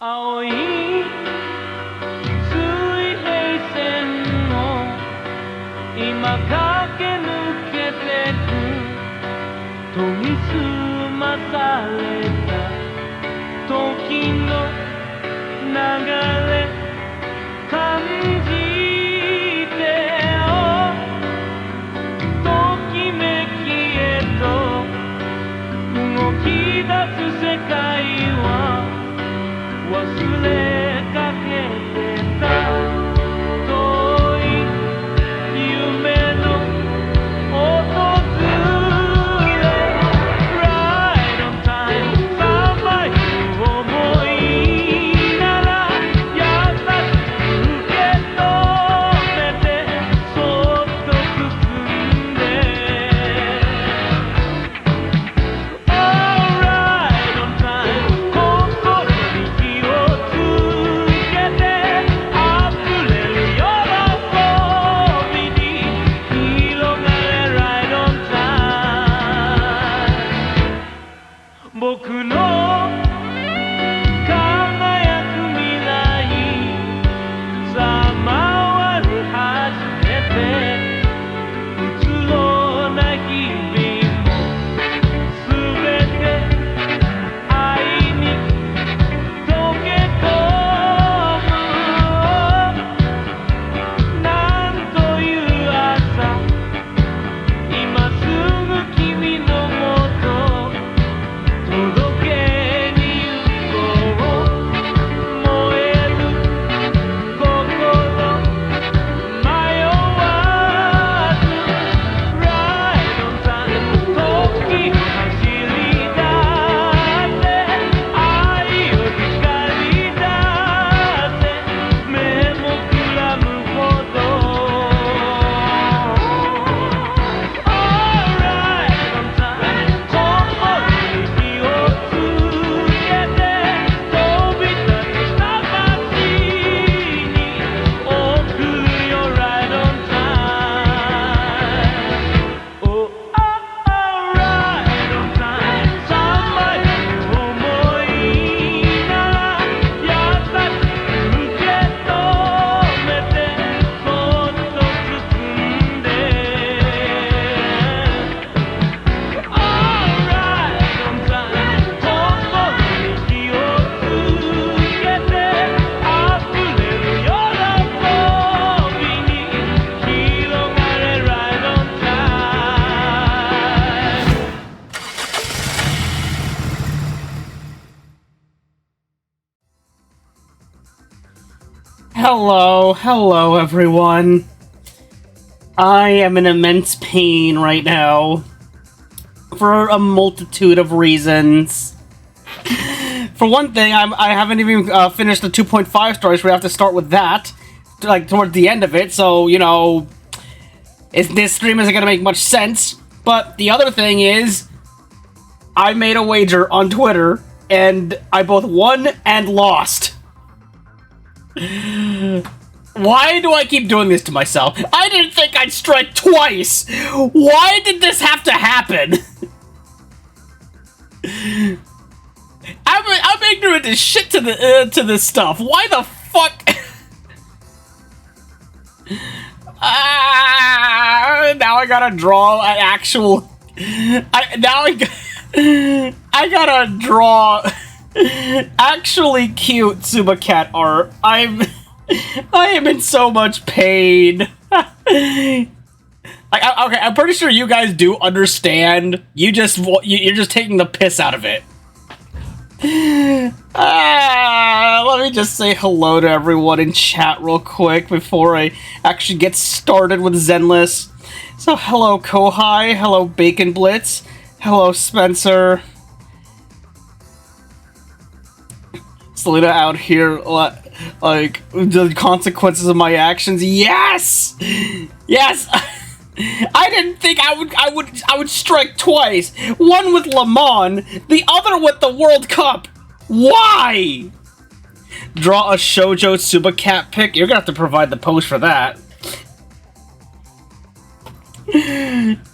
青い水平線を今駆け抜けてく研ぎ澄まされた時の流れ感じてよときめきへと動き出す世界は忘れかけてた遠い夢の訪れ Right on time さばいく想いなら優しく受け止めてそっと包んで Alright on time 心に火をつけて溢れる喜びに広がれ Right on time 僕の輝く未来さまわり始めてうつろな日々もすべて愛に溶け込むなんという朝今すぐ君のもと届けに行こう燃える心迷わず Right on time 時走り出せ愛を光り出せ目もくらむほど Alright on time 心に火をつけて飛び立つした街に送るよ Right on time Oh alright on time さばいく想いなら優しく受け止めてそっと包んで Alright on time 心に火をつけて溢れる喜びに広がれ Right on time Hello, everyone. I am in immense pain right now. For a multitude of reasons. For one thing, I haven't even finished the 2.5 story, so we have to start with that. Like, towards the end of it, so, you know... this stream isn't gonna make much sense. But the other thing is... I made a wager on Twitter, and I both won and lost. Why do I keep doing this to myself? I didn't think I'd strike twice! Why did this have to happen? I'm ignorant as shit to this stuff. Why the fuck? Now I gotta draw an actual... I gotta draw... actually cute Subacat art. I am in so much pain. Okay, I'm pretty sure you guys do understand. You're just taking the piss out of it. Let me just say hello to everyone in chat real quick before I actually get started with Zenless. So hello Kohai, hello Bacon Blitz, hello Spencer. Selena out here, like, the consequences of my actions. Yes! Yes! I didn't think I would strike twice. One with Le Mans, the other with the World Cup. Why? Draw a Shoujo Subacat pic? You're gonna have to provide the post for that.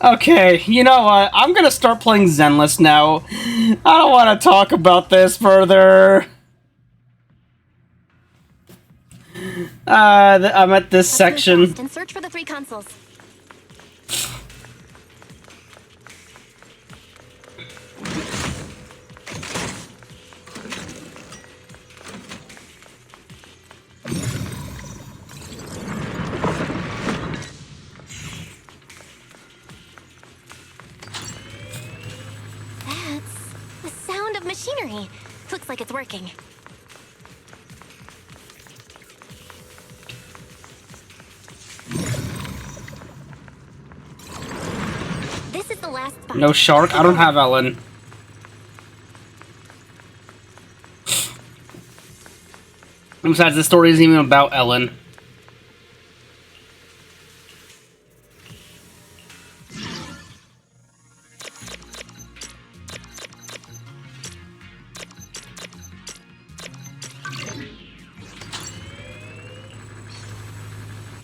Okay, you know what? I'm gonna start playing Zenless now. I don't want to talk about this further. I'm at this Let's move section. fast and search for the 3 consoles. That's the sound of machinery. Looks like it's working. This is the last spot. No shark? I don't have Ellen. Besides, the story isn't even about Ellen.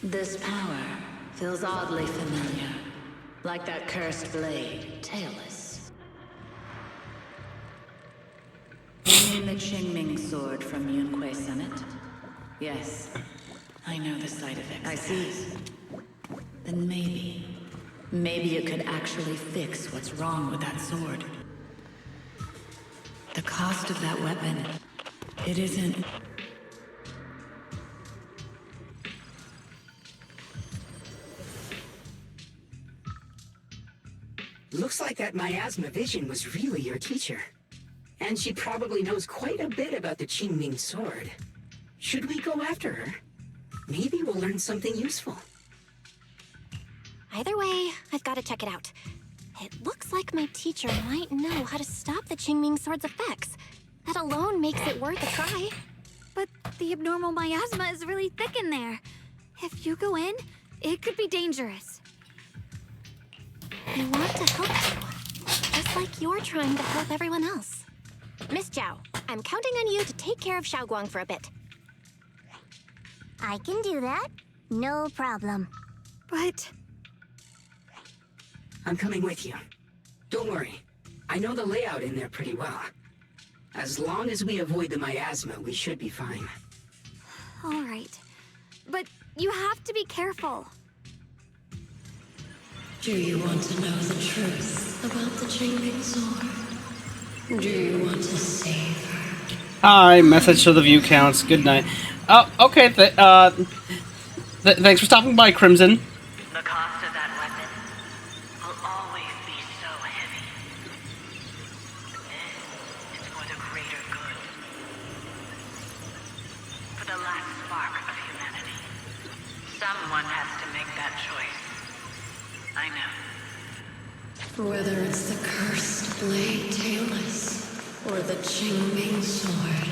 This power feels oddly familiar. Like that cursed blade, tailless. You mean the Qingming sword from Yunque Summit? Yes. I know the side effects. I see. Then maybe it could actually fix what's wrong with that sword. The cost of that weapon, it isn't... Looks like that miasma vision was really your teacher. And she probably knows quite a bit about the Qingming sword. Should we go after her? Maybe we'll learn something useful. Either way, I've got to check it out. It looks like my teacher might know how to stop the Qingming sword's effects. That alone makes it worth a try. But the abnormal miasma is really thick in there. If you go in, it could be dangerous. I want to help you, just like you're trying to help everyone else. Miss Zhao, I'm counting on you to take care of Xiaoguang for a bit. I can do that. No problem. But... I'm coming with you. Don't worry. I know the layout in there pretty well. As long as we avoid the miasma, we should be fine. all right. But you have to be careful. Do you want to know the truth about the Qingming sword? Do you want to save her? Hi, message to the view counts. Good night. Oh, okay. Thanks for stopping by, Crimson. The cost of that weapon will always be so heavy. This is for the greater good. For the last spark of humanity. Someone has to make that choice. I know. Whether it's the cursed blade tailless or the Qingming sword,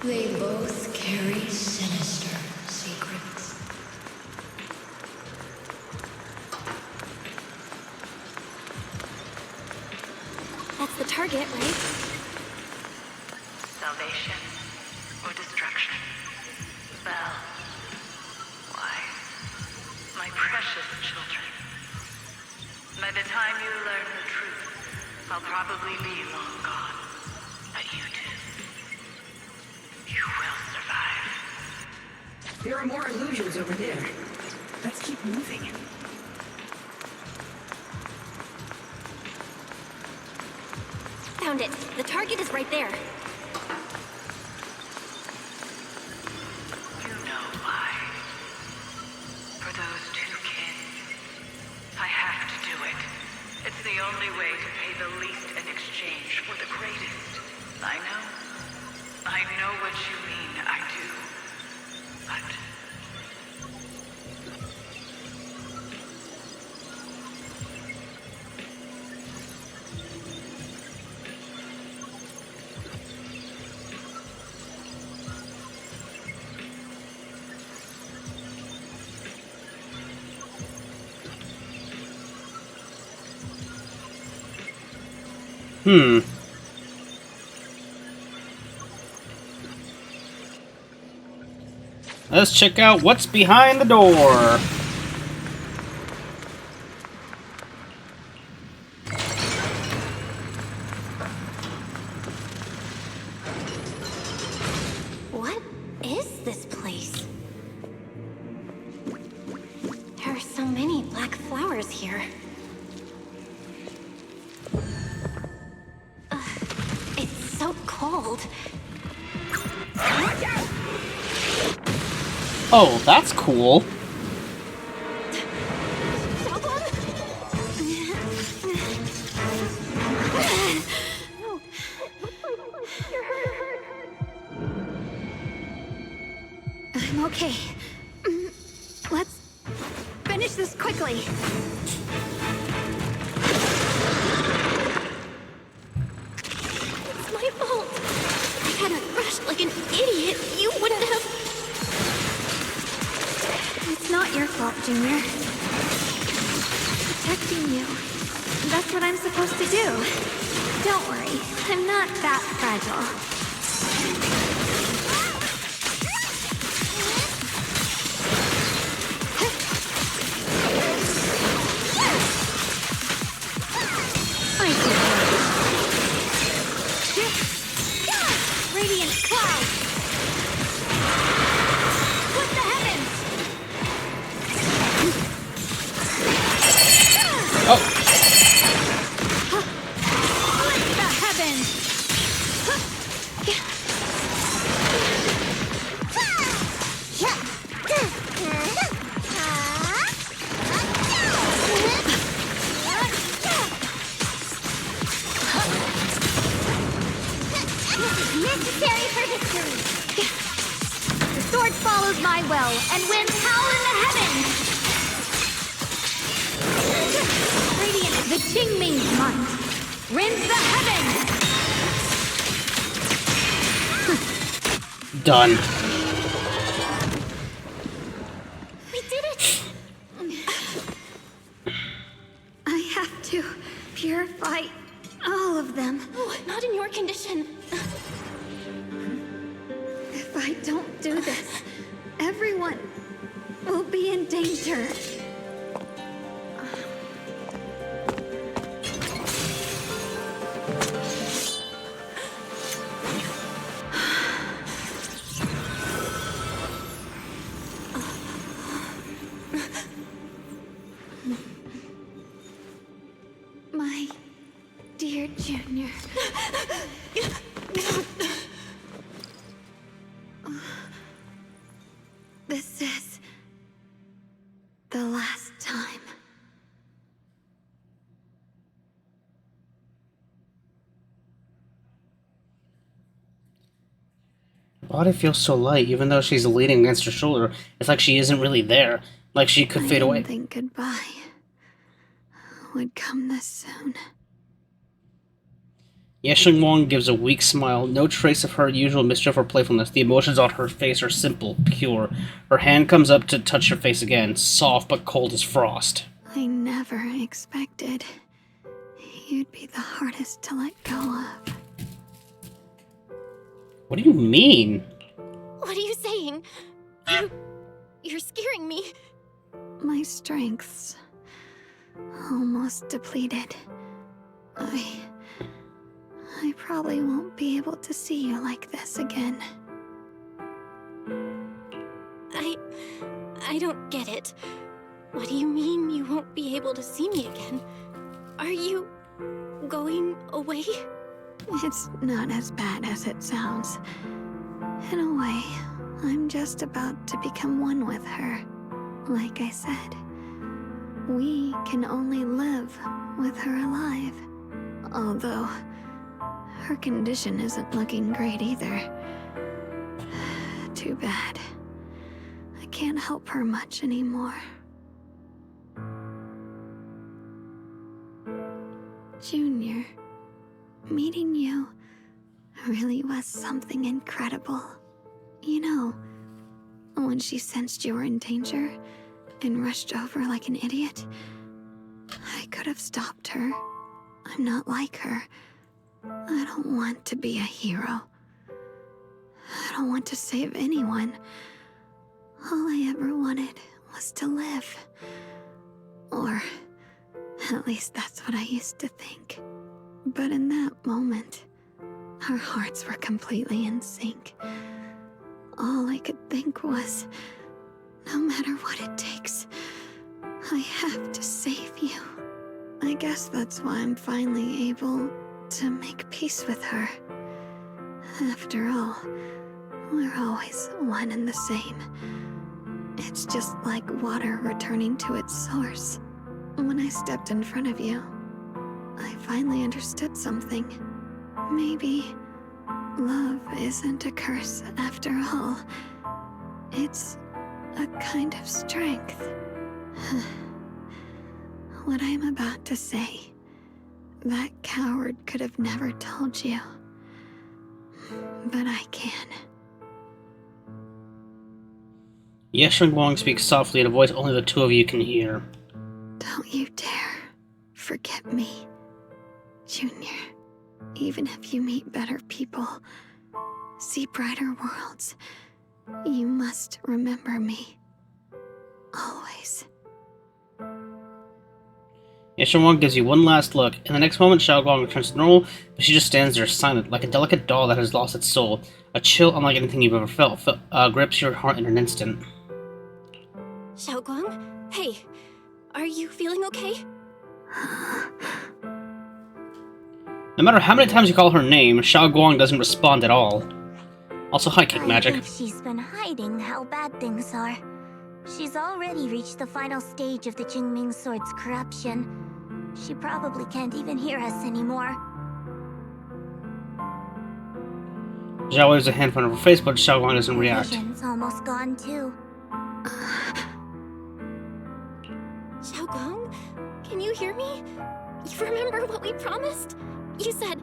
they both carry sinister secrets. That's the target, right? Salvation or destruction? Well, why? My precious children. By the time you learn the truth, I'll probably be long gone. But you two, you will survive. There are more illusions over there. Let's keep moving. Found it. The target is right there. You know why. For those two kids, I have to do it. It's the only way to pay the least in exchange for the greatest. I know what you mean, I do. But... Let's check out what's behind the door. What is this place? was here. It's so cold. Oh, that's cool. I'm okay. Let's finish this quickly. It's my fault. If I hadn't rushed like an idiot, you wouldn't have... It's not your fault, Junior. Protecting you. That's what I'm supposed to do. Don't worry, I'm not that fragile. I see. Radiant cloud! Split the heavens! Oh, Split the heavens! Necessary for history. The sword follows my will and wins power in the heavens! Radiant, the Qingming's might rends the heavens! done. We did it! I have to purify all of them. Oh, not in your condition. If I don't do this, everyone will be in danger. My dear Junior. This is the last time. Her body feels so light, even though she's leaning against her shoulder. It's like she isn't really there. Like she could I fade away. didn't think goodbye would come this soon. Yesheng Wang gives a weak smile, no trace of her usual mischief or playfulness. The emotions on her face are simple, pure. Her hand comes up to touch her face again, soft but cold as frost. I never expected you'd be the hardest to let go of. What do you mean? What are you saying? You're scaring me. My strength's almost depleted. I probably won't be able to see you like this again. I don't get it. What do you mean you won't be able to see me again? Are you going away? It's not as bad as it sounds. In a way, I'm just about to become one with her. Like I said, we can only live with her alive. Although, her condition isn't looking great either. Too bad. I can't help her much anymore. Junior, meeting you really was something incredible. You know, when she sensed you were in danger and rushed over like an idiot, I could have stopped her. I'm not like her. I don't want to be a hero. I don't want to save anyone. All I ever wanted was to live. Or at least that's what I used to think. But in that moment, our hearts were completely in sync. All I could think was, no matter what it takes, I have to save you. I guess that's why I'm finally able to make peace with her. After all, we're always one and the same. It's just like water returning to its source. When I stepped in front of you, I finally understood something. Maybe love isn't a curse after all. It's a kind of strength. What I'm about to say, that coward could have never told you. But I can. Yesheng Wang speaks softly in a voice only the two of you can hear. Don't you dare forget me, Junior. Even if you meet better people, see brighter worlds, you must remember me. Always. Yesheng Wang gives you one last look. In the next moment, Xiao Guang returns to normal, but she just stands there silent, like a delicate doll that has lost its soul. A chill unlike anything you've ever felt grips your heart in an instant. Xiaoguang? Hey, are you feeling okay? No matter how many times you call her name, Xiao Guang doesn't respond at all. Also, hi, Kick Magic. I think she's been hiding how bad things are. She's already reached the final stage of the Jingming Sword's corruption. She probably can't even hear us anymore. Zhao waves a hand in front of her face, but Xiao Guang doesn't react. Vision's almost gone too. Xiaoguang, can you hear me? You remember what we promised? You said,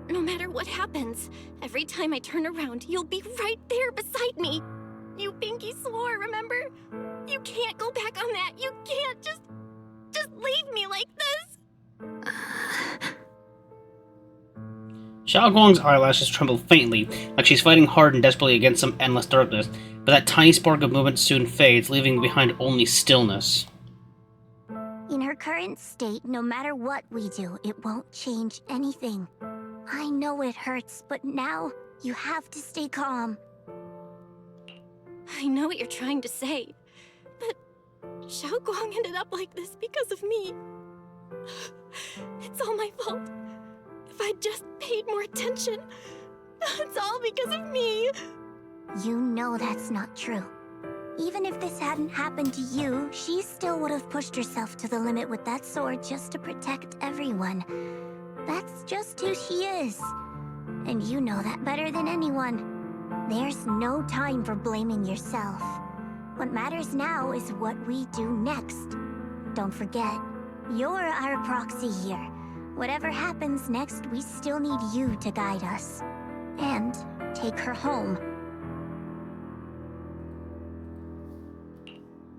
no matter what happens, every time I turn around, you'll be right there beside me. You pinky swore, remember? You can't go back on that. You can't just leave me like this. Xiao Guang's eyelashes tremble faintly, like she's fighting hard and desperately against some endless darkness, but that tiny spark of movement soon fades, leaving behind only stillness. In her current state, no matter what we do, it won't change anything. I know it hurts, but now you have to stay calm. I know what you're trying to say, but Xiaoguang ended up like this because of me. It's all my fault. If I just paid more attention, it's all because of me. You know that's not true. Even if this hadn't happened to you, she still would have pushed herself to the limit with that sword just to protect everyone. That's just who she is. And you know that better than anyone. There's no time for blaming yourself. What matters now is what we do next. Don't forget, you're our proxy here. Whatever happens next, we still need you to guide us. And take her home.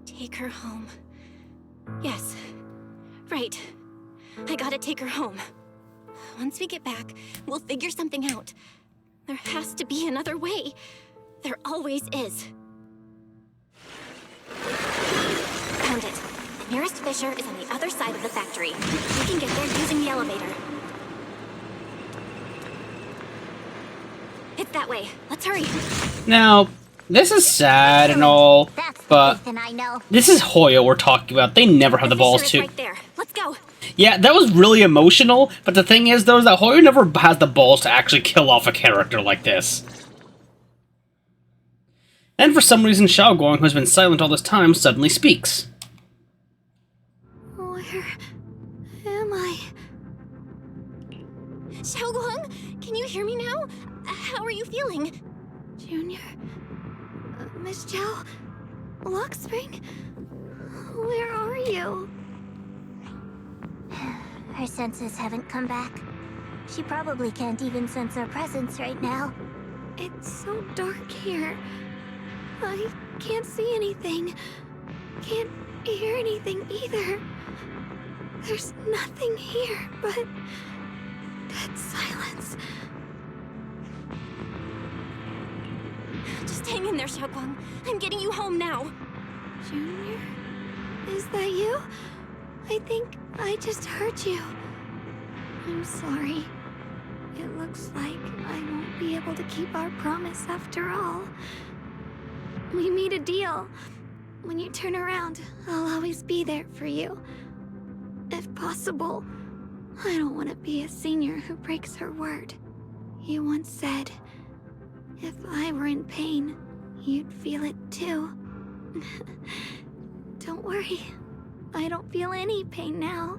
Take her home. Yes. Right. I gotta take her home. Once we get back, we'll figure something out. There has to be another way. There always is. Found it. The nearest fissure is on the other side of the factory. We can get there using the elevator. It's that way. Let's hurry. Now, this is sad and all, but I know. this is Hoyo we're talking about. They never have the balls to... Right there. Let's go. Yeah, that was really emotional, but the thing is, though, is that Hoyo never has the balls to actually kill off a character like this. And for some reason, Xiao Guang, who's been silent all this time, suddenly speaks. Where am I? Xiaoguang, can you hear me now? How are you feeling? Junior? Miss Zhao? Luxspring? Where are you? Her senses haven't come back. She probably can't even sense our presence right now. It's so dark here. I can't see anything. Can't hear anything either. There's nothing here but dead silence. Just hang in there, Xiaoguang. I'm getting you home now. Junior? Is that you? I think I just heard you. I'm sorry. It looks like I won't be able to keep our promise after all. We made a deal. When you turn around, I'll always be there for you. if possible. I don't want to be a senior who breaks her word. You once said, if I were in pain, you'd feel it too. Don't worry. I don't feel any pain now.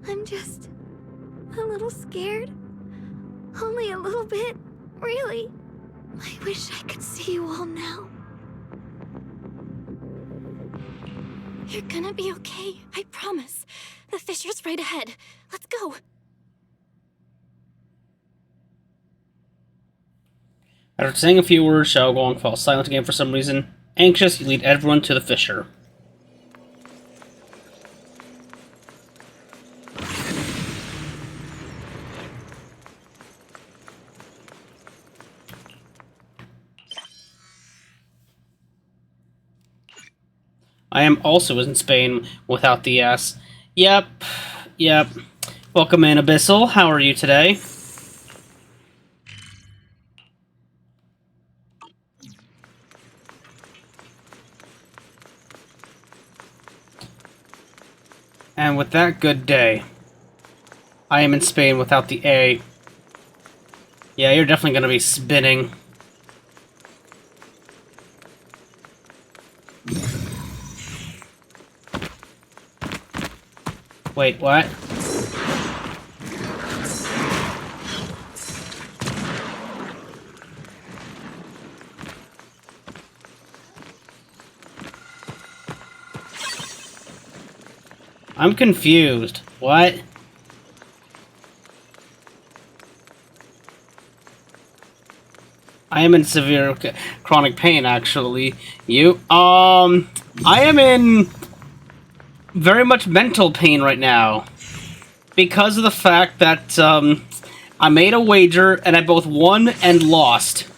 I'm just a little scared. Only a little bit, really. I wish I could see you all now. You're gonna be okay, I promise. The fissure's right ahead. Let's go. After saying a few words, Xiao Guang falls silent again for some reason. Anxious, you lead everyone to the fissure. I am also in Spain without the S. Yep. Welcome in, Abyssal. How are you today? And with that, good day. I am in Spain without the A. Yeah, you're definitely gonna be spinning. Wait, what? I'm confused. What? I am in severe chronic pain, actually. You? I am in very much mental pain right now. Because of the fact that, I made a wager, and I both won and lost.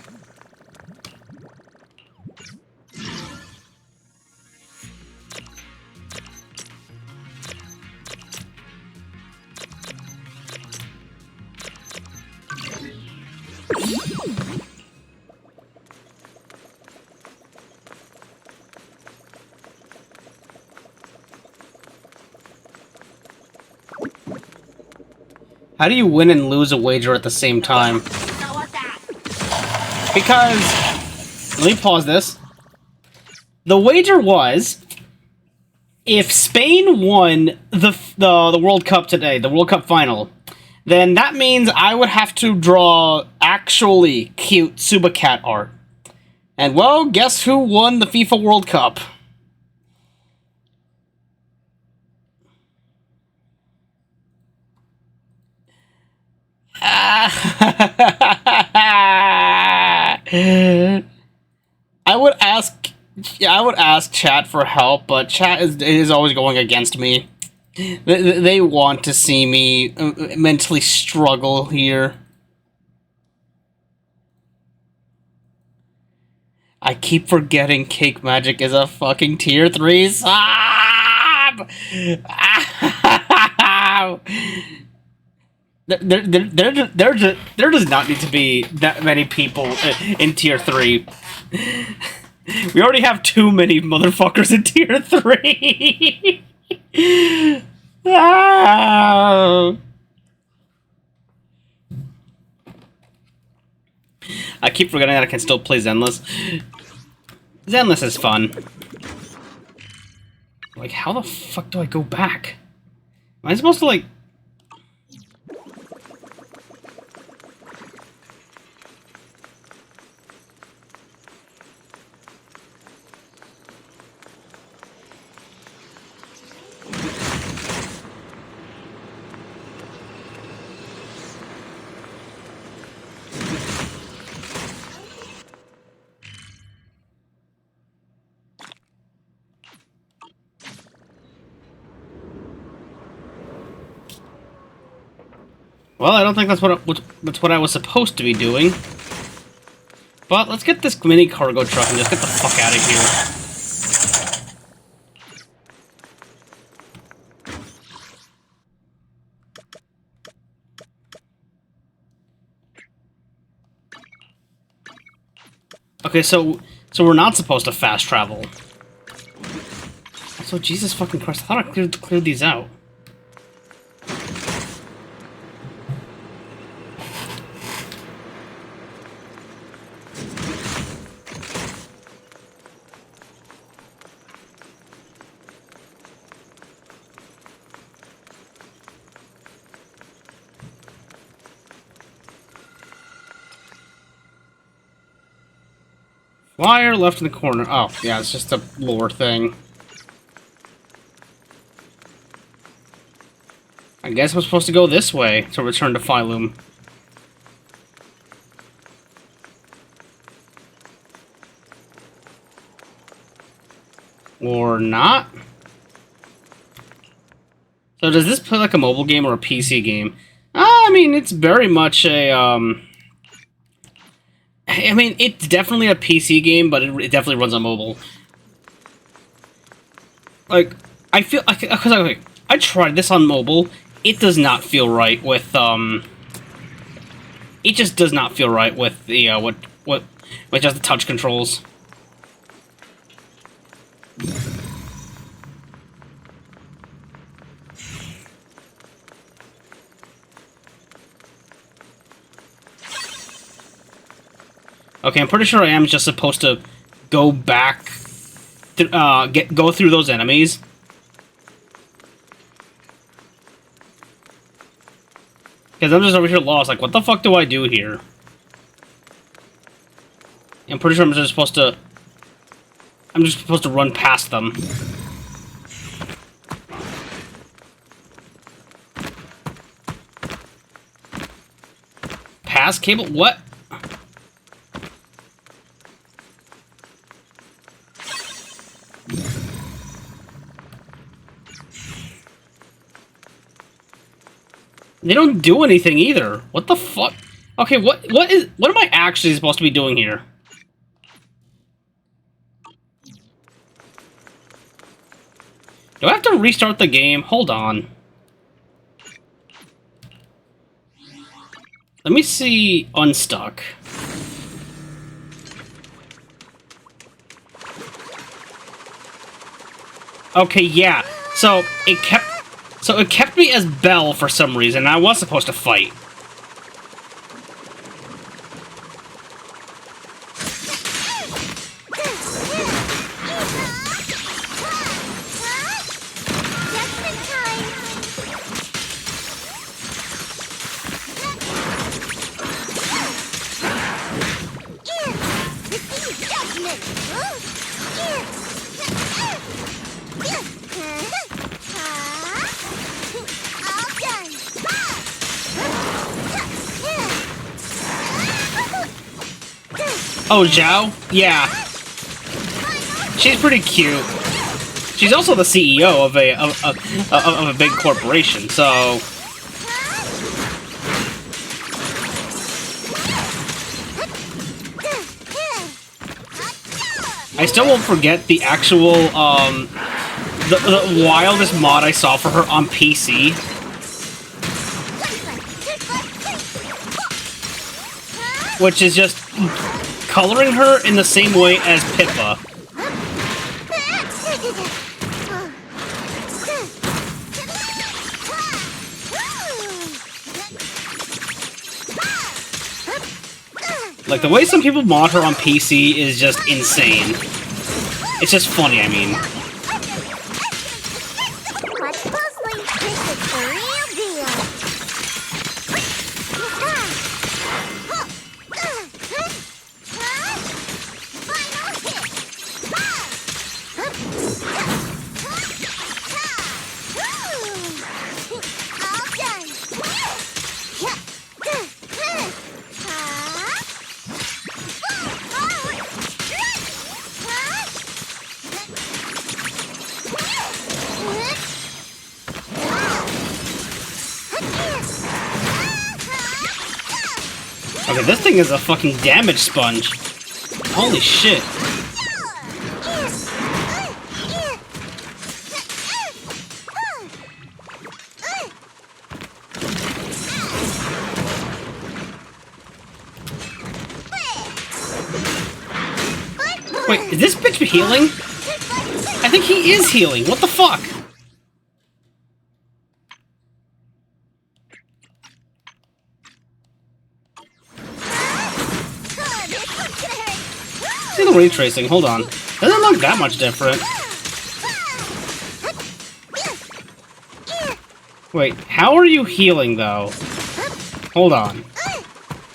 How do you win and lose a wager at the same time? Because, let me pause this. The wager was, if Spain won the World Cup today, the World Cup final, then that means I would have to draw actually cute Subacat art. And well, guess who won the FIFA World Cup? I would ask chat for help, but chat is always going against me. They want to see me mentally struggle here. I keep forgetting Cake Magic is a fucking tier 3 sub! There does not need to be that many people in tier 3. We already have too many motherfuckers in tier 3. I keep forgetting that I can still play Zenless. Zenless is fun. Like, how the fuck do I go back? Am I supposed to, like... Well, I don't think that's what I was supposed to be doing. But let's get this mini cargo truck and just get the fuck out of here. Okay, so we're not supposed to fast travel. Also, Jesus fucking Christ, I thought I cleared these out. Wire left in the corner. Oh, yeah, it's just a lore thing. I guess I'm supposed to go this way to return to Phylum. Or not? So does this play like a mobile game or a PC game? I mean, it's very much a, I mean, it's definitely a PC game, but it definitely runs on mobile. Like, I feel... Because I tried this on mobile. It does not feel right with, It just does not feel right with the, with just the touch controls. Okay, I'm pretty sure I am just supposed to go back, go through those enemies. Because I'm just over here lost, like, what the fuck do I do here? I'm pretty sure I'm just supposed to... I'm just supposed to run past them. Pass cable? What? They don't do anything either. What the fuck? Okay, what am I actually supposed to be doing here? Do I have to restart the game? Hold on. Let me see Unstuck. Okay, yeah. So it kept me as Belle for some reason. I was supposed to fight. Oh, Zhao? Yeah. She's pretty cute. She's also the CEO of a big corporation, so... I still won't forget the actual, the wildest mod I saw for her on PC. Which is just coloring her in the same way as Pippa. Like, the way some people mod her on PC is just insane. It's just funny, I mean. Watch closely. This is the real deal. Final hit. All done. Okay, this thing is a fucking damage sponge. Holy shit. Wait, is this bitch healing? I think he is healing. What the fuck? See the ray tracing, hold on. Doesn't look that much different. Wait, how are you healing, though? Hold on.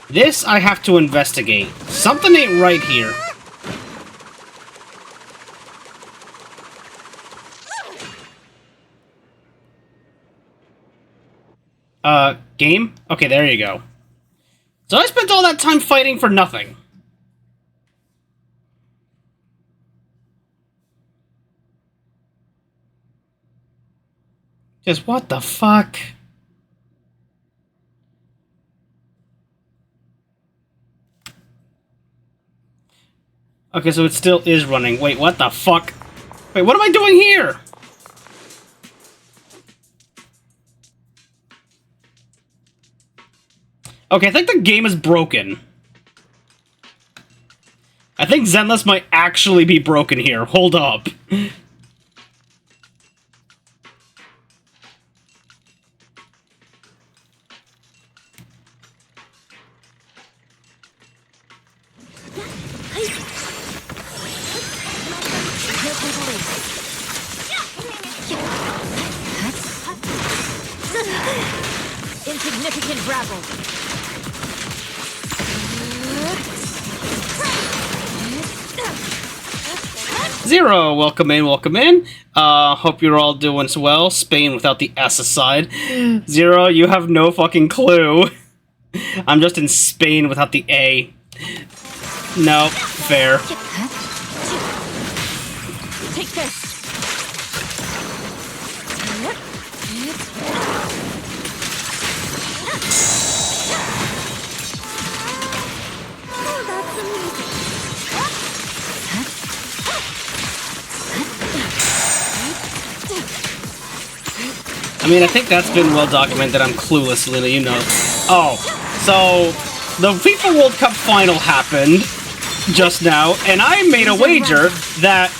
This I have to investigate. Something ain't right here. Game? Okay, there you go. So I spent all that time fighting for nothing. Just what the fuck? Okay, so it still is running. Wait, what the fuck? Wait, what am I doing here? Okay, I think the game is broken. I think Zenless might actually be broken here. Hold up. Insignificant rabble. Zero, welcome in, welcome in. Hope you're all doing well. Spain without the S aside. Zero, you have no fucking clue. I'm just in Spain without the A. No, fair. Take this. Oh, that's amazing. I mean, I think that's been well documented. I'm clueless, Lena, you know. Oh, so the FIFA World Cup final happened just now, and I made a wager that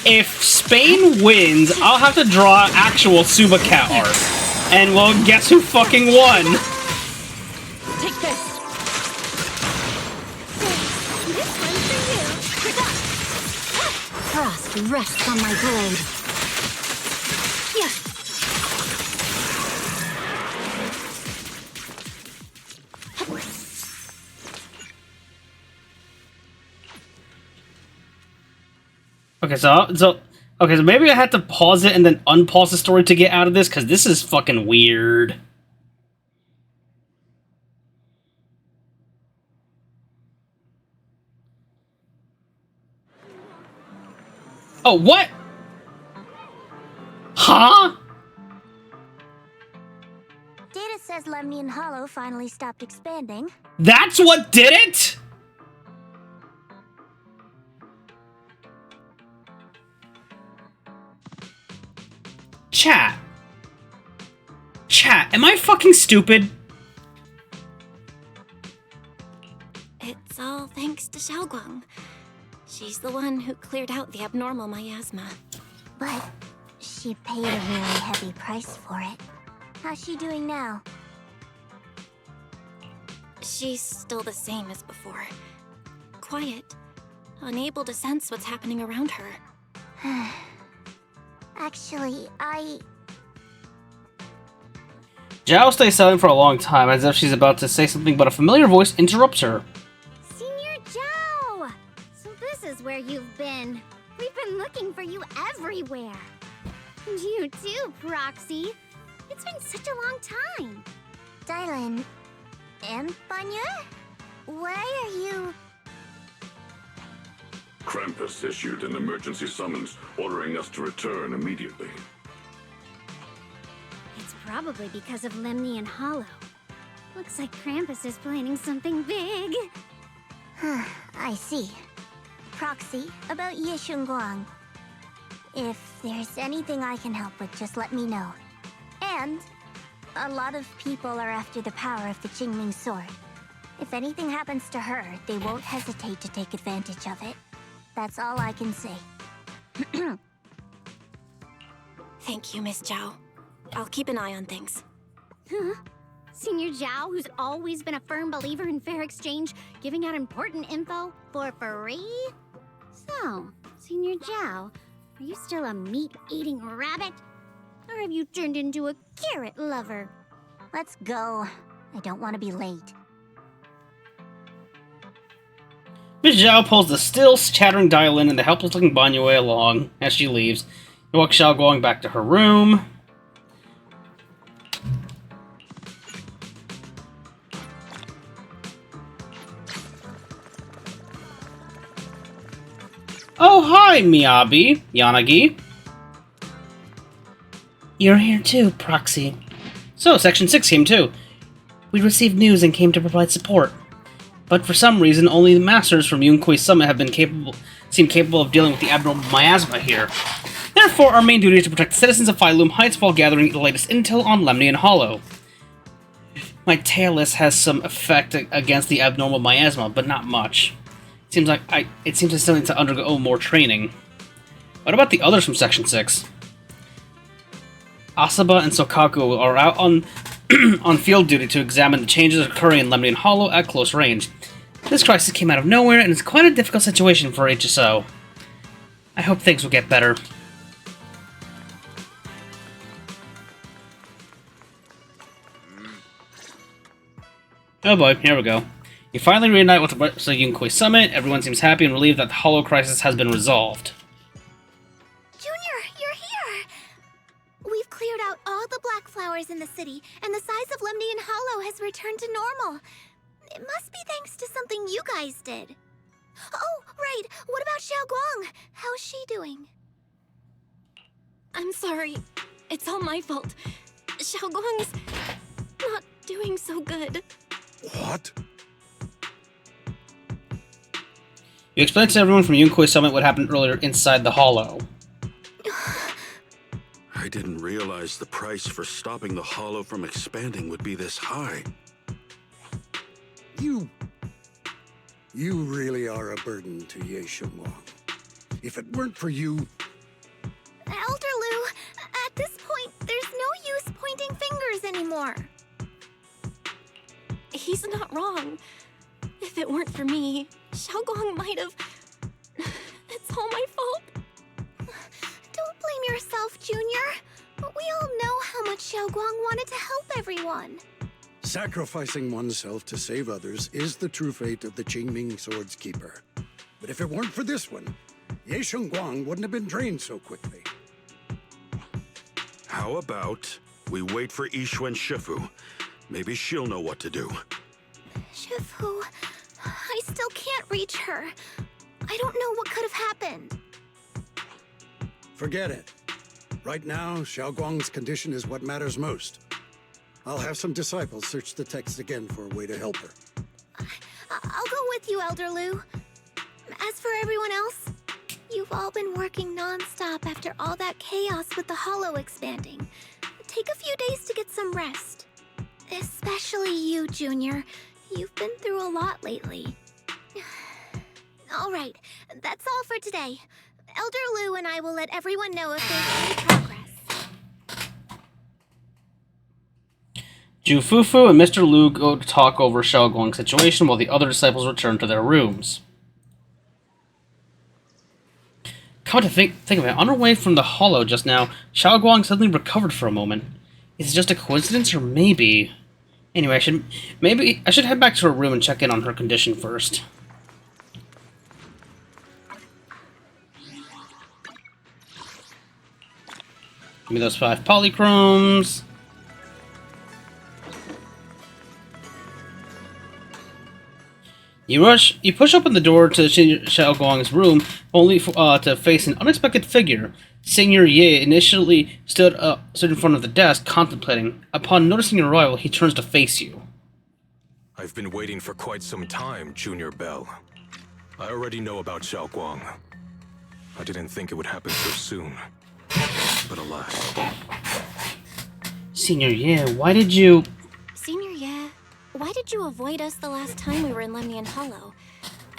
if Spain wins, I'll have to draw actual Suba Cat art. And well, guess who fucking won? Take this. This one's for you. Frost rests on my blade. Yeah. Okay, so maybe I had to pause it and then unpause the story to get out of this, because this is fucking weird. Oh, what? Huh? Data says Lemnian Hollow finally stopped expanding. That's what did it? Chat, am I fucking stupid? It's all thanks to Xiaoguang. She's the one who cleared out the abnormal miasma. But she paid a really heavy price for it. How's she doing now? She's still the same as before. Quiet, unable to sense what's happening around her. Actually, Zhao stays silent for a long time, as if she's about to say something, but a familiar voice interrupts her. Senior Zhao! So this is where you've been. We've been looking for you everywhere. And you too, Proxy. It's been such a long time. Dylan and Banya? Why are you... Krampus issued an emergency summons ordering us to return immediately. It's probably because of Lemnian Hollow. Looks like Krampus is planning something big. I see. Proxy, about Ye Shunguang. If there's anything I can help with, just let me know. And a lot of people are after the power of the Qingming sword. If anything happens to her, they won't hesitate to take advantage of it. That's all I can say. Thank you, Miss Zhao. I'll keep an eye on things. Huh? Senior Zhao, who's always been a firm believer in fair exchange, giving out important info for free? So, Senior Zhao, are you still a meat-eating rabbit? Or have you turned into a carrot lover? Let's go. I don't want to be late. Miss Zhao pulls the still chattering Dylan and the helpless-looking Banyue along as she leaves. He walks Xiaoguang back to her room. Oh, hi, Miyabi. Yanagi. You're here too, Proxy. So, Section 6 came too. We received news and came to provide support. But for some reason, only the Masters from Yunkui Summit have been seem capable of dealing with the abnormal miasma here. Therefore, our main duty is to protect the citizens of Phylum Heights while gathering the latest intel on Lemnian Hollow. My tailless has some effect against the abnormal miasma, but not much. It seems like I still need to undergo more training. What about the others from Section 6? Asaba and Sokaku are out on on field duty to examine the changes occurring in Lemnian Hollow at close range. This crisis came out of nowhere, and it's quite a difficult situation for HSO. I hope things will get better. Oh boy, here we go. You finally reunite with the rest of the Yunkui Summit. Everyone seems happy and relieved that the Hollow crisis has been resolved. Junior, you're here! We've cleared out all the black flowers in the city, and the size of Lemnian Hollow has returned to normal. It must be thanks to something you guys did. Oh, right. What about Xiao Guang? How's she doing? I'm sorry. It's all my fault. Xiao Guang's not doing so good. What? You explained to everyone from Yunkui Summit what happened earlier inside the Hollow. I didn't realize the price for stopping the Hollow from expanding would be this high. You really are a burden to Ye Shengwang. If it weren't for you... Elder Lu, at this point, there's no use pointing fingers anymore. He's not wrong. If it weren't for me, Xiao Guang might have... It's all my fault. Don't blame yourself, Junior. We all know how much Xiao Guang wanted to help everyone. Sacrificing oneself to save others is the true fate of the Qingming Sword's Keeper. But if it weren't for this one, Ye Shengwang wouldn't have been drained so quickly. How about we wait for Yixuan Shifu? Maybe she'll know what to do. Shifu, I still can't reach her. I don't know what could have happened. Forget it. Right now, Xiao Guang's condition is what matters most. I'll have some disciples search the text again for a way to help her. I'll go with you, Elder Lu. As for everyone else, you've all been working non-stop after all that chaos with the Hollow expanding. Take a few days to get some rest. Especially you, Junior. You've been through a lot lately. All right, that's all for today. Elder Lu and I will let everyone know if there's any progress. Jufufu and Mr. Lu go to talk over Xiao Guang's situation while the other disciples return to their rooms. Come to think of it, on our way from the Hollow just now, Xiao Guang suddenly recovered for a moment. Is it just a coincidence, or maybe... Anyway, I should head back to her room and check in on her condition first. Give me those 5 polychromes. You push open the door to Xiao Guang's room, only to face an unexpected figure. Senior Ye initially stood in front of the desk, contemplating. Upon noticing your arrival, he turns to face you. I've been waiting for quite some time, Junior Bell. I already know about Xiao Guang. I didn't think it would happen so soon. But alas. Senior Ye, why did you... Senior Ye, why did you avoid us the last time we were in Lemnian Hollow?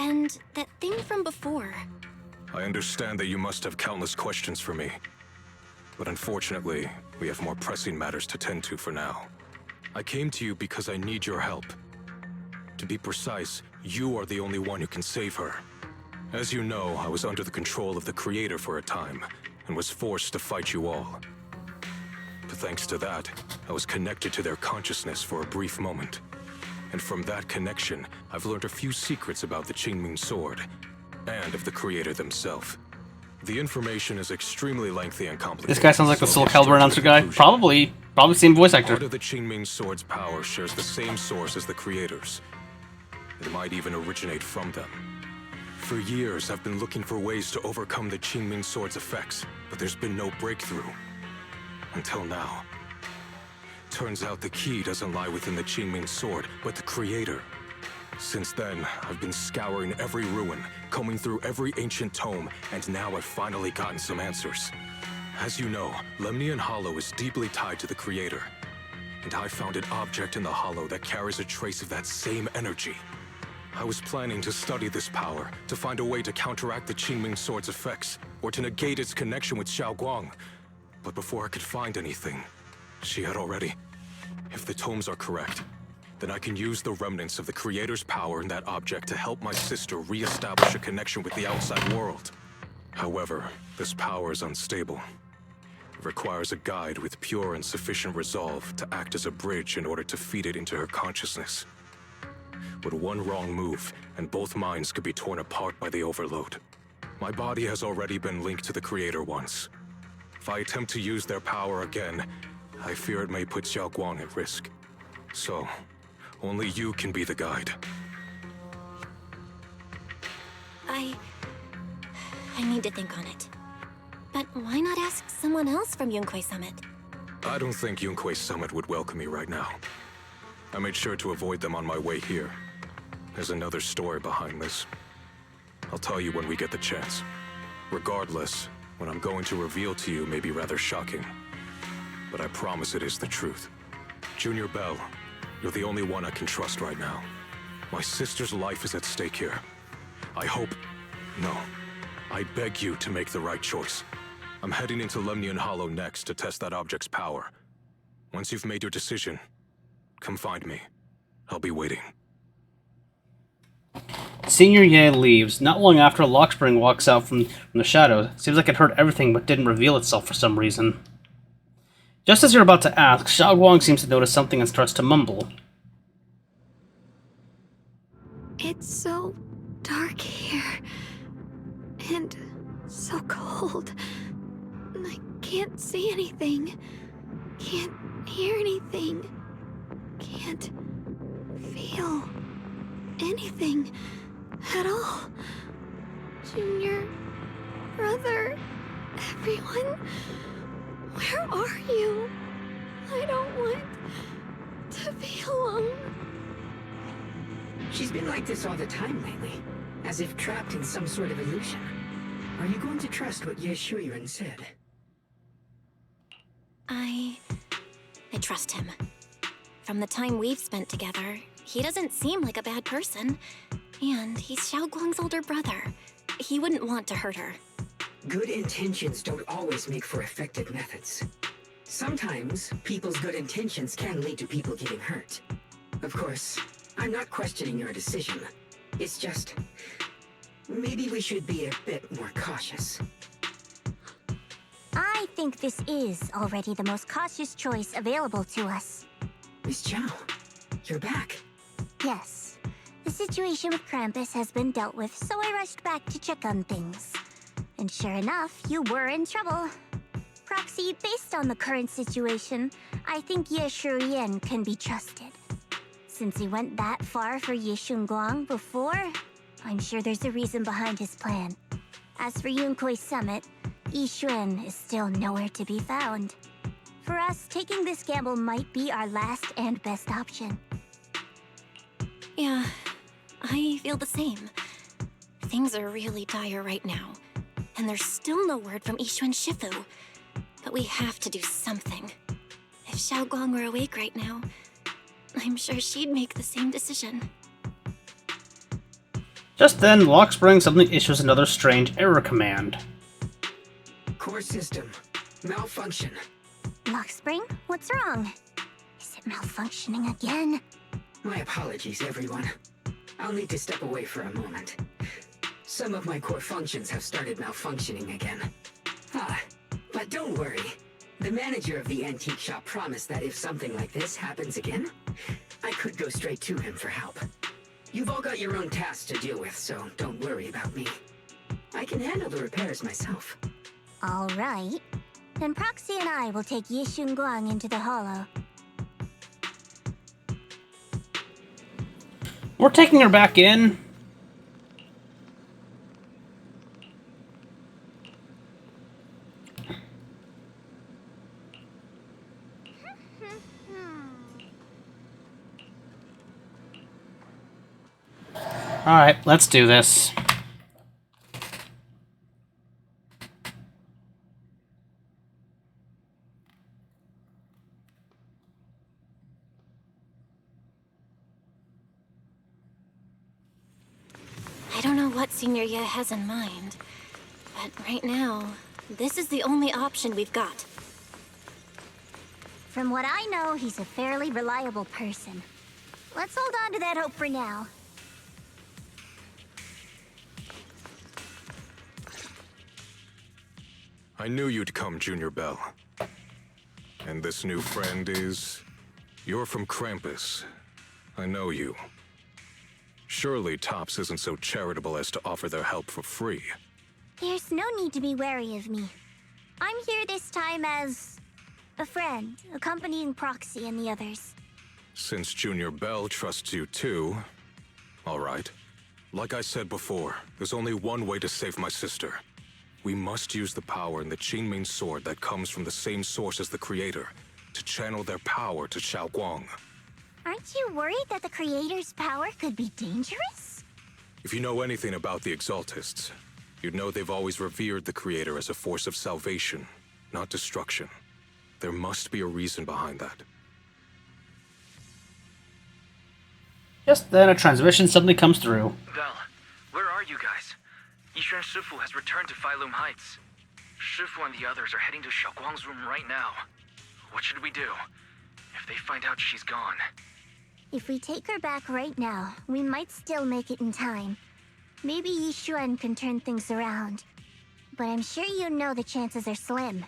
And that thing from before? I understand that you must have countless questions for me. But unfortunately, we have more pressing matters to tend to for now. I came to you because I need your help. To be precise, you are the only one who can save her. As you know, I was under the control of the Creator for a time, and was forced to fight you all. But thanks to that, I was connected to their consciousness for a brief moment. And from that connection, I've learned a few secrets about the Qingming Sword, and of the Creator themselves. The information is extremely lengthy and complicated. This guy sounds like the Soul Calibur announcer guy. Probably same voice actor. Part of the Qingming Sword's power shares the same source as the Creator's. It might even originate from them. For years, I've been looking for ways to overcome the Qingming Sword's effects, but there's been no breakthrough. Until now. Turns out the key doesn't lie within the Qingming Sword, but the creator. Since then, I've been scouring every ruin, combing through every ancient tome, and now I've finally gotten some answers. As you know, Lemnian Hollow is deeply tied to the creator. And I found an object in the Hollow that carries a trace of that same energy. I was planning to study this power, to find a way to counteract the Qingming Sword's effects, or to negate its connection with Xiaoguang. But before I could find anything, she had already... If the tomes are correct, then I can use the remnants of the creator's power in that object to help my sister re-establish a connection with the outside world. However, this power is unstable. It requires a guide with pure and sufficient resolve to act as a bridge in order to feed it into her consciousness. With one wrong move, and both minds could be torn apart by the overload. My body has already been linked to the creator once. If I attempt to use their power again, I fear it may put Xiaoguang at risk. So, only you can be the guide. I need to think on it. But why not ask someone else from Yunquei Summit? I don't think Yunquei Summit would welcome me right now. I made sure to avoid them on my way here. There's another story behind this. I'll tell you when we get the chance. Regardless, what I'm going to reveal to you may be rather shocking. But I promise it is the truth. Junior Bell, you're the only one I can trust right now. My sister's life is at stake here. I hope... No. I beg you to make the right choice. I'm heading into Lemnian Hollow next to test that object's power. Once you've made your decision, come find me. I'll be waiting. Senior Ye leaves. Not long after, Lockspring walks out from the shadows. Seems like it heard everything but didn't reveal itself for some reason. Just as you're about to ask, Xiaoguang seems to notice something and starts to mumble. It's so dark here. And so cold. I can't see anything. Can't hear anything. Can't feel anything at all. Junior, brother, everyone, where are you? I don't want to be alone. She's been like this all the time lately, as if trapped in some sort of illusion. Are you going to trust what Ye Shuyan said? I trust him. From the time we've spent together, he doesn't seem like a bad person. And he's Xiaoguang's older brother. He wouldn't want to hurt her. Good intentions don't always make for effective methods. Sometimes, people's good intentions can lead to people getting hurt. Of course, I'm not questioning your decision. It's just... maybe we should be a bit more cautious. I think this is already the most cautious choice available to us. Miss Chow, you're back. Yes. The situation with Krampus has been dealt with, so I rushed back to check on things. And sure enough, you were in trouble. Proxy, based on the current situation, I think Ye Shuyan can be trusted. Since he went that far for Ye Shunguang before, I'm sure there's a reason behind his plan. As for Yunquei Summit, Yi Xuan is still nowhere to be found. For us, taking this gamble might be our last and best option. Yeah, I feel the same. Things are really dire right now, and there's still no word from Yixuan Shifu. But we have to do something. If Xiaoguang were awake right now, I'm sure she'd make the same decision. Just then, Lockspring suddenly issues another strange error command. Core system. Malfunction. Lockspring, what's wrong? Is it malfunctioning again? My apologies, everyone. I'll need to step away for a moment. Some of my core functions have started malfunctioning again. But don't worry. The manager of the antique shop promised that if something like this happens again, I could go straight to him for help. You've all got your own tasks to deal with, so don't worry about me. I can handle the repairs myself. All right. Then Proxy and I will take Yi Shunguang into the Hollow. We're taking her back in. Alright, let's do this. I don't know what Senior Ye has in mind, but right now, this is the only option we've got. From what I know, he's a fairly reliable person. Let's hold on to that hope for now. I knew you'd come, Junior Bell. And this new friend is... You're from Krampus. I know you. Surely Tops isn't so charitable as to offer their help for free. There's no need to be wary of me. I'm here this time as... a friend, accompanying Proxy and the others. Since Junior Bell trusts you too... All right. Like I said before, there's only one way to save my sister. We must use the power in the Qingming sword that comes from the same source as the Creator, to channel their power to Xiaoguang. Aren't you worried that the Creator's power could be dangerous? If you know anything about the Exaltists, you'd know they've always revered the Creator as a force of salvation, not destruction. There must be a reason behind that. Just then a transmission suddenly comes through. Bell, where are you guys? Yishuan Shifu has returned to Failum Heights. Shifu and the others are heading to Xiaoguang's room right now. What should we do? If they find out she's gone... If we take her back right now, we might still make it in time. Maybe Yishuan can turn things around. But I'm sure you know the chances are slim.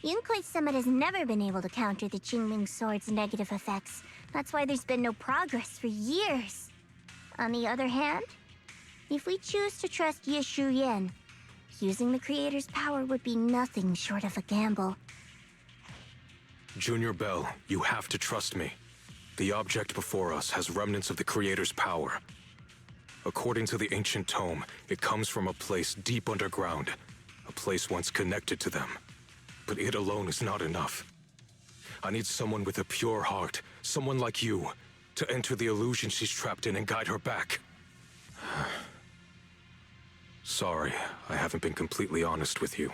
Yunkuei Summit has never been able to counter the Qingming Sword's negative effects. That's why there's been no progress for years. On the other hand, if we choose to trust Yishu Yen, using the Creator's power would be nothing short of a gamble. Junior Bell, you have to trust me. The object before us has remnants of the Creator's power. According to the ancient tome, it comes from a place deep underground, a place once connected to them. But it alone is not enough. I need someone with a pure heart, someone like you, to enter the illusion she's trapped in and guide her back. Sorry, I haven't been completely honest with you.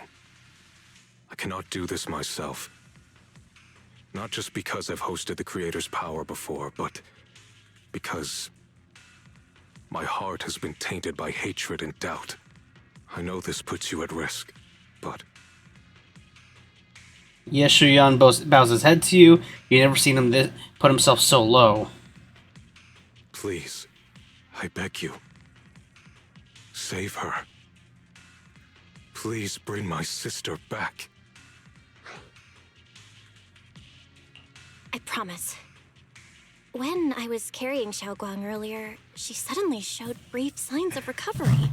I cannot do this myself. Not just because I've hosted the Creator's power before, but because my heart has been tainted by hatred and doubt. I know this puts you at risk, but... Yishu Yan bows his head to you. You've never seen him put himself so low. Please, I beg you. Save her. Please bring my sister back. I promise. When I was carrying Xiaoguang earlier, she suddenly showed brief signs of recovery.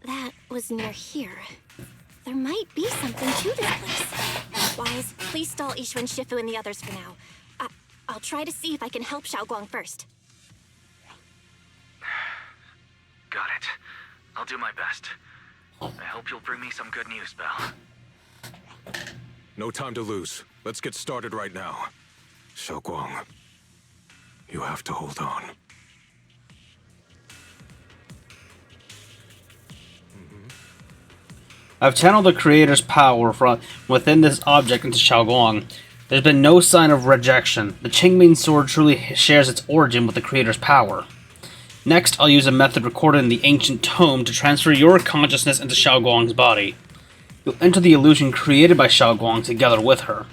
That was near here. There might be something to this place. Wise, please stall Yishuan Shifu and the others for now. I'll try to see if I can help Xiaoguang first. Got it. I'll do my best. I hope you'll bring me some good news, Bell. No time to lose. Let's get started right now. Xiaoguang, you have to hold on. I've channeled the Creator's power from within this object into Xiaoguang. There's been no sign of rejection. The Qingming Sword truly shares its origin with the Creator's power. Next, I'll use a method recorded in the ancient tome to transfer your consciousness into Xiaoguang's body. You'll enter the illusion created by Xiaoguang together with her.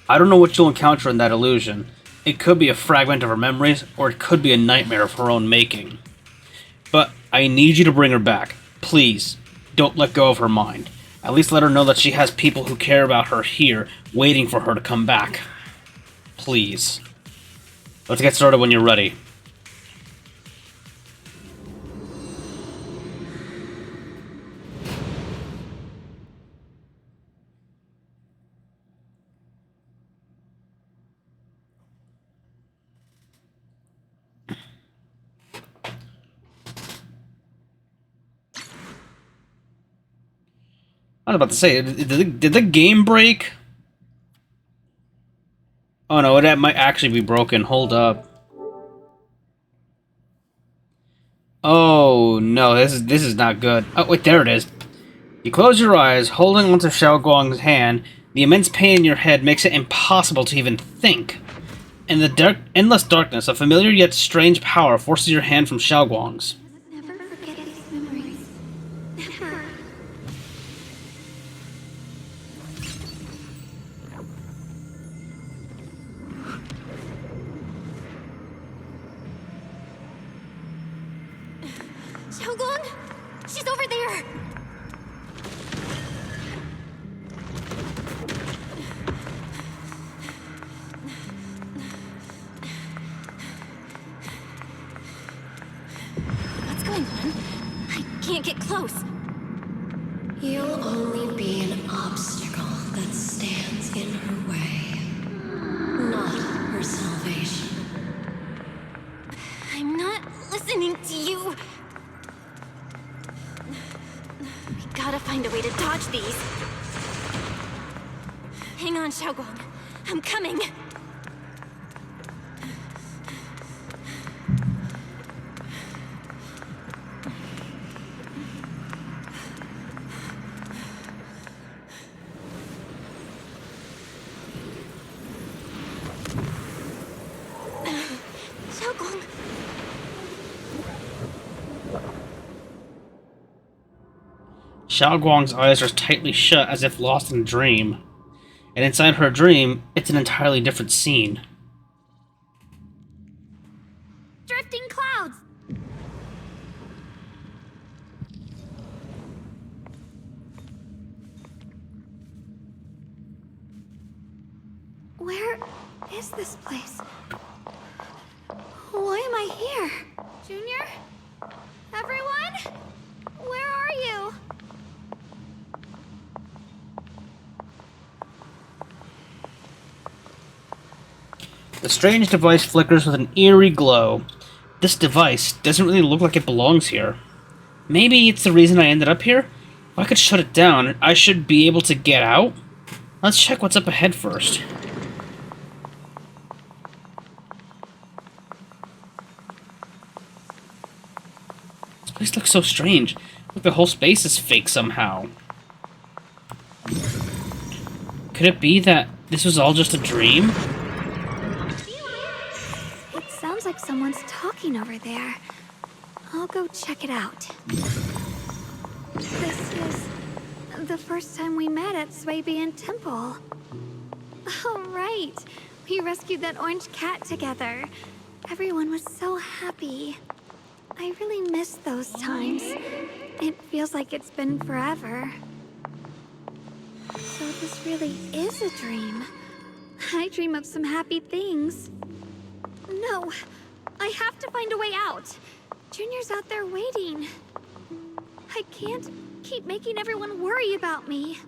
I don't know what you'll encounter in that illusion. It could be a fragment of her memories, or it could be a nightmare of her own making. But I need you to bring her back. Please, don't let go of her mind. At least let her know that she has people who care about her here, waiting for her to come back. Please. Let's get started when you're ready. I was about to say, did the game break? Oh no, that might actually be broken. Hold up. Oh no, this is not good. Oh wait, there it is. You close your eyes, holding onto Xiao Guang's hand. The immense pain in your head makes it impossible to even think. In the endless darkness, a familiar yet strange power forces your hand from Xiao Guang's. Never forget these memories. Never. Xiaogong! She's over there! What's going on? I can't get close. You'll only be an obstacle that stands in her way, not her salvation. I'm not listening to you. We gotta find a way to dodge these. Hang on, Xiaogong. I'm coming. Xiaogong. Xiao Guang's eyes are tightly shut as if lost in a dream. And inside her dream, it's an entirely different scene. Drifting clouds. Where is this place? Why am I here? Junior? Everyone? Where are you? The strange device flickers with an eerie glow. This device doesn't really look like it belongs here. Maybe it's the reason I ended up here? If I could shut it down, I should be able to get out? Let's check what's up ahead first. This place looks so strange. Like the whole space is fake somehow. Could it be that this was all just a dream? It sounds like someone's talking over there. I'll go check it out. This is the first time we met at Swabian Temple. Oh, right. We rescued that orange cat together. Everyone was so happy. I really miss those times. It feels like it's been forever. So this really is a dream. I dream of some happy things. No, I have to find a way out. Junior's out there waiting. I can't keep making everyone worry about me.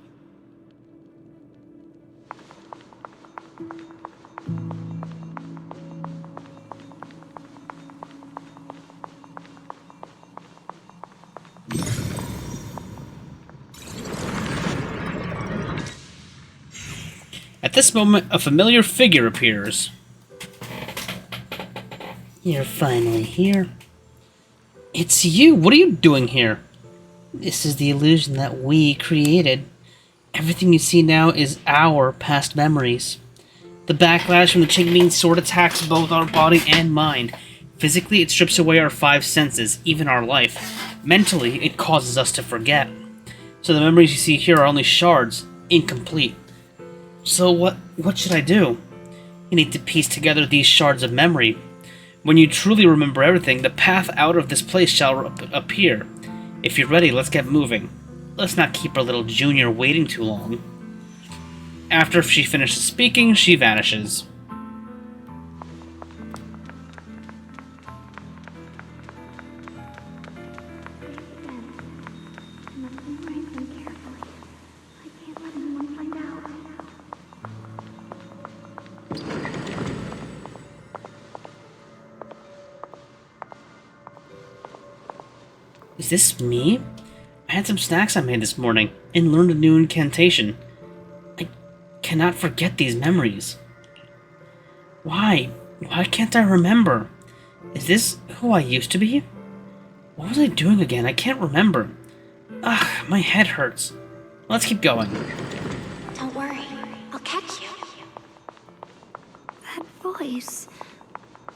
At this moment, a familiar figure appears. You're finally here. It's you! What are you doing here? This is the illusion that we created. Everything you see now is our past memories. The backlash from the Qingming sword attacks both our body and mind. Physically, it strips away our 5 senses, even our life. Mentally, it causes us to forget. So the memories you see here are only shards, incomplete. So what should I do? You need to piece together these shards of memory. When you truly remember everything, the path out of this place shall appear. If you're ready, let's get moving. Let's not keep our little Junior waiting too long. After she finishes speaking, she vanishes. Is this me? I had some snacks I made this morning, and learned a new incantation. I cannot forget these memories. Why? Why can't I remember? Is this who I used to be? What was I doing again? I can't remember. Ugh, my head hurts. Let's keep going. Don't worry, I'll catch you. That voice.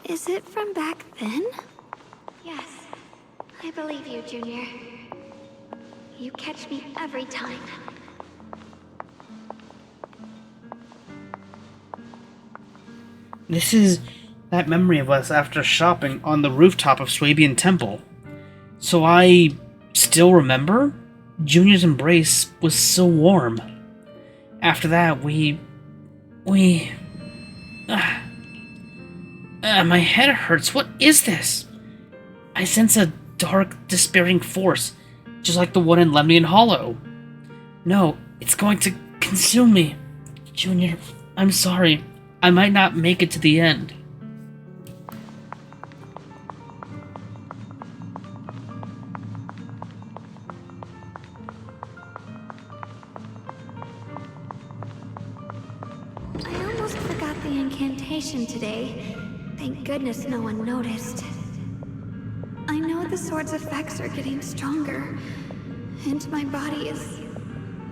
Is it from back then? Yes, I believe you, Junior. You catch me every time. This is that memory of us after shopping on the rooftop of Swabian Temple. So I still remember? Junior's embrace was so warm. After that, my head hurts. What is this? I sense a dark, despairing force, just like the one in Lemnian Hollow. No, it's going to consume me. Junior, I'm sorry. I might not make it to the end. I almost forgot the incantation today. Thank goodness no one noticed. I know the sword's effects are getting stronger, and my body is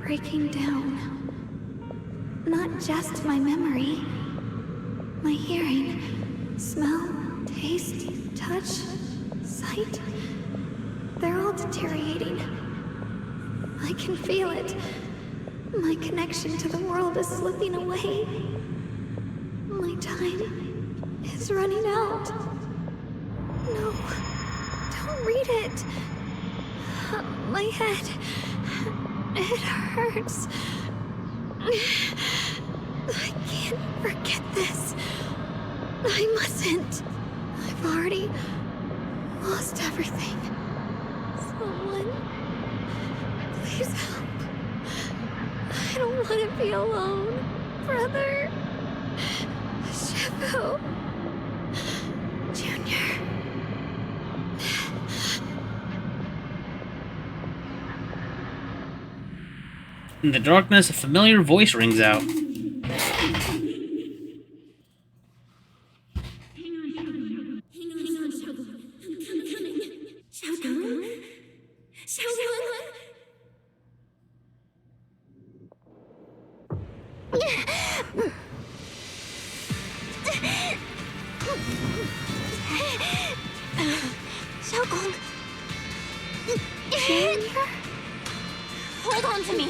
breaking down. Not just my memory, my hearing, smell, taste, touch, sight. They're all deteriorating. I can feel it. My connection to the world is slipping away. My time is running out. No, don't read it. My head, it hurts. I can't forget this. I mustn't. I've already lost everything. Someone, please help. I don't want to be alone, brother. Shifu. Junior. In the darkness, a familiar voice rings out. Xiaogong! Junior? Hold on to me.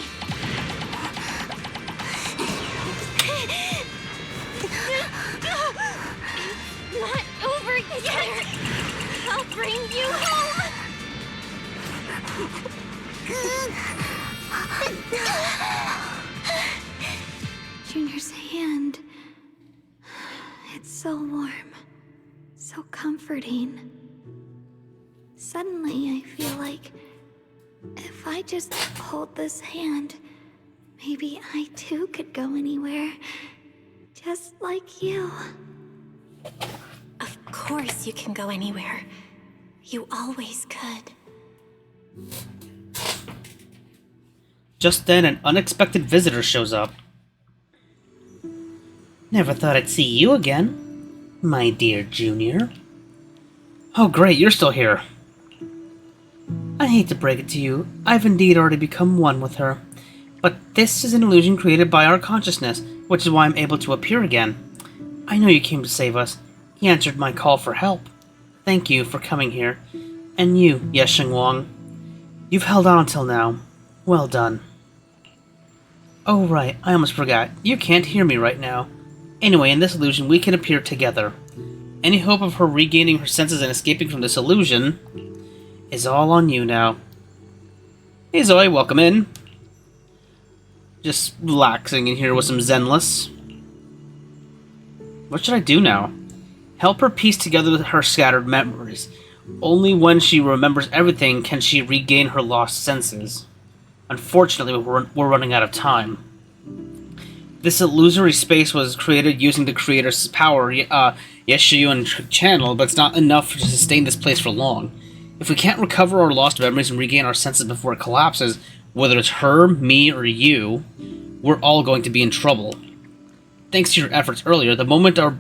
Not over yet. I'll bring you home. Junior's hand. It's so warm. So comforting. Suddenly, I feel like if I just hold this hand, maybe I too could go anywhere. Just like you. Of course you can go anywhere. You always could. Just then, an unexpected visitor shows up. Never thought I'd see you again, my dear Junior. Oh great, you're still here. I hate to break it to you, I've indeed already become one with her. But this is an illusion created by our consciousness, which is why I'm able to appear again. I know you came to save us. You answered my call for help. Thank you for coming here. And you, Yesheng Wang. You've held on until now. Well done. Oh right, I almost forgot. You can't hear me right now. Anyway, in this illusion, we can appear together. Any hope of her regaining her senses and escaping from this illusion is all on you now. Hey Zoe, welcome in. Just relaxing in here with some Zenless. What should I do now? Help her piece together her scattered memories. Only when she remembers everything can she regain her lost senses. Unfortunately, we're running out of time. This illusory space was created using the creator's power, Yeshuyun channel, but it's not enough to sustain this place for long. If we can't recover our lost memories and regain our senses before it collapses, whether it's her, me, or you, we're all going to be in trouble. Thanks to your efforts earlier, the moment our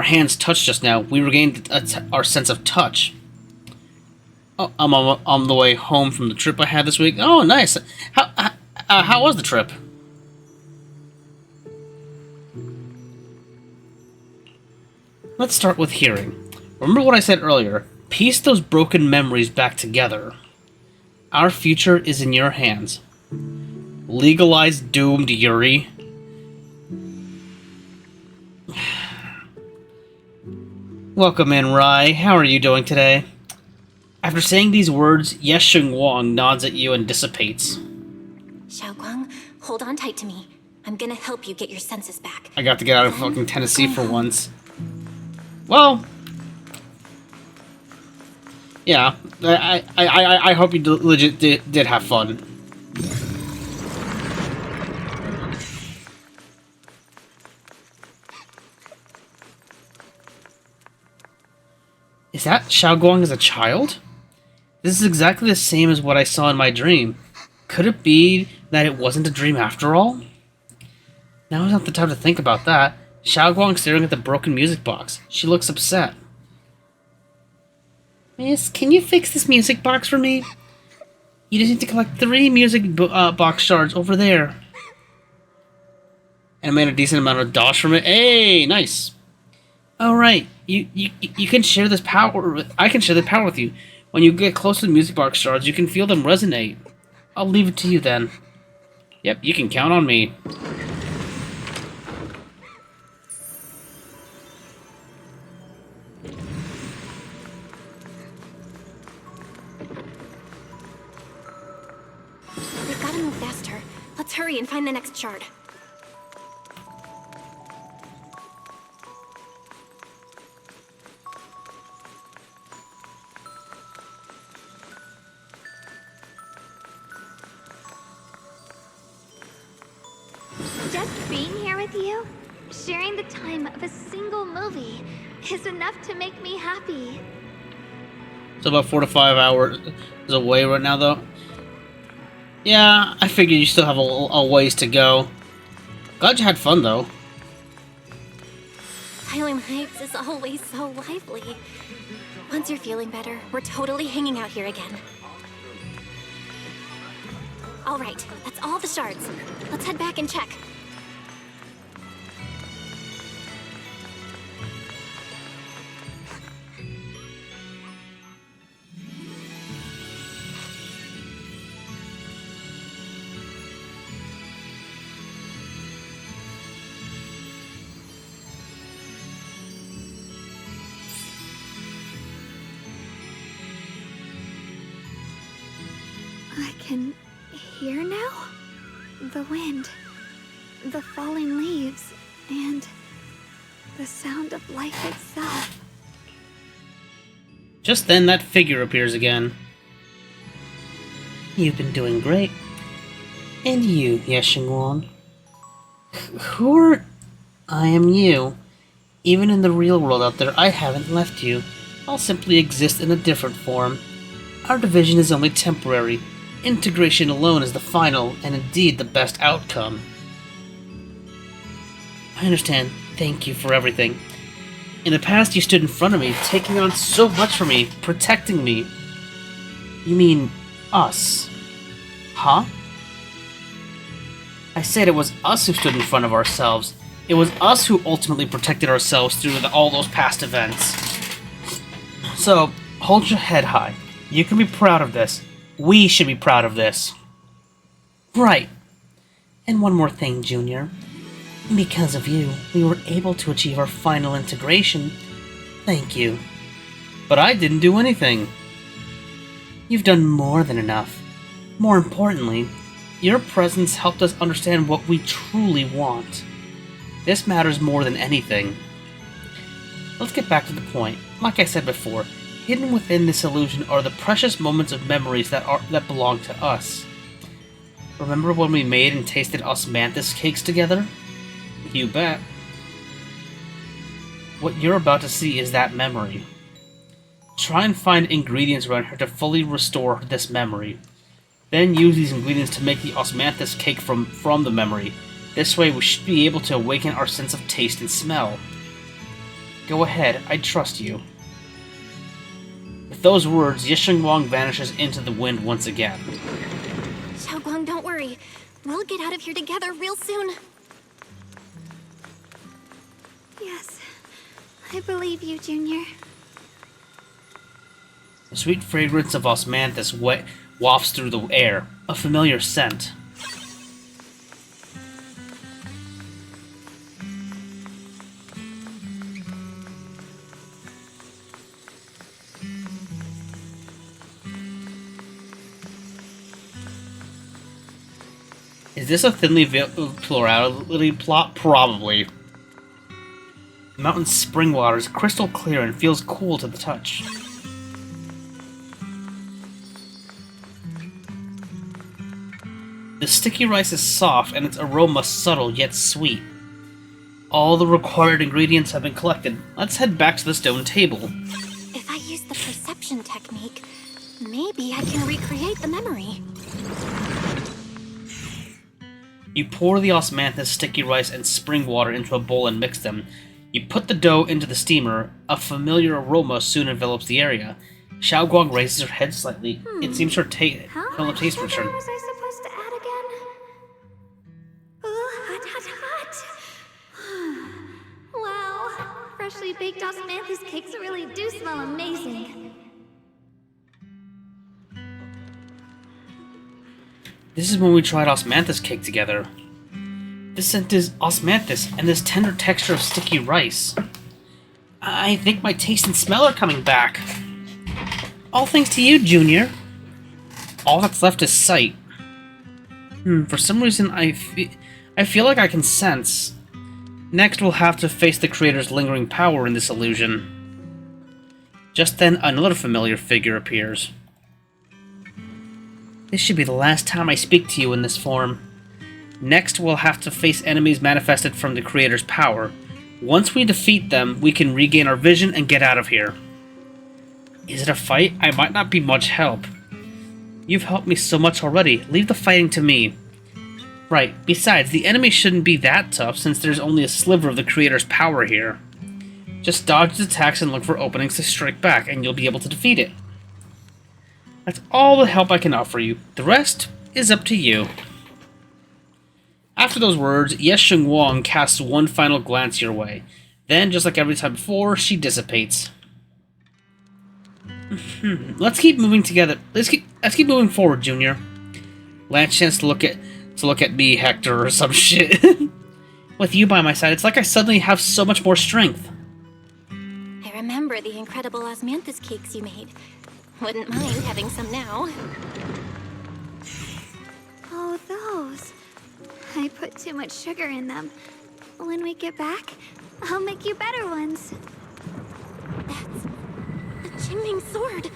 hands touched just now, we regained our sense of touch. Oh, I'm on the way home from the trip I had this week. Oh, nice. How was the trip? Let's start with hearing. Remember what I said earlier. Piece those broken memories back together. Our future is in your hands. Legalize doomed Yuri. Welcome in, Rai. How are you doing today? After saying these words, Yes Sheng Wang nods at you and dissipates. Xiaoguang, hold on tight to me. I'm gonna help you get your senses back. I got to get out of fucking Tennessee for once. Well, yeah, I hope you legit did have fun. Is that Xiaoguang as a child? This is exactly the same as what I saw in my dream. Could it be that it wasn't a dream after all? Now is not the time to think about that. Xiaoguang staring at the broken music box. She looks upset. Miss, can you fix this music box for me? You just need to collect 3 music box shards over there. And I made a decent amount of dosh from it. Hey, nice. All right, you can share this power. I can share the power with you. When you get close to the music box shards, you can feel them resonate. I'll leave it to you then. Yep, you can count on me. We've gotta move faster. Let's hurry and find the next shard. Just being here with you, sharing the time of a single movie, is enough to make me happy. It's about 4 to 5 hours away right now, though. Yeah, I figured you still have a ways to go. Glad you had fun, though. Highland Heights is always so lively. Once you're feeling better, we're totally hanging out here again. All right, that's all the shards. Let's head back and check. I can hear now? The wind, the falling leaves, and the sound of life itself. Just then, that figure appears again. You've been doing great. And you, Yes Sheng Wang. Who are... I am you. Even in the real world out there, I haven't left you. I'll simply exist in a different form. Our division is only temporary. Integration alone is the final, and indeed the best outcome. I understand. Thank you for everything. In the past, you stood in front of me, taking on so much for me, protecting me. You mean us? Huh? I said it was us who stood in front of ourselves. It was us who ultimately protected ourselves through all those past events. So, hold your head high. You can be proud of this. We should be proud of this. Right. And one more thing, Junior. Because of you, we were able to achieve our final integration. Thank you. But I didn't do anything. You've done more than enough. More importantly, your presence helped us understand what we truly want. This matters more than anything. Let's get back to the point. Like I said before, hidden within this illusion are the precious moments of memories that belong to us. Remember when we made and tasted osmanthus cakes together? You bet. What you're about to see is that memory. Try and find ingredients around here to fully restore this memory. Then use these ingredients to make the osmanthus cake from the memory. This way we should be able to awaken our sense of taste and smell. Go ahead, I trust you. With those words, Yisheng Wang vanishes into the wind once again. Xiaoguang, don't worry. We'll get out of here together real soon. Yes, I believe you, Junior. The sweet fragrance of osmanthus wafts through the air, a familiar scent. Is this a thinly veiled plurality plot? Probably. The mountain's spring water is crystal clear and feels cool to the touch. The sticky rice is soft and its aroma subtle yet sweet. All the required ingredients have been collected. Let's head back to the stone table. If I use the perception technique, maybe I can recreate the memory. You pour the osmanthus, sticky rice, and spring water into a bowl and mix them. You put the dough into the steamer. A familiar aroma soon envelops the area. Xiaoguang raises her head slightly. It seems her taste return. Was I supposed to add again? Ooh, hot. Wow, freshly baked osmanthus cakes really do smell amazing. This is when we tried osmanthus cake together. This scent is osmanthus and this tender texture of sticky rice. I think my taste and smell are coming back. All thanks to you, Junior. All that's left is sight. For some reason, I feel like I can sense. Next, we'll have to face the creator's lingering power in this illusion. Just then, another familiar figure appears. This should be the last time I speak to you in this form. Next, we'll have to face enemies manifested from the creator's power. Once we defeat them, we can regain our vision and get out of here. Is it a fight? I might not be much help. You've helped me so much already. Leave the fighting to me. Right. Besides, the enemy shouldn't be that tough since there's only a sliver of the creator's power here. Just dodge its attacks and look for openings to strike back, and you'll be able to defeat it. That's all the help I can offer you. The rest is up to you. After those words, Yisheng Wang casts one final glance your way. Then, just like every time before, she dissipates. Let's keep moving together. Let's keep moving forward, Junior. Last chance to look at me, Hector, or some shit. With you by my side, it's like I suddenly have so much more strength. I remember the incredible osmanthus cakes you made. Wouldn't mind having some now. Oh, those. I put too much sugar in them. When we get back, I'll make you better ones. That's a Qingming sword.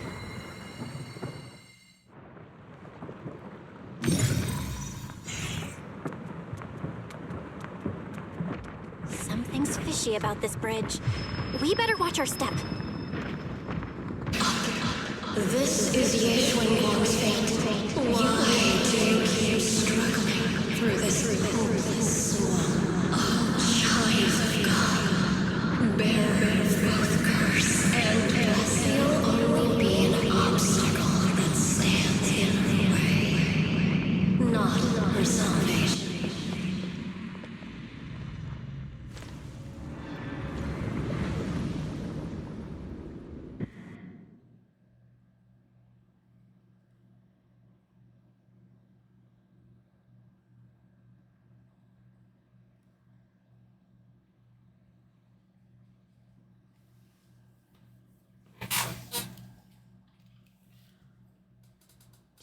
Something's fishy about this bridge. We better watch our step. This is Yisheng Wang's fate. Why do you keep struggling through this hopeless swamp? Oh, child of God, bearer of both curse and blessing, you'll only be an obstacle that stands in her way, not her salvation.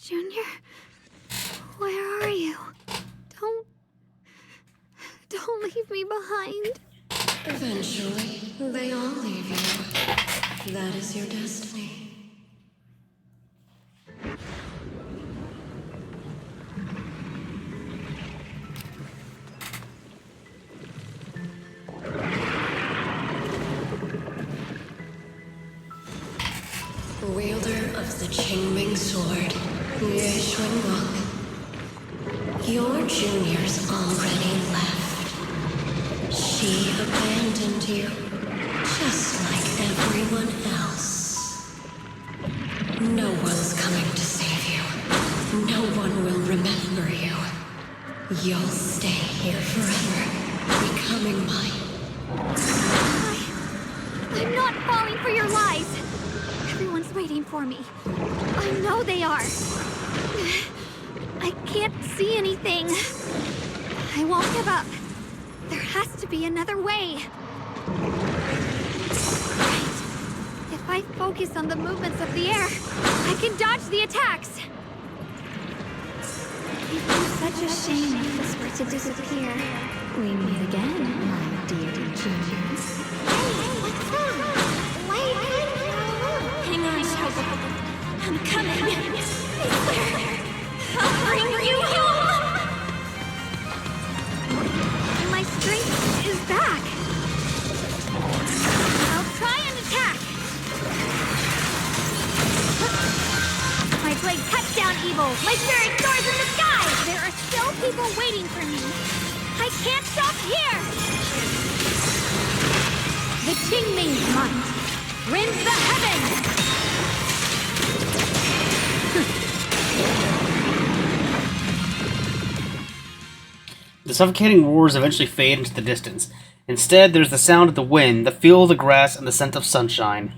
Junior, where are you? Don't leave me behind. Eventually, they all leave you. That is your destiny. Wielder of the Qingming sword, Yisheng Wang. Your junior's already left. She abandoned you, just like everyone else. You'll stay here forever, becoming mine. I'm not falling for your lies. Everyone's waiting for me. I know they are. I can't see anything. I won't give up. There has to be another way. Right. If I focus on the movements of the air, I can dodge the attacks. It'd be such a shame if this were to disappear. We meet again, my dear junior. What's wrong? Why are you hang on, Shogo. I'm coming. I'll bring you home. My strength is back. I'll try and attack. My blade cuts down evil. My spirit soars in the sky. There are still people waiting for me. I can't stop here. The Qingming's might rends the heavens. The suffocating roars eventually fade into the distance. Instead, there's the sound of the wind, the feel of the grass, and the scent of sunshine.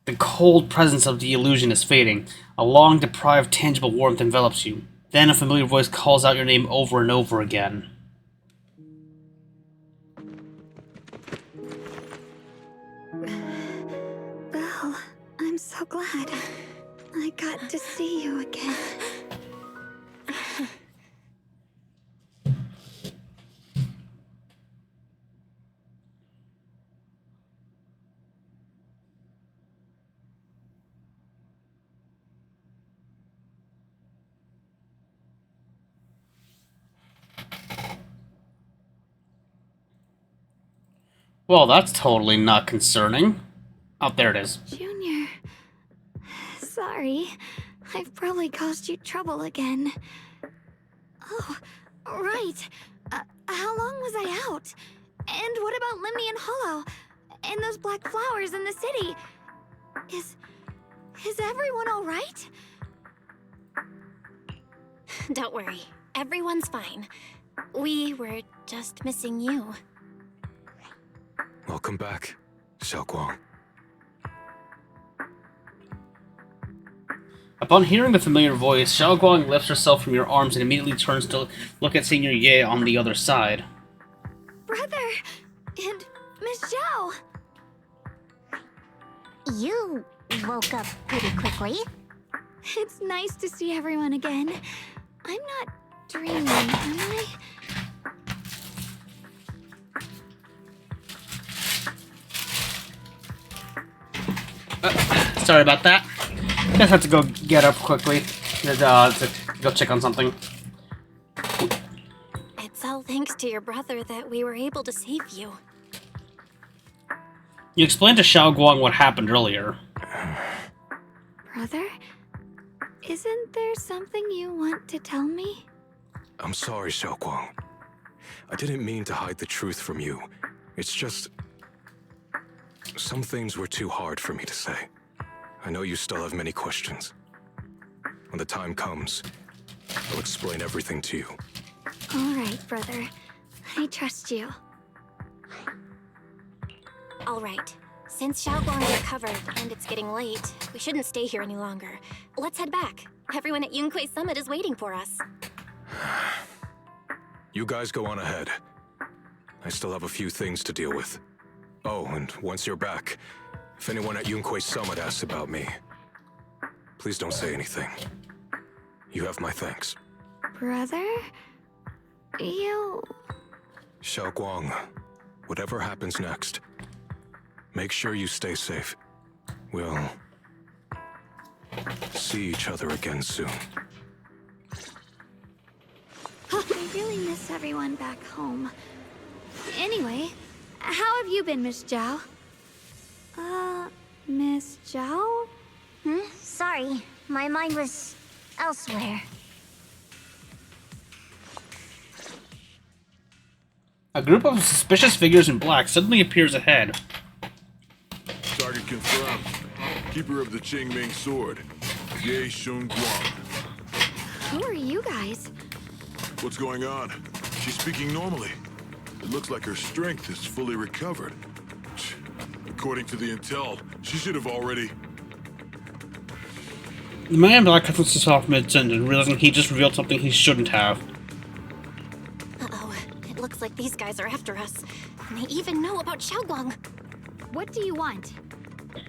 The cold presence of the illusion is fading. A long-deprived, tangible warmth envelops you. Then a familiar voice calls out your name over and over again. Belle, I'm so glad. I got to see you again. Well, that's totally not concerning. Oh, there it is. Junior, sorry. I've probably caused you trouble again. Oh, right. How long was I out? And what about Limnian Hollow? And those black flowers in the city? Is everyone all right? Don't worry. Everyone's fine. We were just missing you. Welcome back, Xiaoguang. Upon hearing the familiar voice, Xiaoguang lifts herself from your arms and immediately turns to look at Senior Ye on the other side. Brother! And Miss Zhao! You woke up pretty quickly. It's nice to see everyone again. I'm not dreaming, am I? Sorry about that. Just have to go get up quickly to go check on something. It's all thanks to your brother that we were able to save you. You explained to Xiaoguang what happened earlier. Brother? Isn't there something you want to tell me? I'm sorry, Xiaoguang. I didn't mean to hide the truth from you. It's just... some things were too hard for me to say. I know you still have many questions. When the time comes, I'll explain everything to you. All right, brother. I trust you. All right. Since Xiaoguang's recovered and it's getting late, we shouldn't stay here any longer. Let's head back. Everyone at Yunquei Summit is waiting for us. You guys go on ahead. I still have a few things to deal with. Oh, and once you're back, if anyone at Yunquei Summit asks about me, please don't say anything. You have my thanks. Brother? You... Xiaoguang, whatever happens next, make sure you stay safe. We'll see each other again soon. I really miss everyone back home. Anyway, how have you been, Miss Zhao? Miss Zhao? Sorry, my mind was elsewhere. A group of suspicious figures in black suddenly appears ahead. Target confirmed. Keeper of the Qingming sword, Ye Shunguang. Who are you guys? What's going on? She's speaking normally. It looks like her strength is fully recovered. According to the intel, she should have already... The man in black cuts himself mid-sentence, realizing he just revealed something he shouldn't have. Uh-oh. It looks like these guys are after us. And they even know about Xiaoguang. What do you want?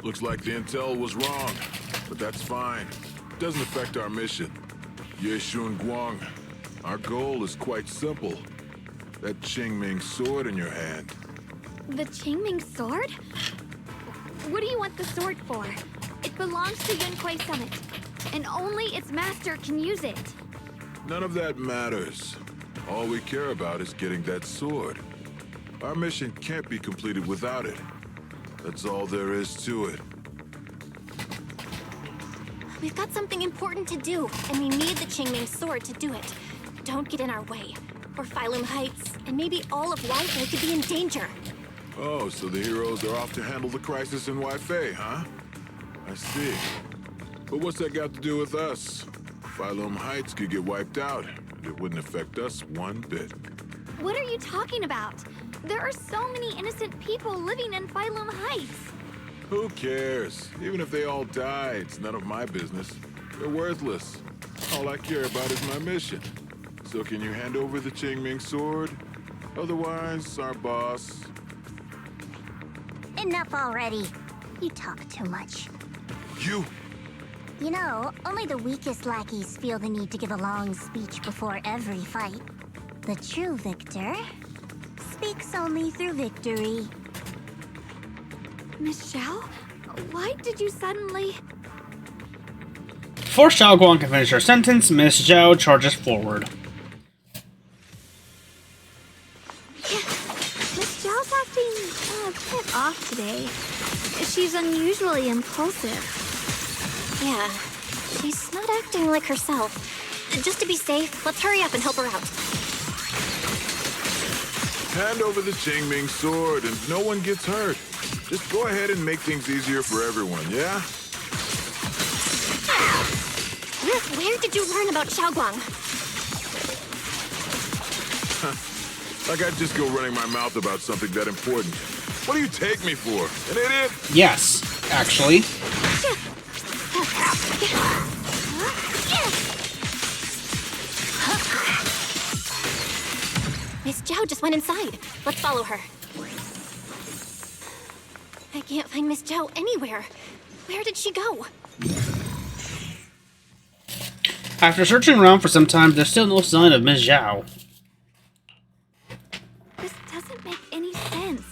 Looks like the intel was wrong, but that's fine. Doesn't affect our mission. Ye Shun Guang, our goal is quite simple. That Qingming sword in your hand. The Qingming sword? What do you want the sword for? It belongs to Yunquei Summit, and only its master can use it. None of that matters. All we care about is getting that sword. Our mission can't be completed without it. That's all there is to it. We've got something important to do, and we need the Qingming sword to do it. Don't get in our way, or Phylum Heights, and maybe all of Waifei could be in danger. Oh, so the heroes are off to handle the crisis in Waifei, huh? I see. But what's that got to do with us? Phylum Heights could get wiped out, and it wouldn't affect us one bit. What are you talking about? There are so many innocent people living in Phylum Heights. Who cares? Even if they all die, it's none of my business. They're worthless. All I care about is my mission. So can you hand over the Qingming sword? Otherwise, our boss... Enough already. You talk too much. You... You know, only the weakest lackeys feel the need to give a long speech before every fight. The true victor speaks only through victory. Miss Xiao? Why did you suddenly... Before Xiaoguang can finish her sentence, Miss Zhao charges forward. Miss Zhao's acting a bit off today. She's unusually impulsive. Yeah, she's not acting like herself. Just to be safe, let's hurry up and help her out. Hand over the Qingming sword and no one gets hurt. Just go ahead and make things easier for everyone, yeah? Where did you learn about Xiaoguang? Like I'd just go running my mouth about something that important. What do you take me for? An idiot? Yes, actually. Miss Zhao just went inside. Let's follow her. I can't find Miss Zhao anywhere. Where did she go? After searching around for some time, there's still no sign of Miss Zhao. This doesn't make any sense.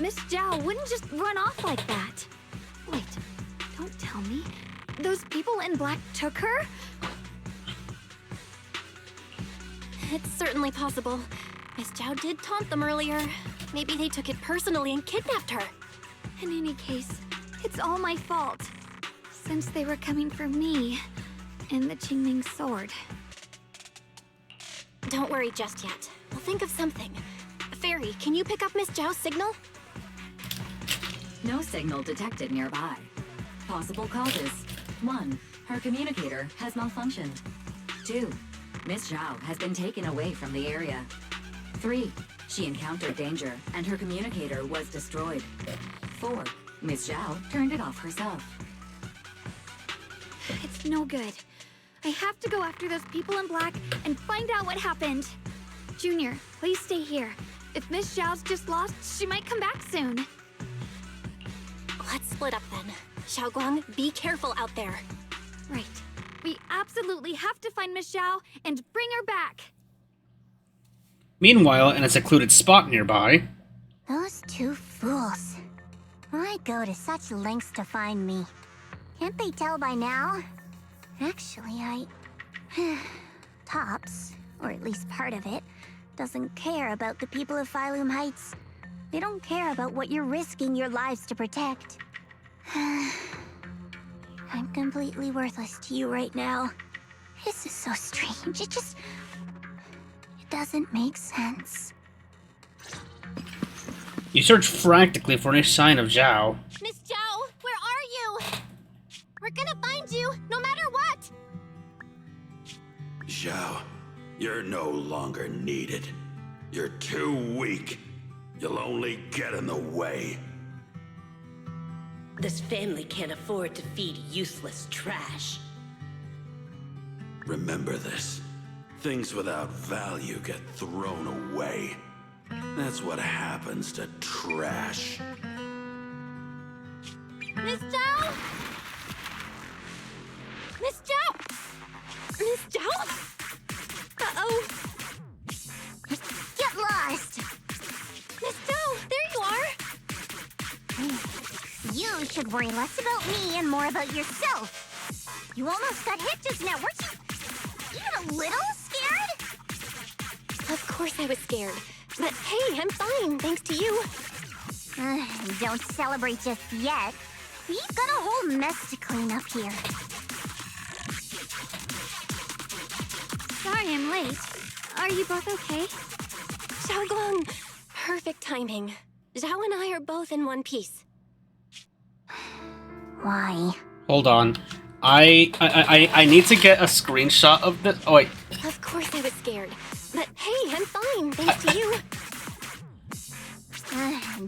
Miss Zhao wouldn't just run off like that. Wait, don't tell me. Those people in black took her? It's certainly possible. Miss Zhao did taunt them earlier. Maybe they took it personally and kidnapped her. In any case, it's all my fault. Since they were coming for me and the Qingming sword. Don't worry just yet. We'll think of something. Fairy, can you pick up Miss Zhao's signal? No signal detected nearby. Possible causes. 1. Her communicator has malfunctioned. 2. Miss Zhao has been taken away from the area. 3. She encountered danger, and her communicator was destroyed. 4. Miss Zhao turned it off herself. It's no good. I have to go after those people in black and find out what happened. Junior, please stay here. If Miss Zhao's just lost, she might come back soon. Let's split up then. Xiaoguang, be careful out there. Right. We absolutely have to find Miss Zhao and bring her back. Meanwhile, in a secluded spot nearby... Those two fools. Why go to such lengths to find me? Can't they tell by now? Actually, Tops, or at least part of it, doesn't care about the people of Phylum Heights. They don't care about what you're risking your lives to protect. I'm completely worthless to you right now. This is so strange. It doesn't make sense. You search frantically for any sign of Zhao. Miss Zhao, where are you? We're gonna find you, no matter what! Zhao, You're no longer needed. You're too weak. You'll only get in the way. This family can't afford to feed useless trash. Remember this. Things without value get thrown away. That's what happens to trash. Miss Zhao? Miss Zhao? Miss Zhao? Uh-oh. Get lost! Miss Zhao, there you are! You should worry less about me and more about yourself. You almost got hit just now, weren't you even a little scared? Of course I was scared. But hey, I'm fine, thanks to you. Don't celebrate just yet. We've got a whole mess to clean up here. Sorry I'm late. Are you both okay? Xiaogong, perfect timing. Zhao and I are both in one piece. Why? Hold on. I need to get a screenshot of this. Oh, wait. Of course I was scared. But hey, I'm fine, thanks to you.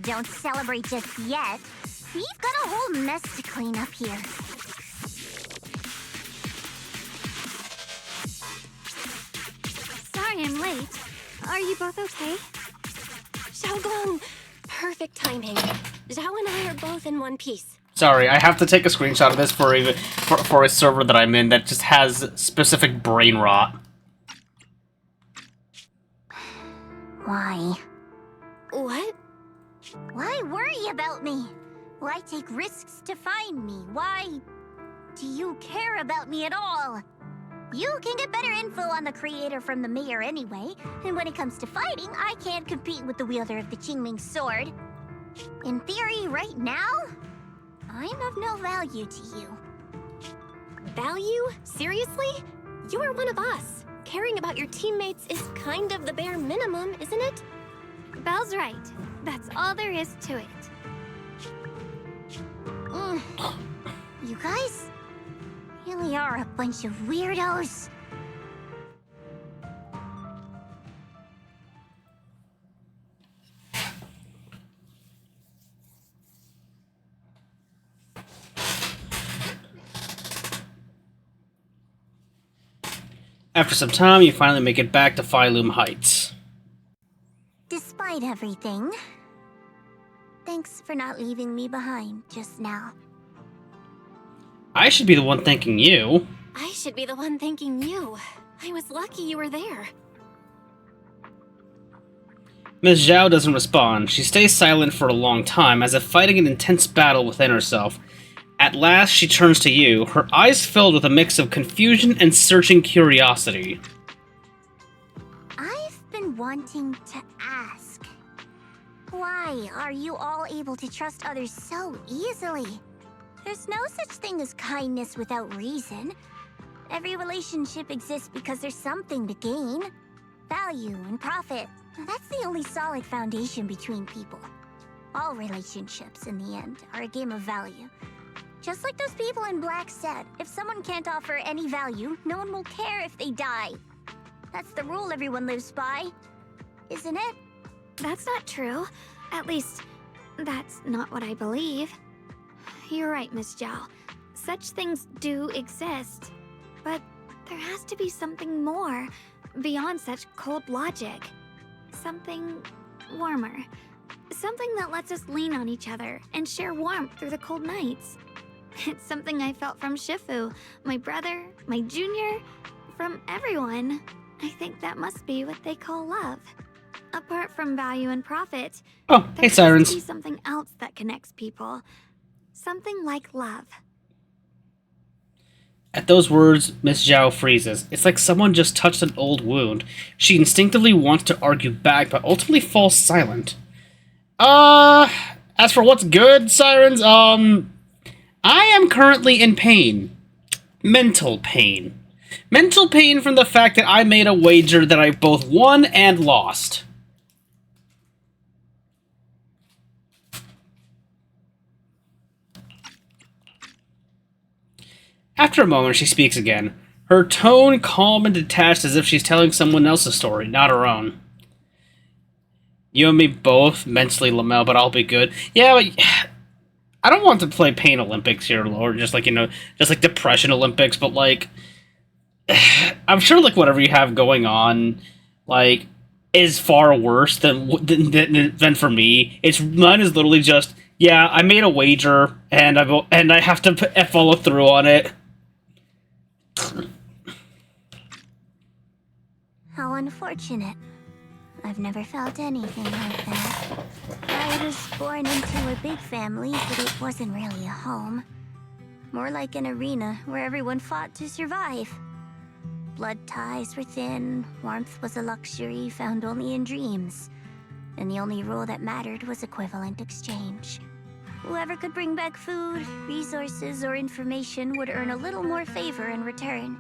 Don't celebrate just yet. We've got a whole mess to clean up here. Sorry I'm late. Are you both okay? Xiaogong, perfect timing. Zhao and I are both in one piece. Sorry, I have to take a screenshot of this for a server that I'm in that just has specific brain rot. Why? What? Why worry about me? Why take risks to find me? Why do you care about me at all? You can get better info on the creator from the mayor anyway, and when it comes to fighting, I can't compete with the wielder of the Qingming sword. In theory, right now, I'm of no value to you. Value? Seriously? You are one of us. Caring about your teammates is kind of the bare minimum, isn't it? Belle's right. That's all there is to it. You guys really are a bunch of weirdos. After some time, you finally make it back to Phylum Heights. Despite everything, thanks for not leaving me behind just now. I should be the one thanking you. I should be the one thanking you. I was lucky you were there. Ms. Zhao doesn't respond. She stays silent for a long time, as if fighting an intense battle within herself. At last, she turns to you, her eyes filled with a mix of confusion and searching curiosity. I've been wanting to ask. Why are you all able to trust others so easily? There's no such thing as kindness without reason. Every relationship exists because there's something to gain. Value and profit. That's the only solid foundation between people. All relationships, in the end, are a game of value. Just like those people in Black said, if someone can't offer any value, no one will care if they die. That's the rule everyone lives by, isn't it? That's not true. At least, that's not what I believe. You're right, Miss Zhao. Such things do exist. But there has to be something more, beyond such cold logic. Something warmer. Something that lets us lean on each other and share warmth through the cold nights. It's something I felt from Shifu, my brother, my junior, from everyone. I think that must be what they call love. Apart from value and profit, Oh, hey, there Sirens. has to be something else that connects people. Something like love. At those words, Miss Zhao freezes. It's like someone just touched an old wound. She instinctively wants to argue back, but ultimately falls silent. As for what's good, Sirens, I am currently in pain. Mental pain. Mental pain from the fact that I made a wager that I both won and lost. After a moment, she speaks again. Her tone calm and detached as if she's telling someone else's story, not her own. You and me both, mentally, Lamel, but I'll be good. Yeah, but I don't want to play Pain Olympics here, or just like, just like Depression Olympics, but like, I'm sure like whatever you have going on, like, is far worse than for me. Mine is literally just, yeah, I made a wager, and I have to follow through on it. How unfortunate. I've never felt anything like that. I was born into a big family, but it wasn't really a home. More like an arena where everyone fought to survive. Blood ties were thin, warmth was a luxury found only in dreams, and the only rule that mattered was equivalent exchange. Whoever could bring back food, resources, or information would earn a little more favor in return.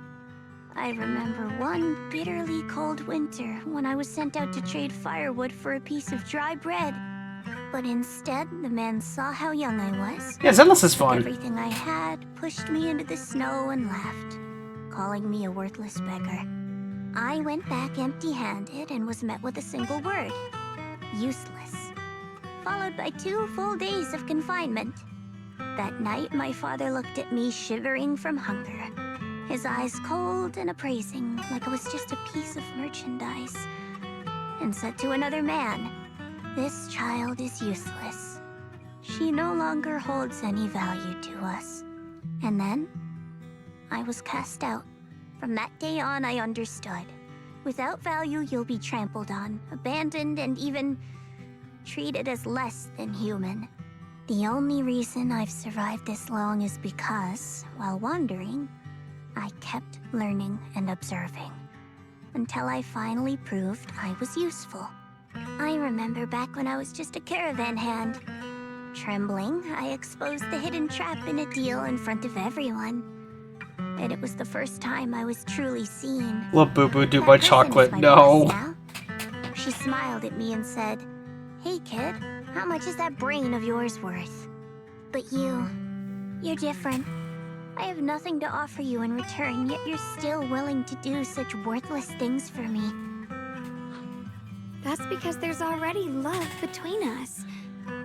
I remember one bitterly cold winter when I was sent out to trade firewood for a piece of dry bread. But instead, the man saw how young I was. Yeah, Zenless is fun. Everything I had pushed me into the snow and laughed, calling me a worthless beggar. I went back empty-handed and was met with a single word: useless. Followed by 2 full days of confinement. That night, my father looked at me shivering from hunger, his eyes cold and appraising, like I was just a piece of merchandise, and said to another man, "This child is useless. She no longer holds any value to us." And then, I was cast out. From that day on, I understood. Without value, you'll be trampled on, abandoned, and even treated as less than human. The only reason I've survived this long is because, while wandering, I kept learning and observing, until I finally proved I was useful. I remember back when I was just a caravan hand. Trembling, I exposed the hidden trap in a deal in front of everyone. And it was the first time I was truly seen. Love Boo Boo Do by Chocolate. No. She smiled at me and said, "Hey kid, how much is that brain of yours worth?" But you're different. I have nothing to offer you in return, yet you're still willing to do such worthless things for me. That's because there's already love between us.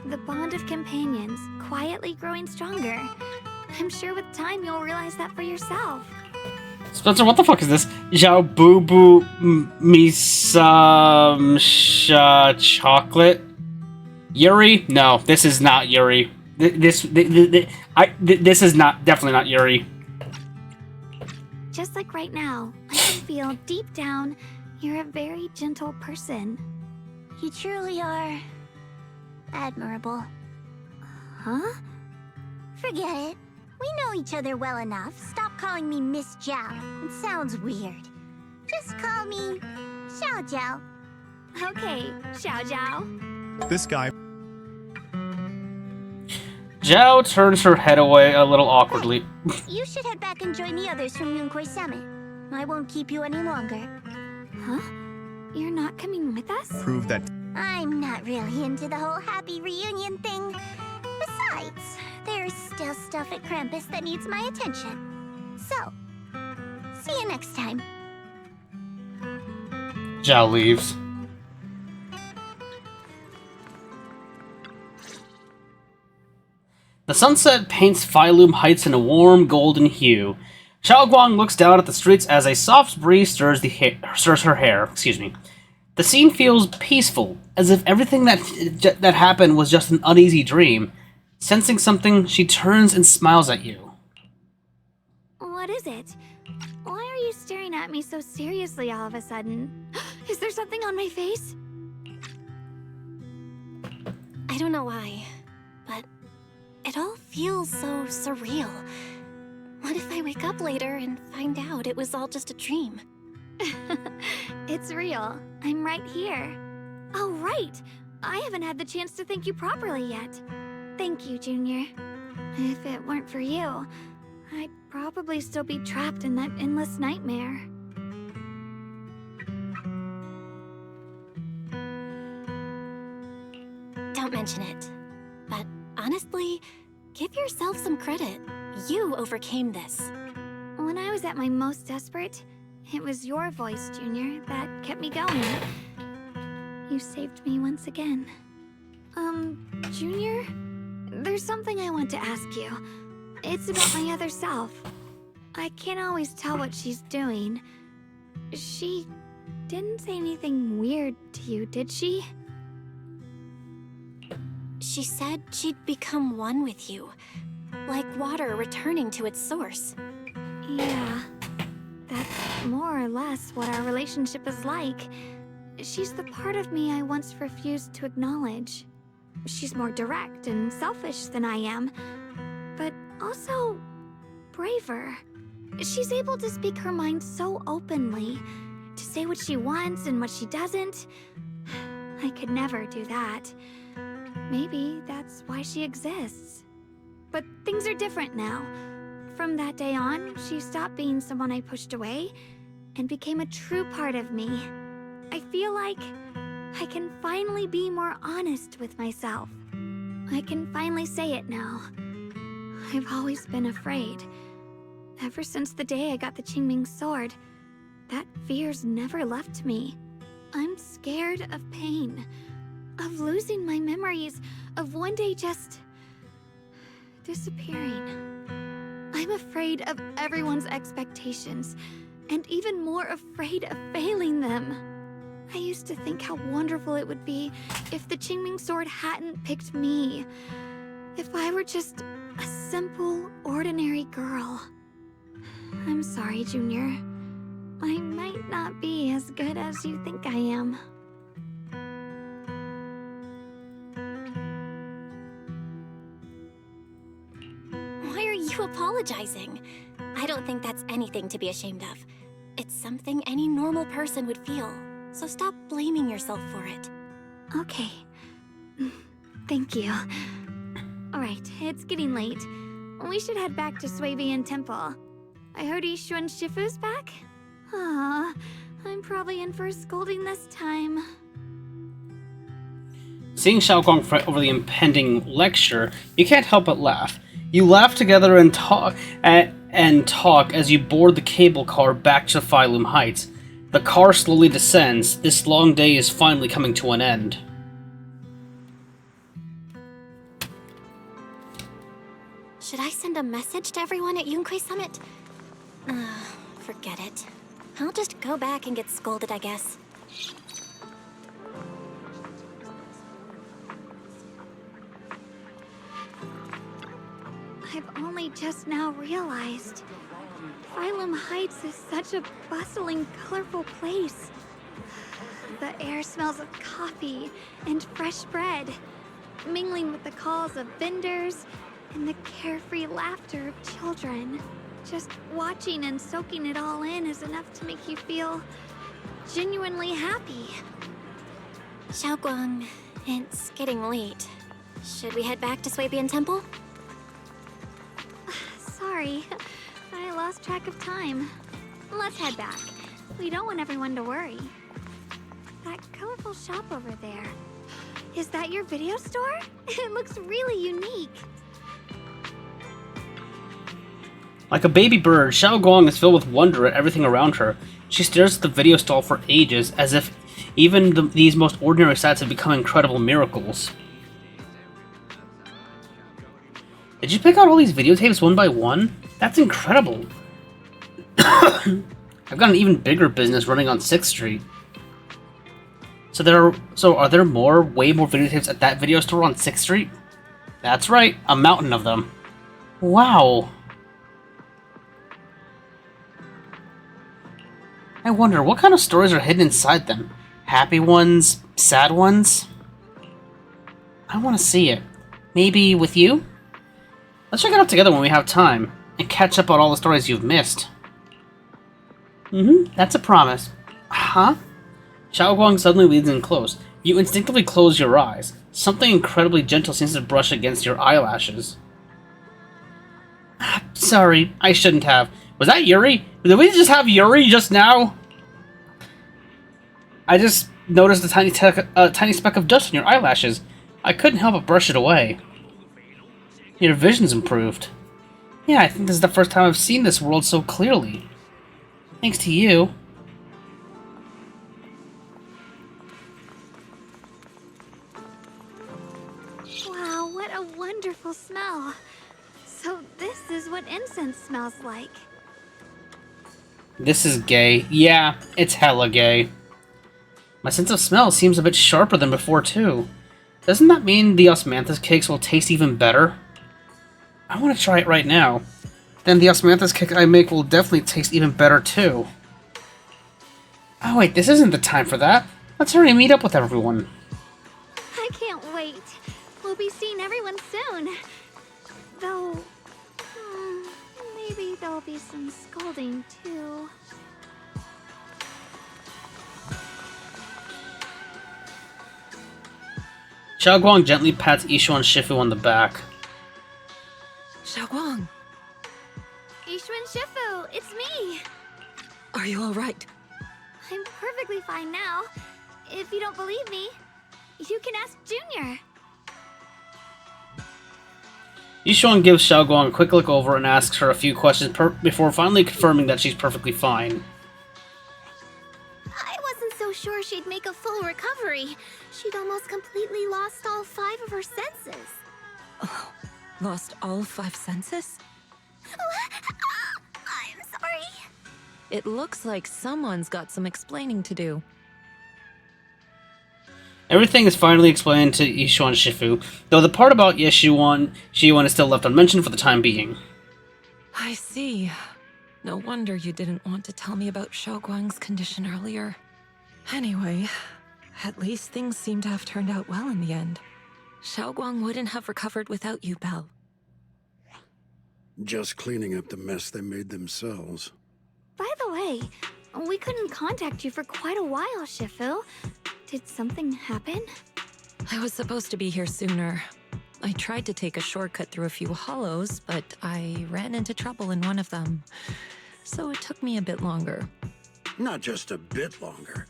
The bond of companions, quietly growing stronger. I'm sure with time you'll realize that for yourself. Spencer, what the fuck is this? Zhao Boo Boo Me Some Chocolate? Yuri? No, this is not Yuri. This is definitely not Yuri. Just like right now, I can feel deep down you're a very gentle person. You truly are admirable. Huh? Forget it. We know each other well enough. Stop calling me Miss Zhao. It sounds weird. Just call me Xiao Zhao. Okay, Xiao Zhao. This guy. Zhao turns her head away a little awkwardly. You should head back and join the others from Yunquay Summit. I won't keep you any longer. Huh? You're not coming with us? Prove that. I'm not really into the whole happy reunion thing. Besides, there's still stuff at Krampus that needs my attention. So, see you next time. Zhao leaves. The sunset paints Phylum Heights in a warm golden hue. Xiao Guang looks down at the streets as a soft breeze stirs her hair. The scene feels peaceful, as if everything that happened was just an uneasy dream. Sensing something, she turns and smiles at you. What is it? Why are you staring at me so seriously all of a sudden? Is there something on my face? I don't know why, but it all feels so surreal. What if I wake up later and find out it was all just a dream? It's real. I'm right here. Oh, right! I haven't had the chance to thank you properly yet. Thank you, Junior. If it weren't for you, I'd probably still be trapped in that endless nightmare. Don't mention it. Honestly, give yourself some credit. You overcame this. When I was at my most desperate, it was your voice, Junior, that kept me going. You saved me once again. Junior? There's something I want to ask you. It's about my other self. I can't always tell what she's doing. She didn't say anything weird to you, did she? She said she'd become one with you, like water returning to its source. Yeah, that's more or less what our relationship is like. She's the part of me I once refused to acknowledge. She's more direct and selfish than I am, but also braver. She's able to speak her mind so openly, to say what she wants and what she doesn't. I could never do that. Maybe that's why she exists. But things are different now. From that day on, she stopped being someone I pushed away and became a true part of me. I feel like I can finally be more honest with myself. I can finally say it now. I've always been afraid. Ever since the day I got the Qingming sword, that fear's never left me. I'm scared of pain, of losing my memories, of one day just disappearing. I'm afraid of everyone's expectations, and even more afraid of failing them. I used to think how wonderful it would be if the Qingming sword hadn't picked me. If I were just a simple, ordinary girl. I'm sorry, Junior. I might not be as good as you think I am. Why are you apologizing? I don't think that's anything to be ashamed of. It's something any normal person would feel, so stop blaming yourself for it. Okay. Thank you. Alright, it's getting late. We should head back to Swabian Temple. I heard Yishuan Shifu's back? Aw, I'm probably in for a scolding this time. Seeing Xiaoguang fret over the impending lecture, you can't help but laugh. You laugh together and talk as you board the cable car back to Phylum Heights. The car slowly descends. This long day is finally coming to an end. Should I send a message to everyone at Yunquei Summit? Forget it. I'll just go back and get scolded, I guess. I've only just now realized. Phylum Heights is such a bustling, colorful place. The air smells of coffee and fresh bread, mingling with the calls of vendors and the carefree laughter of children. Just watching and soaking it all in is enough to make you feel genuinely happy. Xiaoguang, it's getting late. Should we head back to Swabian Temple? Sorry, I lost track of time. Let's head back. We don't want everyone to worry. That colorful shop over there. Is that your video store? It looks really unique. Like a baby bird, Xiaoguang is filled with wonder at everything around her. She stares at the video stall for ages, as if even these most ordinary sights have become incredible miracles. Did you pick out all these videotapes one by one? That's incredible. I've got an even bigger business running on 6th Street. So are there way more videotapes at that video store on 6th Street? That's right, a mountain of them. Wow. I wonder, what kind of stories are hidden inside them? Happy ones? Sad ones? I want to see it. Maybe with you? Let's check it out together when we have time, and catch up on all the stories you've missed. That's a promise. Huh? Xiaoguang suddenly leans in close. You instinctively close your eyes. Something incredibly gentle seems to brush against your eyelashes. Sorry, I shouldn't have. Was that Yuri? Did we just have Yuri just now? I just noticed a tiny speck of dust on your eyelashes. I couldn't help but brush it away. Your vision's improved. Yeah, I think this is the first time I've seen this world so clearly. Thanks to you. Wow, what a wonderful smell. So this is what incense smells like. This is gay. Yeah, it's hella gay. My sense of smell seems a bit sharper than before, too. Doesn't that mean the osmanthus cakes will taste even better? I want to try it right now. Then the osmanthus cake I make will definitely taste even better, too. Oh wait, this isn't the time for that. Let's hurry and meet up with everyone. I can't wait. We'll be seeing everyone soon. Though, maybe there'll be some scolding, too. Xiaoguang gently pats Ishu and Shifu on the back. Xiaoguang! Ishu and Shifu, it's me! Are you alright? I'm perfectly fine now. If you don't believe me, you can ask Junior. Yishuan gives Xiaoguang a quick look over and asks her a few questions before finally confirming that she's perfectly fine. I wasn't so sure she'd make a full recovery. She'd almost completely lost all 5 of her senses. Oh, lost all 5 senses? I'm sorry. It looks like someone's got some explaining to do. Everything is finally explained to Yishuan and Shifu, though the part about Yishuan is still left unmentioned for the time being. I see. No wonder you didn't want to tell me about Xiaoguang's condition earlier. Anyway, at least things seem to have turned out well in the end. Xiaoguang wouldn't have recovered without you, Belle. Just cleaning up the mess they made themselves. By the way, we couldn't contact you for quite a while, Shifu. Did something happen? I was supposed to be here sooner. I tried to take a shortcut through a few hollows, but I ran into trouble in one of them. So it took me a bit longer. Not just a bit longer.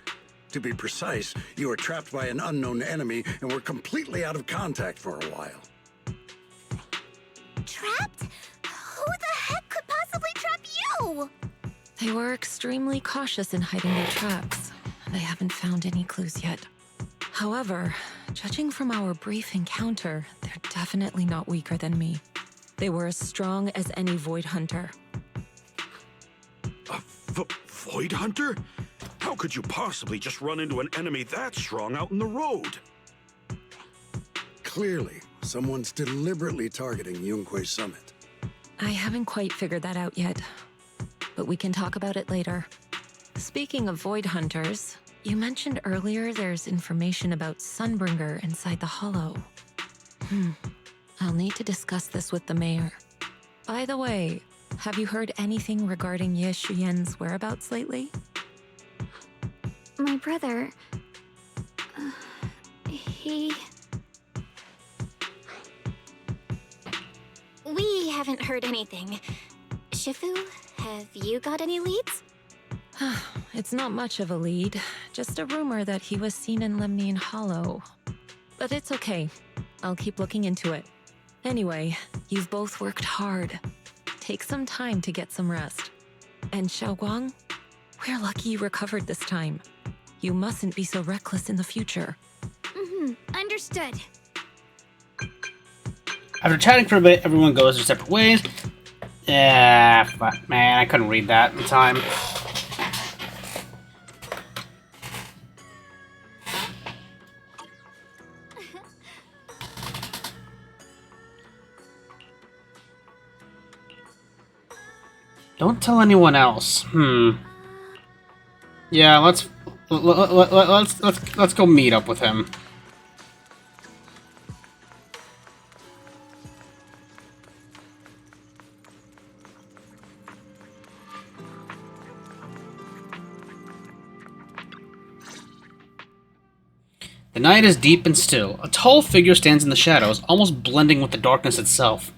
To be precise, you were trapped by an unknown enemy and were completely out of contact for a while. Trapped? Who the heck could possibly trap you? They were extremely cautious in hiding their traps. They haven't found any clues yet. However, judging from our brief encounter, they're definitely not weaker than me. They were as strong as any Void Hunter. A Void Hunter? How could you possibly just run into an enemy that strong out in the road? Clearly, someone's deliberately targeting Yunquei Summit. I haven't quite figured that out yet, but we can talk about it later. Speaking of Void Hunters, you mentioned earlier there's information about Sunbringer inside the Hollow. I'll need to discuss this with the mayor. By the way, have you heard anything regarding Ye Shuyen's whereabouts lately? My brother... he... We haven't heard anything. Shifu, have you got any leads? It's not much of a lead, just a rumor that he was seen in Lemnian Hollow. But it's okay. I'll keep looking into it. Anyway, you've both worked hard. Take some time to get some rest. And Xiaoguang, we're lucky you recovered this time. You mustn't be so reckless in the future. Understood. After chatting for a bit, everyone goes their separate ways. Fuck, man, I couldn't read that in time. Don't tell anyone else. Yeah, let's go meet up with him. The night is deep and still. A tall figure stands in the shadows, almost blending with the darkness itself.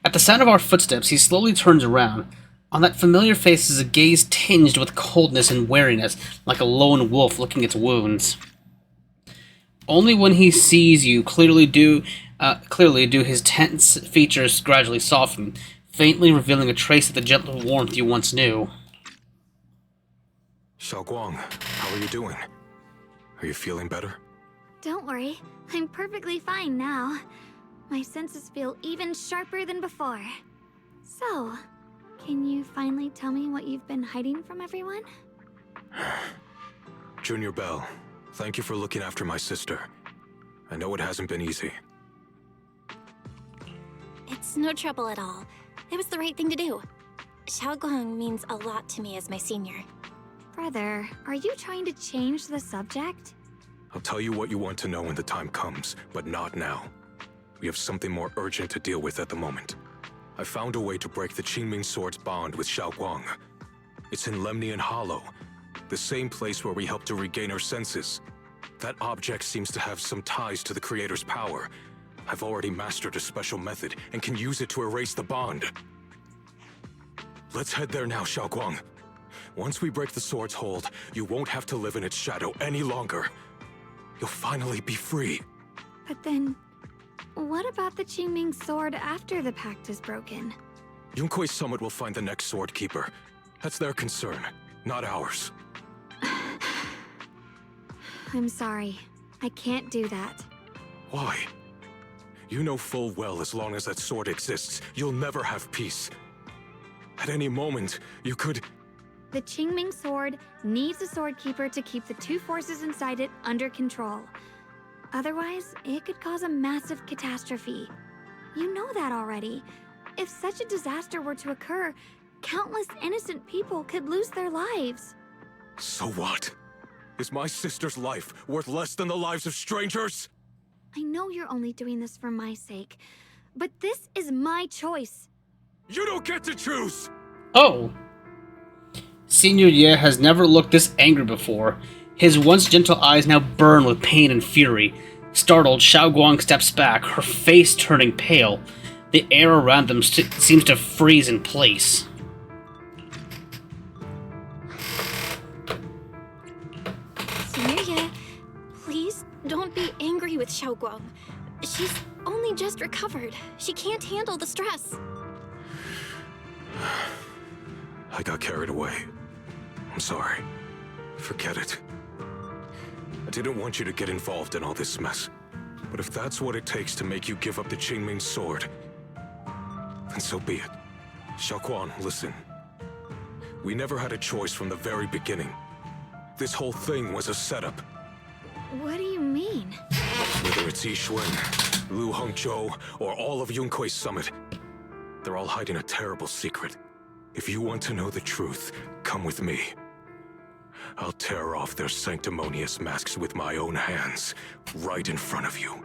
At the sound of our footsteps, he slowly turns around. On that familiar face is a gaze tinged with coldness and wariness, like a lone wolf licking its wounds. Only when he sees you clearly do his tense features gradually soften, faintly revealing a trace of the gentle warmth you once knew. Xiaoguang, how are you doing? Are you feeling better? Don't worry, I'm perfectly fine now. My senses feel even sharper than before. So, can you finally tell me what you've been hiding from everyone? Junior Bell, thank you for looking after my sister. I know it hasn't been easy. It's no trouble at all. It was the right thing to do. Xiaoguang means a lot to me as my senior. Brother, are you trying to change the subject? I'll tell you what you want to know when the time comes, but not now. We have something more urgent to deal with at the moment. I found a way to break the Qingming Sword's bond with Xiaoguang. It's in Lemnian Hollow, the same place where we helped to regain our senses. That object seems to have some ties to the Creator's power. I've already mastered a special method and can use it to erase the bond. Let's head there now, Xiaoguang. Once we break the sword's hold, you won't have to live in its shadow any longer. You'll finally be free. But then, what about the Qingming Sword after the pact is broken? Yunkui's Summit will find the next Sword Keeper. That's their concern, not ours. I'm sorry. I can't do that. Why? You know full well as long as that sword exists, you'll never have peace. At any moment, you could... The Qingming Sword needs a Sword Keeper to keep the two forces inside it under control. Otherwise, it could cause a massive catastrophe. You know that already. If such a disaster were to occur, countless innocent people could lose their lives. So what? Is my sister's life worth less than the lives of strangers? I know you're only doing this for my sake, but this is my choice. You don't get to choose! Oh. Senior Ye has never looked this angry before. His once gentle eyes now burn with pain and fury. Startled, Xiaoguang steps back, her face turning pale. The air around them seems to freeze in place. Senior Ye, please don't be angry with Xiaoguang. She's only just recovered. She can't handle the stress. I got carried away. I'm sorry. Forget it. I didn't want you to get involved in all this mess. But if that's what it takes to make you give up the Qingming Sword, then so be it. Xiaoguang, listen. We never had a choice from the very beginning. This whole thing was a setup. What do you mean? Whether it's Yixuan, Lu Hongzhou, or all of Yunkui's Summit, they're all hiding a terrible secret. If you want to know the truth, come with me. I'll tear off their sanctimonious masks with my own hands, right in front of you.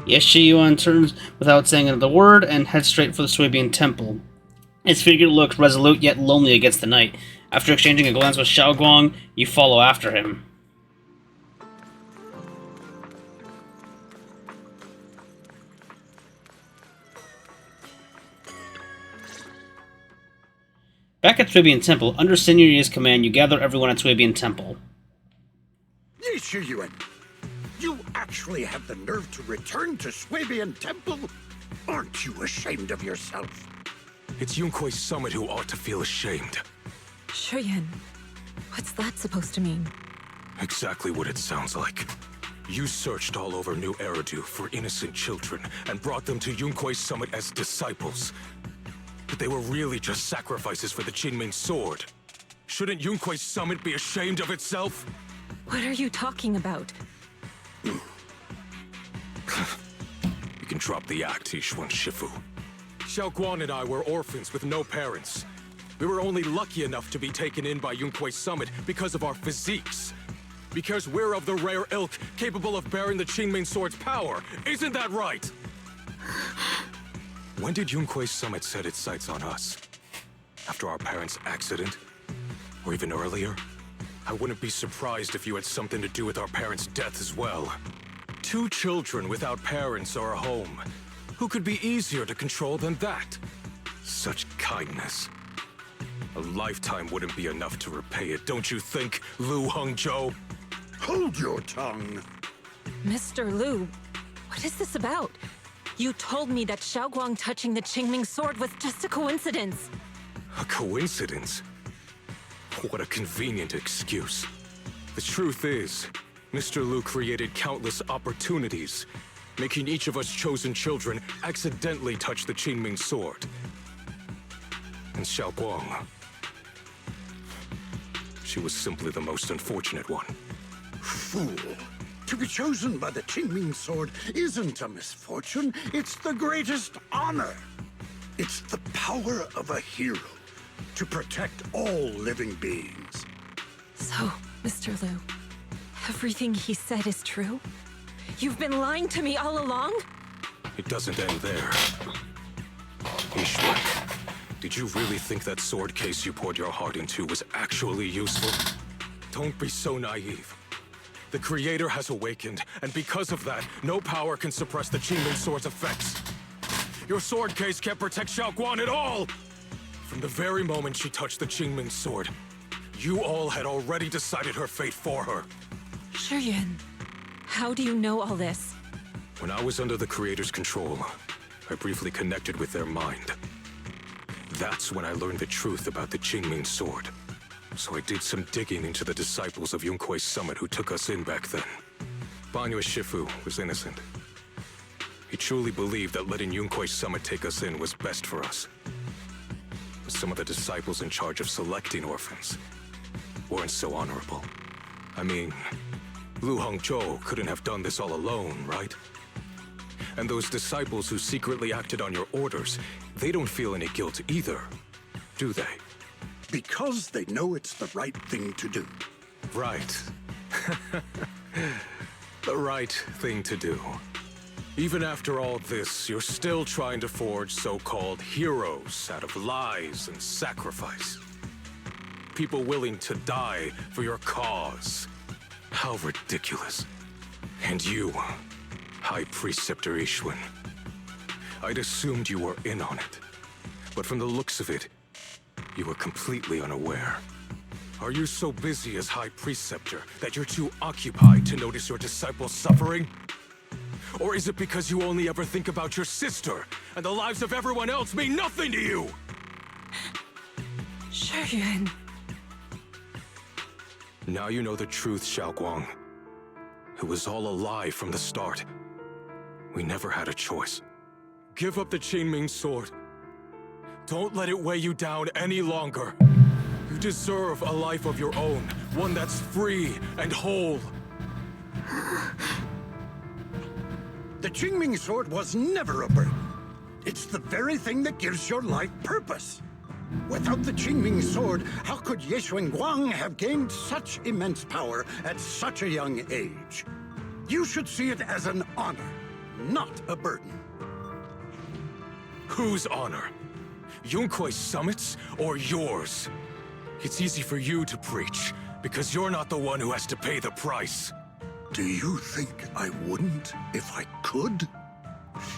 Yes, Shiyuan turns without saying another word and heads straight for the Swabian Temple. His figure looks resolute yet lonely against the night. After exchanging a glance with Xiaoguang, you follow after him. Back at Swabian Temple, under Senior Ye's command, you gather everyone at Swabian Temple. Ye Shiyuan, you actually have the nerve to return to Swabian Temple? Aren't you ashamed of yourself? It's Yunkui's Summit who ought to feel ashamed. Shuyan, what's that supposed to mean? Exactly what it sounds like. You searched all over New Eridu for innocent children and brought them to Yunkui's Summit as disciples. But they were really just sacrifices for the Qingming Sword. Shouldn't Yunkui's Summit be ashamed of itself? What are you talking about? You can drop the act, Yixuan Shifu. Xiaoguang and I were orphans with no parents. We were only lucky enough to be taken in by Yunkui's Summit because of our physiques. Because we're of the rare ilk capable of bearing the Qingming Sword's power. Isn't that right? When did Yunkui's Summit set its sights on us? After our parents' accident? Or even earlier? I wouldn't be surprised if you had something to do with our parents' death as well. 2 children without parents or a home. Who could be easier to control than that? Such kindness. A lifetime wouldn't be enough to repay it, don't you think, Lu Hongzhou? Hold your tongue. Mr. Lu, what is this about? You told me that Xiaoguang touching the Qingming sword was just a coincidence. A coincidence? What a convenient excuse. The truth is, Mr. Liu created countless opportunities, making each of us chosen children accidentally touch the Qingming sword. And Xiaoguang, she was simply the most unfortunate one. Fool. To be chosen by the Qingming sword isn't a misfortune, it's the greatest honor. It's the power of a hero to protect all living beings. So, Mr. Liu, everything he said is true? You've been lying to me all along? It doesn't end there. Ishwin, did you really think that sword case you poured your heart into was actually useful? Don't be so naive. The Creator has awakened, and because of that, no power can suppress the Qingming sword's effects. Your sword case can't protect Xiaoguang at all! From the very moment she touched the Qingming sword, you all had already decided her fate for her. Shiyuan, how do you know all this? When I was under the Creator's control, I briefly connected with their mind. That's when I learned the truth about the Qingming sword. So I did some digging into the disciples of Yunkuei Summit who took us in back then. Banyue Shifu was innocent. He truly believed that letting Yunkuei Summit take us in was best for us. But some of the disciples in charge of selecting orphans weren't so honorable. I mean, Lu Hongzhou couldn't have done this all alone, right? And those disciples who secretly acted on your orders, they don't feel any guilt either, do they? Because they know it's the right thing to do. Right. The right thing to do. Even after all this, you're still trying to forge so-called heroes out of lies and sacrifice. People willing to die for your cause. How ridiculous. And you, High Preceptor Ishwin. I'd assumed you were in on it. But from the looks of it, you were completely unaware. Are you so busy as High Preceptor that you're too occupied to notice your disciples suffering? Or is it because you only ever think about your sister, and the lives of everyone else mean nothing to you? Shiyuan. Now you know the truth, Xiaoguang. It was all a lie from the start. We never had a choice. Give up the Qingming sword. Don't let it weigh you down any longer. You deserve a life of your own, one that's free and whole. The Qingming sword was never a burden. It's the very thing that gives your life purpose. Without the Qingming sword, how could Ye Guang have gained such immense power at such a young age? You should see it as an honor, not a burden. Whose honor? Yunkuei Summit's or yours? It's easy for you to preach, because you're not the one who has to pay the price. Do you think I wouldn't if I could?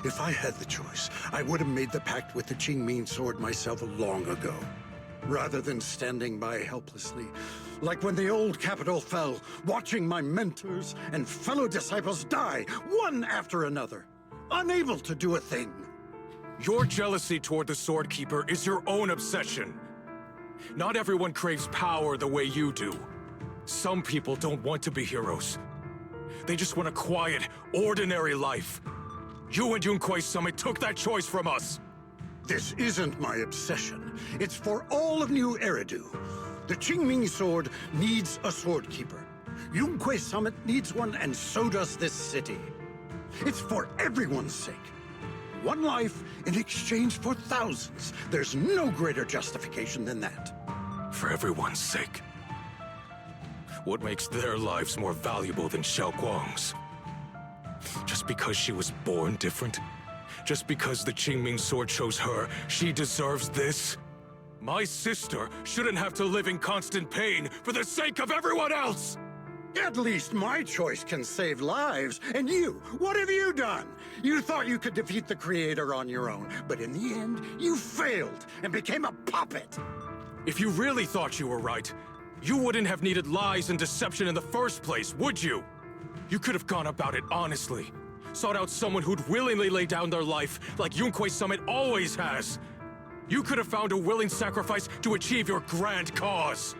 If I had the choice, I would have made the pact with the Qingming sword myself long ago, rather than standing by helplessly, like when the old capital fell, watching my mentors and fellow disciples die, one after another, unable to do a thing. Your jealousy toward the Sword Keeper is your own obsession. Not everyone craves power the way you do. Some people don't want to be heroes. They just want a quiet, ordinary life. You and Yunkuei Summit took that choice from us. This isn't my obsession. It's for all of New Eridu. The Qingming sword needs a sword keeper. Yunkuei Summit needs one, and so does this city. It's for everyone's sake. One life in exchange for thousands. There's no greater justification than that. For everyone's sake. What makes their lives more valuable than Xiaoguang's? Just because she was born different? Just because the Qingming sword chose her, she deserves this? My sister shouldn't have to live in constant pain for the sake of everyone else! At least my choice can save lives. And you, what have you done? You thought you could defeat the Creator on your own, but in the end, you failed and became a puppet. If you really thought you were right, you wouldn't have needed lies and deception in the first place, would you? You could have gone about it honestly. sought out someone who'd willingly lay down their life, like Yunkwei Summit always has. You could have found a willing sacrifice to achieve your grand cause.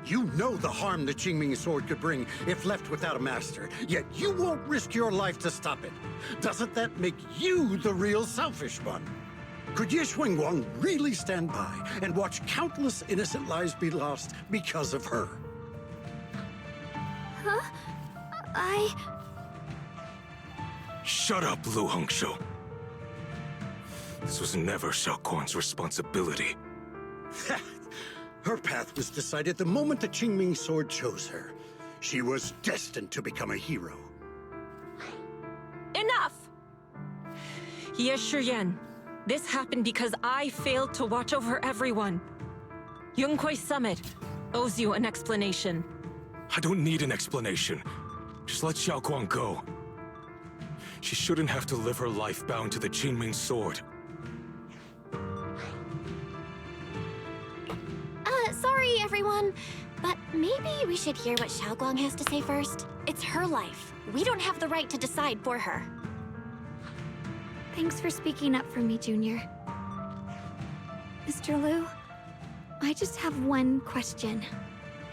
You know the harm the Qingming sword could bring if left without a master, yet you won't risk your life to stop it. Doesn't that make you the real selfish one? Could Ye Xuanguang really stand by and watch countless innocent lives be lost because of her? Huh? Shut up, Lu Hongzhou. This was never Xiaoguang's responsibility. Her path was decided the moment the Qingming sword chose her. She was destined to become a hero. Enough! Ye Shiyan, this happened because I failed to watch over everyone. Yunkwei Summit owes you an explanation. I don't need an explanation. Just let Xiaoguang go. She shouldn't have to live her life bound to the Qingming sword. Sorry, everyone, but maybe we should hear what Xiaoguang has to say first. It's her life. We don't have the right to decide for her. Thanks for speaking up for me, Junior. Mr. Liu, I just have one question.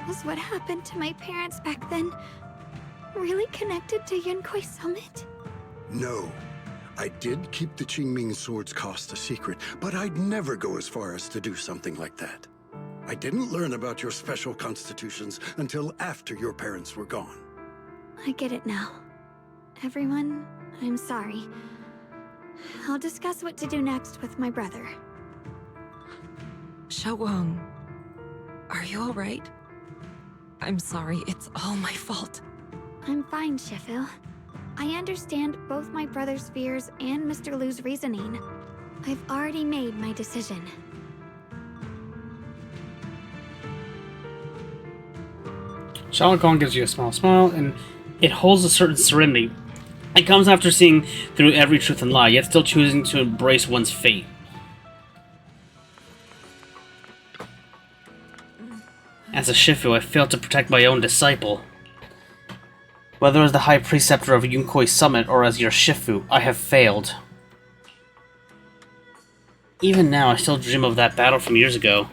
Was what happened to my parents back then really connected to Yunkwei Summit? No. I did keep the Qingming sword's cost a secret, but I'd never go as far as to do something like that. I didn't learn about your special constitutions until after your parents were gone. I get it now. Everyone, I'm sorry. I'll discuss what to do next with my brother. Xiaoguang, are you alright? I'm sorry, it's all my fault. I'm fine, Shifu. I understand both my brother's fears and Mr. Liu's reasoning. I've already made my decision. Xiaoguang gives you a small smile, and it holds a certain serenity. It comes after seeing through every truth and lie, yet still choosing to embrace one's fate. As a Shifu, I failed to protect my own disciple. Whether as the High Preceptor of Yunkwei Summit or as your Shifu, I have failed. Even now, I still dream of that battle from years ago.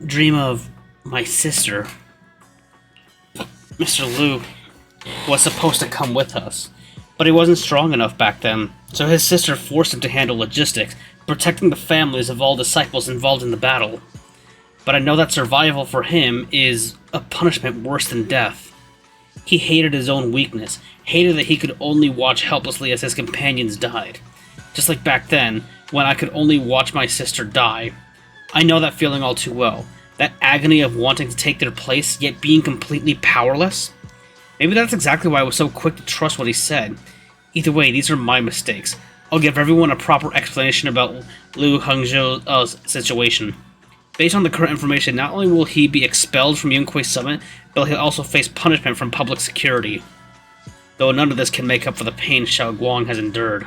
Dream of my sister. Mr. Liu was supposed to come with us, but he wasn't strong enough back then, so his sister forced him to handle logistics, protecting the families of all disciples involved in the battle. But I know that survival for him is a punishment worse than death. He hated his own weakness, hated that he could only watch helplessly as his companions died. Just like back then, when I could only watch my sister die. I know that feeling all too well. That agony of wanting to take their place, yet being completely powerless? Maybe that's exactly why I was so quick to trust what he said. Either way, these are my mistakes. I'll give everyone a proper explanation about Lu Hongzhou's situation. Based on the current information, not only will he be expelled from Yunkwei Summit, but he'll also face punishment from public security. Though none of this can make up for the pain Xiaoguang has endured.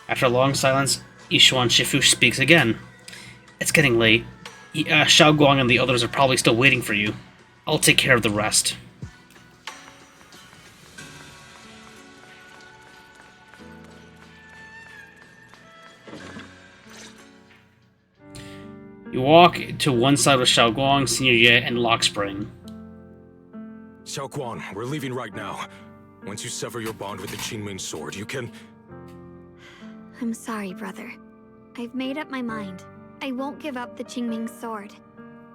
After a long silence, Yishuan Shifu speaks again. It's getting late. Xiaoguang and the others are probably still waiting for you. I'll take care of the rest. You walk to one side with Xiaoguang, Senior Ye, and Lockspring. Xiaoguang, we're leaving right now. Once you sever your bond with the Qingming sword, you can... I'm sorry, brother. I've made up my mind. I won't give up the Qingming sword.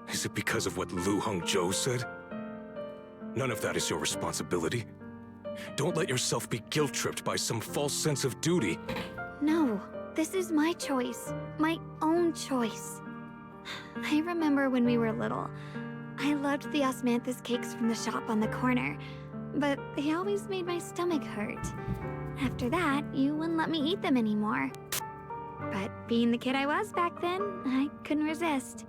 Is it because of what Lu Hongzhou said? None of that is your responsibility. Don't let yourself be guilt-tripped by some false sense of duty. No, this is my choice. My own choice. I remember when we were little. I loved the osmanthus cakes from the shop on the corner, but they always made my stomach hurt. After that, you wouldn't let me eat them anymore. But being the kid I was back then, I couldn't resist.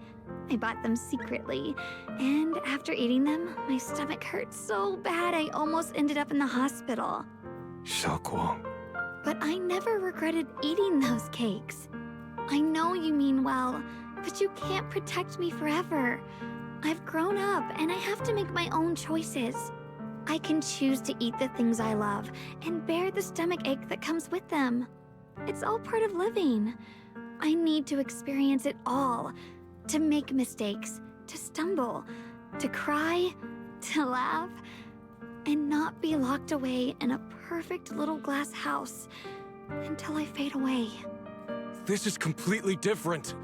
I bought them secretly, and after eating them, my stomach hurt so bad I almost ended up in the hospital. Xiaoguang. But I never regretted eating those cakes. I know you mean well, but you can't protect me forever. I've grown up, and I have to make my own choices. I can choose to eat the things I love and bear the stomach ache that comes with them. It's all part of living. I need to experience it all, to make mistakes, to stumble, to cry, to laugh, and not be locked away in a perfect little glass house until I fade away. This is completely different.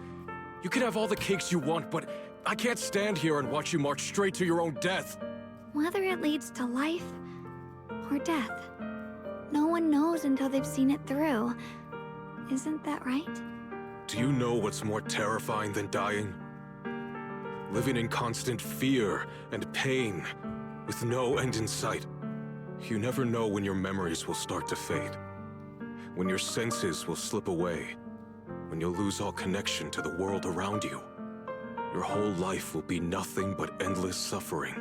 You can have all the cakes you want, but I can't stand here and watch you march straight to your own death. Whether it leads to life or death, no one knows until they've seen it through. Isn't that right? Do you know what's more terrifying than dying? Living in constant fear and pain, with no end in sight. You never know when your memories will start to fade. When your senses will slip away. When you'll lose all connection to the world around you. Your whole life will be nothing but endless suffering.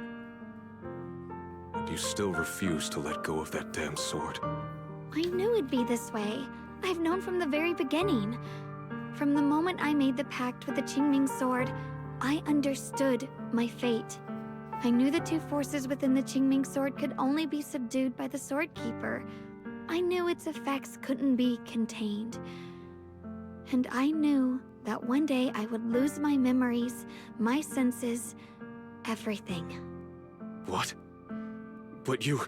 And you still refuse to let go of that damn sword. I knew it'd be this way. I've known from the very beginning. From the moment I made the pact with the Qingming sword, I understood my fate. I knew the two forces within the Qingming sword could only be subdued by the sword keeper. I knew its effects couldn't be contained. And I knew that one day I would lose my memories, my senses, everything. What? But you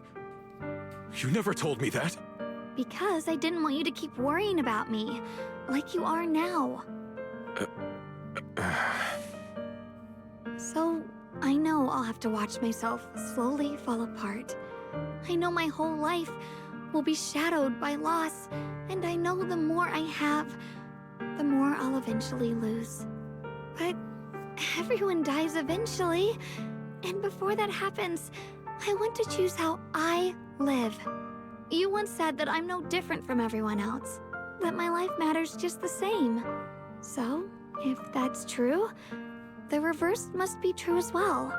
never told me that. Because I didn't want you to keep worrying about me, like you are now. So, I know I'll have to watch myself slowly fall apart. I know my whole life will be shadowed by loss, and I know the more I have, the more I'll eventually lose. But everyone dies eventually, and before that happens, I want to choose how I live. You once said that I'm no different from everyone else, that my life matters just the same. So, if that's true, the reverse must be true as well.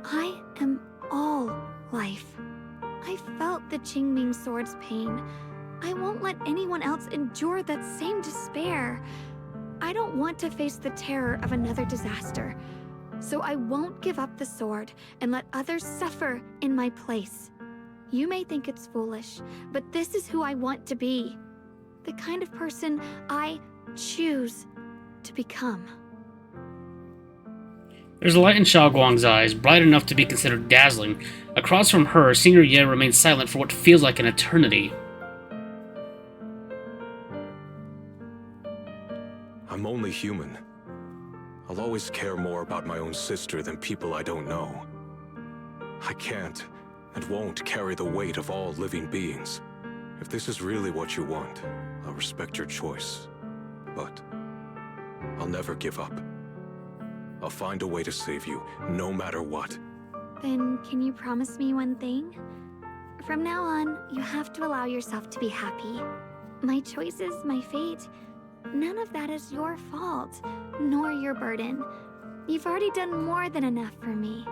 I am all life. I felt the Qingming sword's pain. I won't let anyone else endure that same despair. I don't want to face the terror of another disaster. So I won't give up the sword and let others suffer in my place. You may think it's foolish, but this is who I want to be. The kind of person I choose to become. There's a light in Xiaoguang's eyes, bright enough to be considered dazzling. Across from her, Senior Ye remains silent for what feels like an eternity. I'm only human. I'll always care more about my own sister than people I don't know. I can't and won't carry the weight of all living beings. If this is really what you want, I'll respect your choice. But I'll never give up. I'll find a way to save you, no matter what. Then can you promise me one thing? From now on, you have to allow yourself to be happy. My choices, my fate, none of that is your fault, nor your burden. You've already done more than enough for me.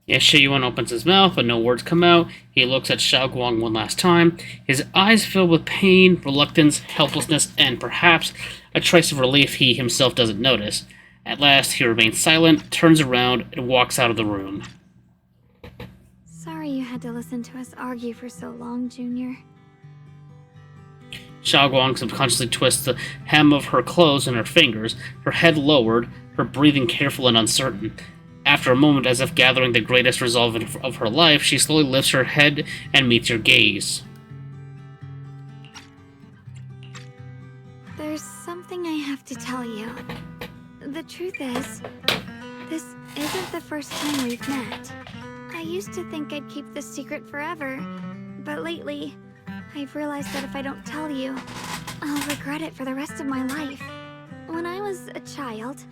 Yes, Shiyuan opens his mouth, but no words come out. He looks at Xiaoguang one last time, his eyes filled with pain, reluctance, helplessness, and perhaps a trace of relief he himself doesn't notice. At last, he remains silent, turns around, and walks out of the room. Sorry you had to listen to us argue for so long, Junior. Xiaoguang subconsciously twists the hem of her clothes in her fingers, her head lowered, her breathing careful and uncertain. After a moment, as if gathering the greatest resolve of her life, she slowly lifts her head and meets your gaze. There's something I have to tell you. The truth is, this isn't the first time we've met. I used to think I'd keep this secret forever, but lately, I've realized that if I don't tell you, I'll regret it for the rest of my life. When I was a child,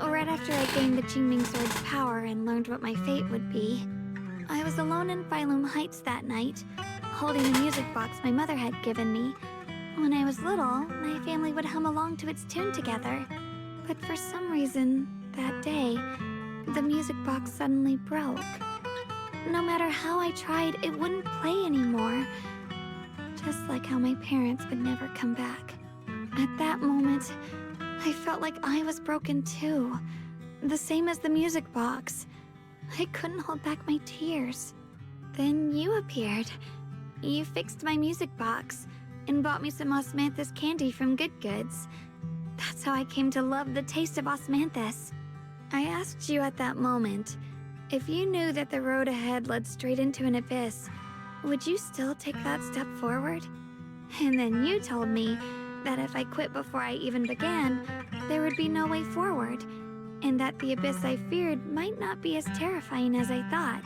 right after I gained the Qingming sword's power and learned what my fate would be, I was alone in Phylum Heights that night, holding the music box my mother had given me. When I was little, my family would hum along to its tune together. But for some reason, that day, the music box suddenly broke. No matter how I tried, it wouldn't play anymore. Just like how my parents would never come back. At that moment, I felt like I was broken too. The same as the music box. I couldn't hold back my tears. Then you appeared. You fixed my music box and bought me some osmanthus candy from Good Goods. That's how I came to love the taste of osmanthus. I asked you at that moment, if you knew that the road ahead led straight into an abyss, would you still take that step forward? And then you told me that if I quit before I even began, there would be no way forward, and that the abyss I feared might not be as terrifying as I thought.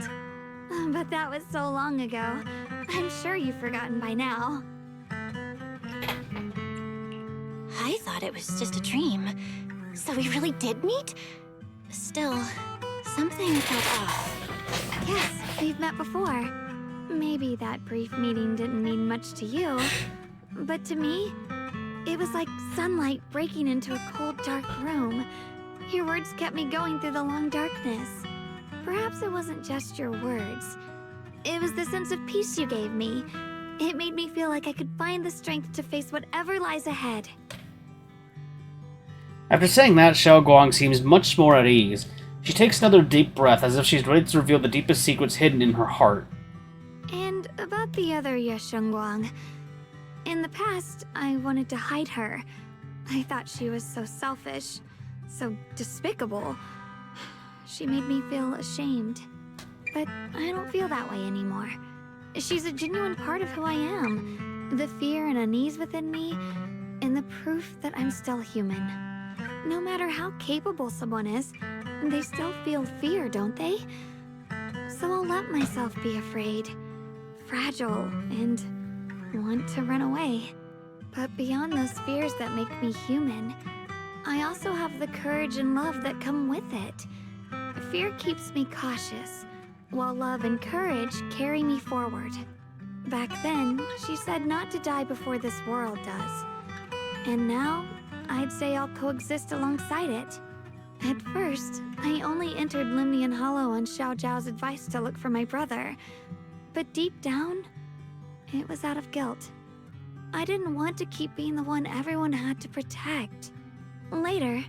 But that was so long ago. I'm sure you've forgotten by now. I thought it was just a dream. So we really did meet? Still, something felt off. Yes, we've met before. Maybe that brief meeting didn't mean much to you, but to me, it was like sunlight breaking into a cold, dark room. Your words kept me going through the long darkness. Perhaps it wasn't just your words. It was the sense of peace you gave me. It made me feel like I could find the strength to face whatever lies ahead. After saying that, Xiao Guang seems much more at ease. She takes another deep breath, as if she's ready to reveal the deepest secrets hidden in her heart. And about the other Guang. In the past, I wanted to hide her. I thought she was so selfish, so despicable. She made me feel ashamed. But I don't feel that way anymore. She's a genuine part of who I am. The fear and unease within me, and the proof that I'm still human. No matter how capable someone is, they still feel fear, don't they? So I'll let myself be afraid, fragile, and want to run away. But beyond those fears that make me human, I also have the courage and love that come with it. Fear keeps me cautious, while love and courage carry me forward. Back then, she said not to die before this world does. And now, I'd say I'll coexist alongside it. At first, I only entered Limnian Hollow on Xiao Zhao's advice to look for my brother. But deep down, it was out of guilt. I didn't want to keep being the one everyone had to protect. Later,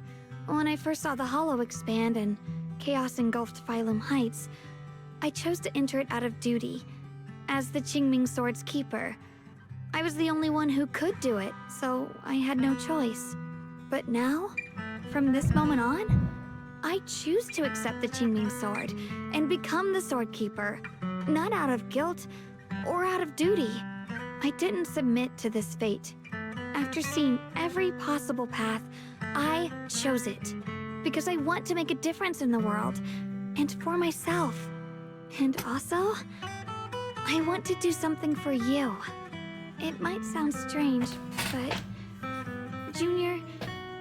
when I first saw the Hollow expand and chaos engulfed Phylum Heights, I chose to enter it out of duty. As the Qingming Sword's keeper, I was the only one who could do it, so I had no choice. But now, from this moment on, I choose to accept the Qingming Sword and become the Sword Keeper, not out of guilt or out of duty. I didn't submit to this fate. After seeing every possible path, I chose it because I want to make a difference in the world and for myself. And also, I want to do something for you. It might sound strange, but Junior,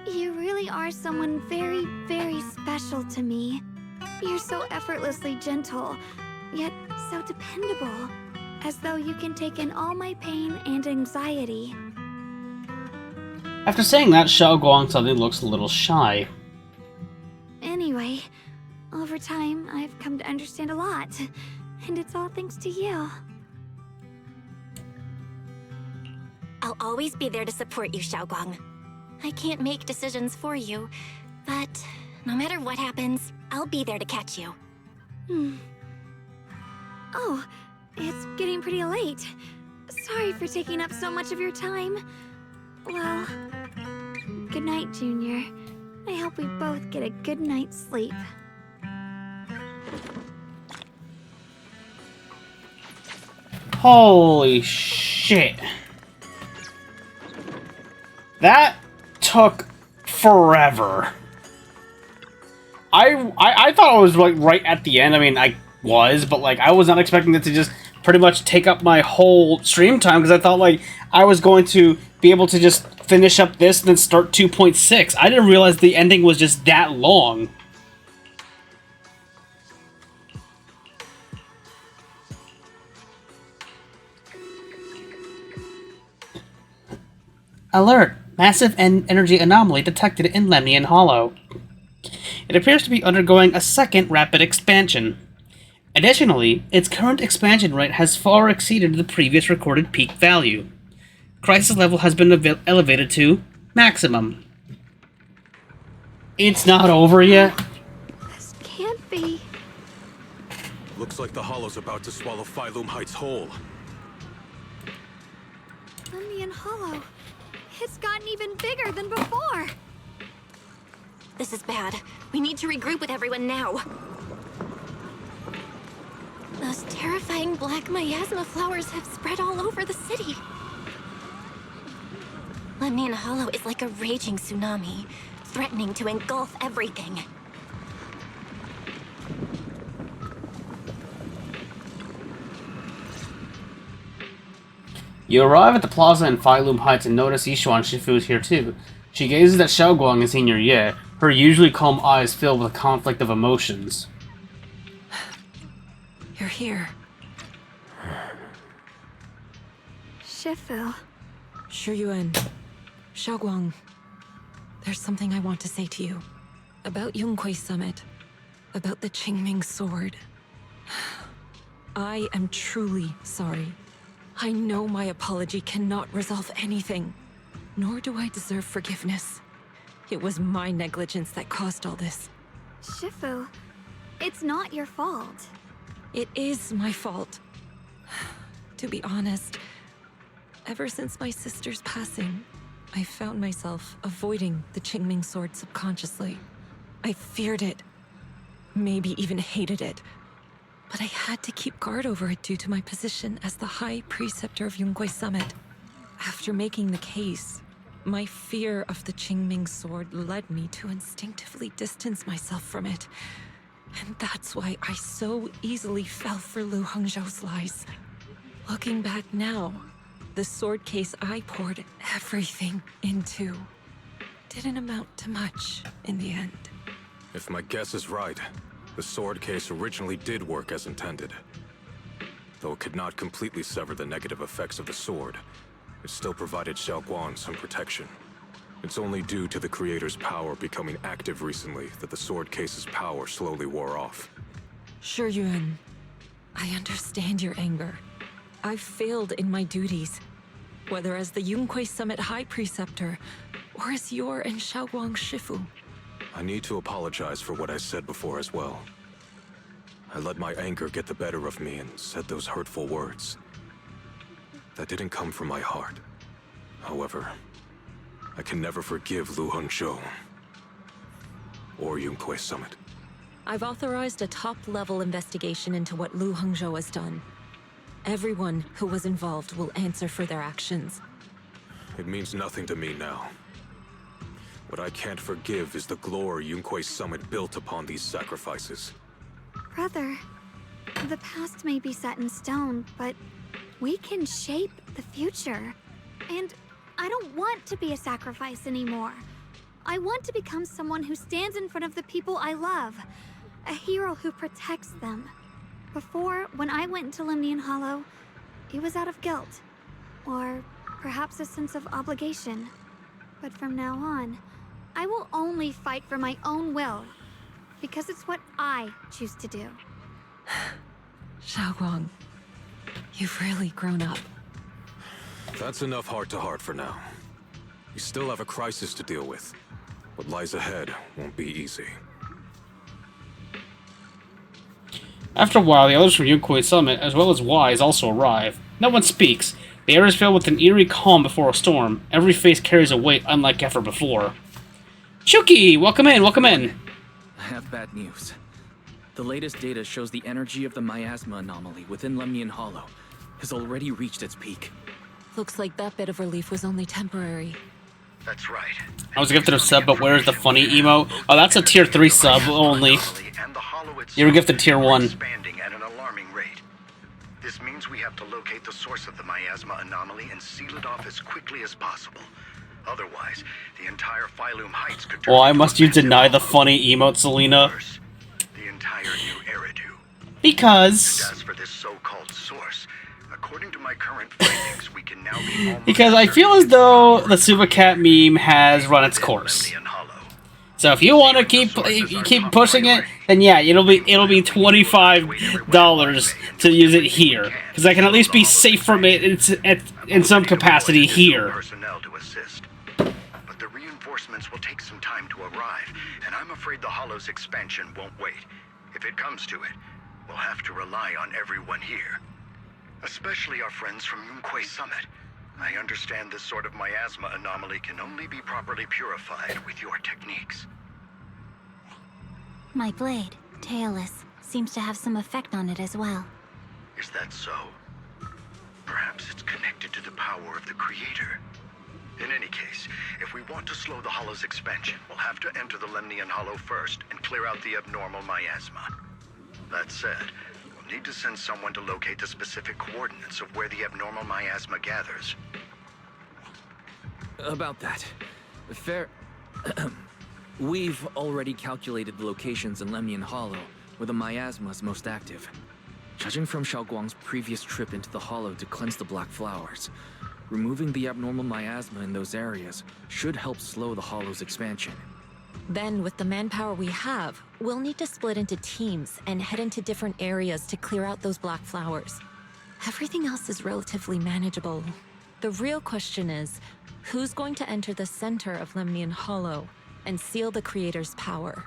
you really are someone very, very special to me. You're so effortlessly gentle, yet so dependable, as though you can take in all my pain and anxiety. After saying that, Xiao Guang suddenly looks a little shy. Anyway, over time, I've come to understand a lot, and it's all thanks to you. I'll always be there to support you, Xiaoguang. I can't make decisions for you, but no matter what happens, I'll be there to catch you. Oh, it's getting pretty late. Sorry for taking up so much of your time. Well, good night, Junior. I hope we both get a good night's sleep. Holy shit. That took forever. I thought I was like right at the end. I mean, I was, but like I was not expecting it to just pretty much take up my whole stream time because I thought like I was going to be able to just finish up this and then start 2.6. I didn't realize the ending was just that long. Alert! Massive energy anomaly detected in Lemnian Hollow. It appears to be undergoing a second rapid expansion. Additionally, its current expansion rate has far exceeded the previous recorded peak value. Crisis level has been elevated to maximum. It's not over yet? This can't be. Looks like the Hollow's about to swallow Phylum Heights whole. Lemnian Hollow. It's gotten even bigger than before. This is bad. We need to regroup with everyone now. Those terrifying black miasma flowers have spread all over the city. Lemnian Hollow is like a raging tsunami, threatening to engulf everything. You arrive at the plaza in Phylum Heights and notice Yishuan Shifu is here too. She gazes at Xiaoguang and Senior Ye, her usually calm eyes filled with a conflict of emotions. You're here. Shifu. Shiyuan. Xiaoguang. There's something I want to say to you. About Yunquei Summit. About the Qingming Sword. I am truly sorry. I know my apology cannot resolve anything. Nor do I deserve forgiveness. It was my negligence that caused all this. Shifu, it's not your fault. It is my fault. To be honest, ever since my sister's passing, I found myself avoiding the Qingming Sword subconsciously. I feared it. Maybe even hated it. But I had to keep guard over it due to my position as the High Preceptor of Yunquei Summit. After making the case, my fear of the Qingming Sword led me to instinctively distance myself from it. And that's why I so easily fell for Lu Hongzhou's lies. Looking back now, the sword case I poured everything into didn't amount to much in the end. If my guess is right, the sword case originally did work as intended. Though it could not completely sever the negative effects of the sword, it still provided Xiaoguang some protection. It's only due to the creator's power becoming active recently that the sword case's power slowly wore off. Shiyuan, I understand your anger. I've failed in my duties, whether as the Yunquei Summit High Preceptor, or as your and Xiaoguang's Shifu. I need to apologize for what I said before as well. I let my anger get the better of me and said those hurtful words. That didn't come from my heart. However, I can never forgive Lu Hongzhou or Yunquei Summit. I've authorized a top-level investigation into what Lu Hongzhou has done. Everyone who was involved will answer for their actions. It means nothing to me now. What I can't forgive is the glory Yunquei Summit built upon these sacrifices. Brother, the past may be set in stone, but we can shape the future. And I don't want to be a sacrifice anymore. I want to become someone who stands in front of the people I love. A hero who protects them. Before, when I went into Lemnian Hollow, it was out of guilt. Or perhaps a sense of obligation. But from now on, I will only fight for my own will. Because it's what I choose to do. Xiaoguang, you've really grown up. That's enough heart-to-heart for now. We still have a crisis to deal with. What lies ahead won't be easy. After a while, the others from Yunquei Summit, as well as Wise, also arrive. No one speaks. The air is filled with an eerie calm before a storm. Every face carries a weight unlike ever before. Chuki! Welcome in, welcome in! I have bad news. The latest data shows the energy of the miasma anomaly within Lemnian Hollow has already reached its peak. Looks like that bit of relief was only temporary. That's right. I was gifted a sub, but where's the funny emo? Oh, that's a tier 3 sub only. You were gifted tier 1. Expanding at an alarming rate. This means we have to locate the source of the miasma anomaly and seal it off as quickly as possible. Otherwise, the entire Phylum Heights could turn. Why must you deny the funny emote, Selena? The entire new Eridu. Because. And as for this so-called source, according to my current findings, we can now be almost. Because I feel as though the Super Cat meme has run its course. So if you want to keep pushing it, then yeah, it'll be $25 to use it here, because I can at least be safe from it in some capacity here. reinforcements will take some time to arrive, and I'm afraid the Hollow's expansion won't wait. If it comes to it, we'll have to rely on everyone here. Especially our friends from Yunquay Summit. I understand this sort of miasma anomaly can only be properly purified with your techniques. My blade, Tailless, seems to have some effect on it as well. Is that so? Perhaps it's connected to the power of the Creator. In any case, if we want to slow the Hollow's expansion, we'll have to enter the Lemnian Hollow first and clear out the abnormal miasma. That said, we'll need to send someone to locate the specific coordinates of where the abnormal miasma gathers. About that. Fair... We've already calculated the locations in Lemnian Hollow, where the miasma is most active. Judging from Xiaoguang's previous trip into the Hollow to cleanse the Black Flowers, removing the abnormal miasma in those areas should help slow the Hollow's expansion. Then, with the manpower we have, we'll need to split into teams and head into different areas to clear out those Black Flowers. Everything else is relatively manageable. The real question is, who's going to enter the center of Lemnian Hollow and seal the Creator's power?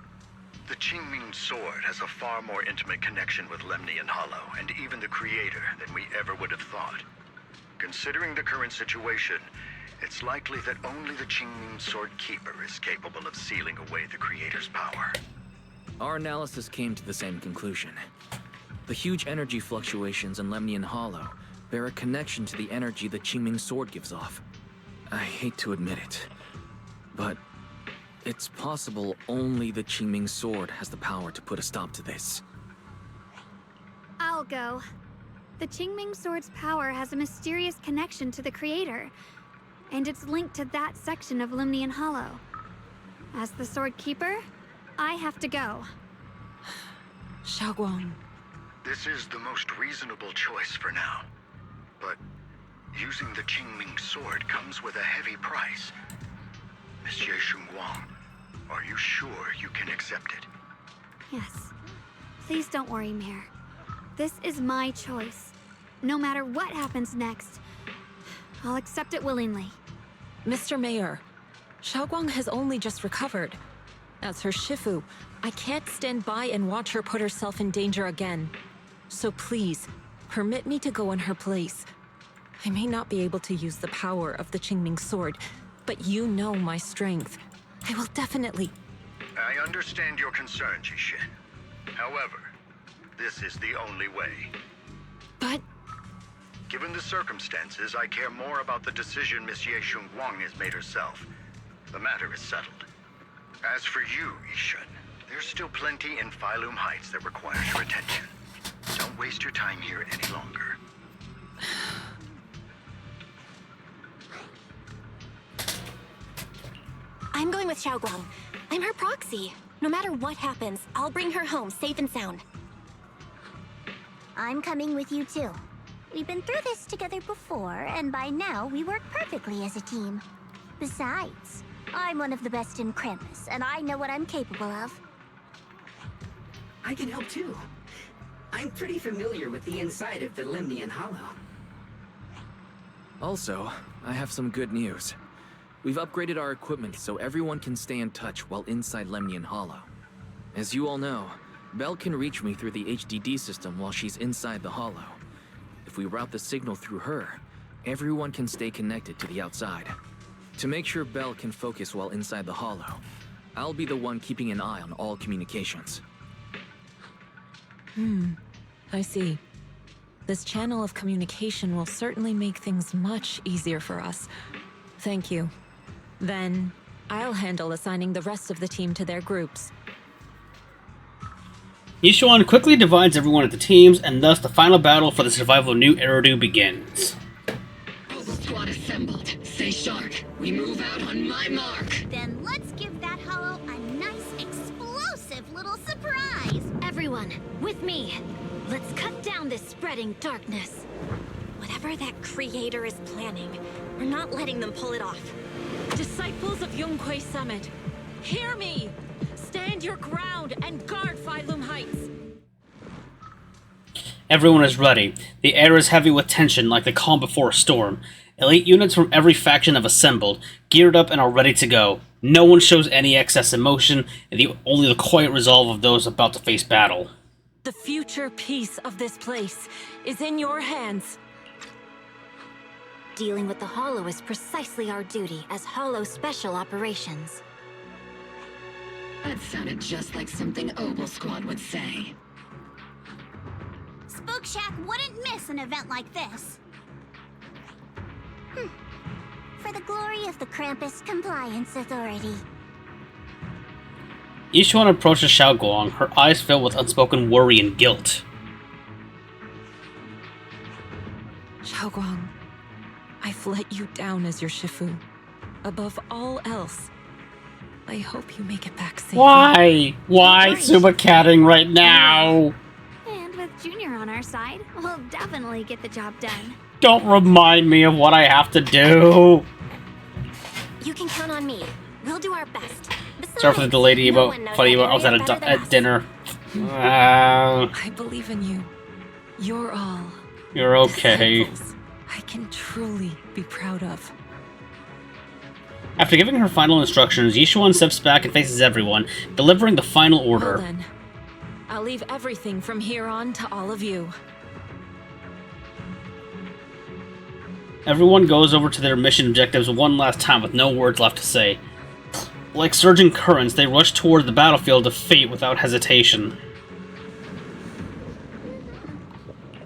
The Qingming Sword has a far more intimate connection with Lemnian Hollow and even the Creator than we ever would have thought. Considering the current situation, it's likely that only the Qingming Sword Keeper is capable of sealing away the Creator's power. Our analysis came to the same conclusion. The huge energy fluctuations in Lemnian Hollow bear a connection to the energy the Qingming Sword gives off. I hate to admit it, but it's possible only the Qingming Sword has the power to put a stop to this. I'll go. The Qingming Sword's power has a mysterious connection to the Creator, and it's linked to that section of Lemnian Hollow. As the Sword Keeper, I have to go. Xiaoguang. This is the most reasonable choice for now. But using the Qingming Sword comes with a heavy price. Monsieur Xunguang, are you sure you can accept it? Yes. Please don't worry, Mayor. This is my choice. No matter what happens next, I'll accept it willingly. Mr. Mayor, Xiaoguang has only just recovered. As her Shifu, I can't stand by and watch her put herself in danger again. So please, permit me to go in her place. I may not be able to use the power of the Qingming Sword, but you know my strength. I will definitely... I understand your concern, Jishin. However, this is the only way. But... Given the circumstances, I care more about the decision Miss Ye Xunguang has made herself. The matter is settled. As for you, Yishun, there's still plenty in Phylum Heights that requires your attention. Don't waste your time here any longer. I'm going with Xiaoguang. I'm her proxy. No matter what happens, I'll bring her home safe and sound. I'm coming with you too. We've been through this together before, and by now we work perfectly as a team. Besides, I'm one of the best in Krampus, and I know what I'm capable of. I can help too. I'm pretty familiar with the inside of the Lemnian Hollow. Also, I have some good news. We've upgraded our equipment so everyone can stay in touch while inside Lemnian Hollow. As you all know, Belle can reach me through the HDD system while she's inside the Hollow. If we route the signal through her, everyone can stay connected to the outside. To make sure Belle can focus while inside the Hollow, I'll be the one keeping an eye on all communications. I see. This channel of communication will certainly make things much easier for us. Thank you. Then, I'll handle assigning the rest of the team to their groups. Yishuan quickly divides everyone into teams, and thus the final battle for the survival of New Eridu begins. All squad assembled. Stay sharp. We move out on my mark. Then let's give that hollow a nice, explosive little surprise! Everyone, with me. Let's cut down this spreading darkness. Whatever that Creator is planning, we're not letting them pull it off. Disciples of Yunquay Summit, hear me! Stand your ground and guard Phylum Heights! Everyone is ready. The air is heavy with tension like the calm before a storm. Elite units from every faction have assembled, geared up and are ready to go. No one shows any excess emotion, and only the quiet resolve of those about to face battle. The future peace of this place is in your hands. Dealing with the Hollow is precisely our duty as Hollow Special Operations. That sounded just like something Obel Squad would say. Spook Shack wouldn't miss an event like this. For the glory of the Krampus Compliance Authority. Yishuan approaches Xiaoguang, her eyes filled with unspoken worry and guilt. Xiaoguang, I've let you down as your Shifu. Above all else, I hope you make it back safely. Why? Why super catting right now? And with Junior on our side, we'll definitely get the job done. Don't remind me of what I have to do. You can count on me. We'll do our best. Sorry for the lady about funny about I was at dinner. I believe in you. You're all. You're okay. disciples I can truly be proud of. After giving her final instructions, Yishuan steps back and faces everyone, delivering the final order. Well then, I'll leave everything from here on to all of you. Everyone goes over to their mission objectives one last time with no words left to say. Like surging currents, they rush toward the battlefield of fate without hesitation.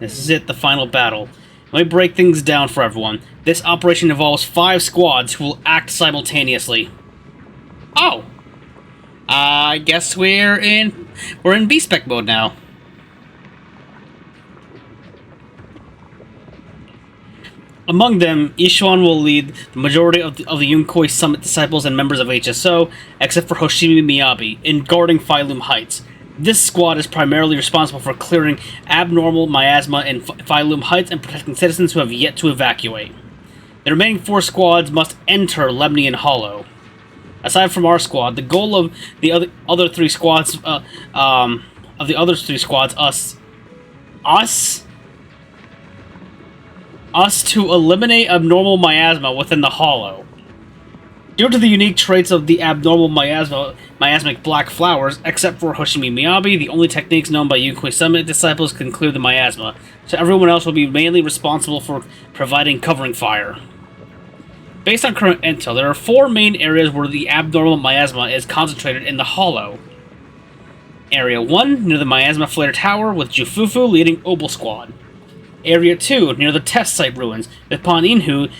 This is it, the final battle. Let me break things down for everyone. This operation involves 5 squads who will act simultaneously. Oh! I guess we're in B-Spec mode now. Among them, Yishuan will lead the majority of the Yunkoi Summit disciples and members of HSO, except for Hoshimi Miyabi, in guarding Phylum Heights. This squad is primarily responsible for clearing abnormal miasma in Phylum Heights and protecting citizens who have yet to evacuate. The remaining 4 squads must enter Lemnian Hollow. Aside from our squad, the goal of the other 3 squads, us to eliminate abnormal miasma within the Hollow. Due to the unique traits of the abnormal miasmic black flowers, except for Hoshimi Miyabi, the only techniques known by Yunkoi Summit disciples can clear the miasma, so everyone else will be mainly responsible for providing covering fire. Based on current intel, there are 4 main areas where the abnormal miasma is concentrated in the Hollow. Area 1, near the Miasma Flare Tower, with Jufufu leading Obel Squad. Area 2, near the test site ruins, with Pan Inhu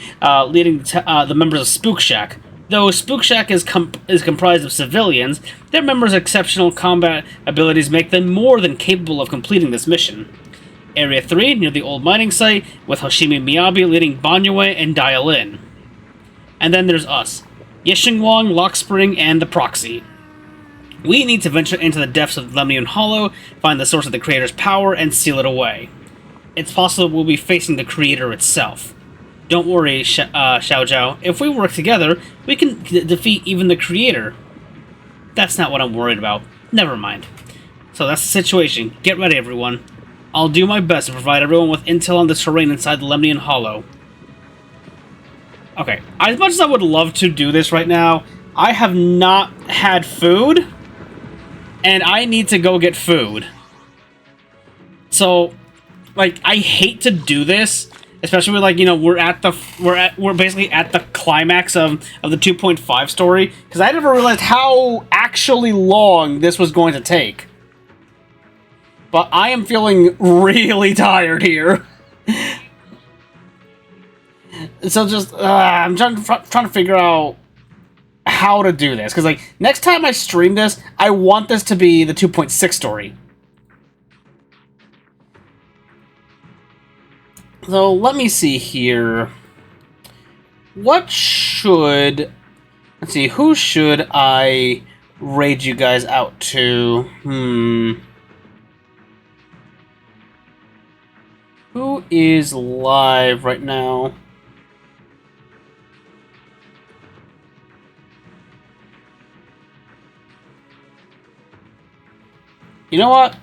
leading the members of Spook Shack. Though Spook Shack is comprised of civilians, their members' exceptional combat abilities make them more than capable of completing this mission. Area 3, near the old mining site, with Hoshimi Miyabi leading Banyue and Dial-In. And then there's us, Yishingwang, Lock Spring, and the Proxy. We need to venture into the depths of Lemnian Hollow, find the source of the Creator's power, and seal it away. It's possible we'll be facing the Creator itself. Don't worry, Xiaojiao. If we work together, we can defeat even the Creator. That's not what I'm worried about. Never mind. So that's the situation. Get ready, everyone. I'll do my best to provide everyone with intel on the terrain inside the Lemnian Hollow. Okay, as much as I would love to do this right now, I have not had food, and I need to go get food. So, like, I hate to do this, especially when, like, you know, we're basically at the climax of the 2.5 story, because I never realized how actually long this was going to take. But I am feeling really tired here. So just, I'm trying to figure out how to do this, because, like, next time I stream this, I want this to be the 2.6 story. So, let me see here. Let's see, who should I raid you guys out to? Who is live right now? You know what?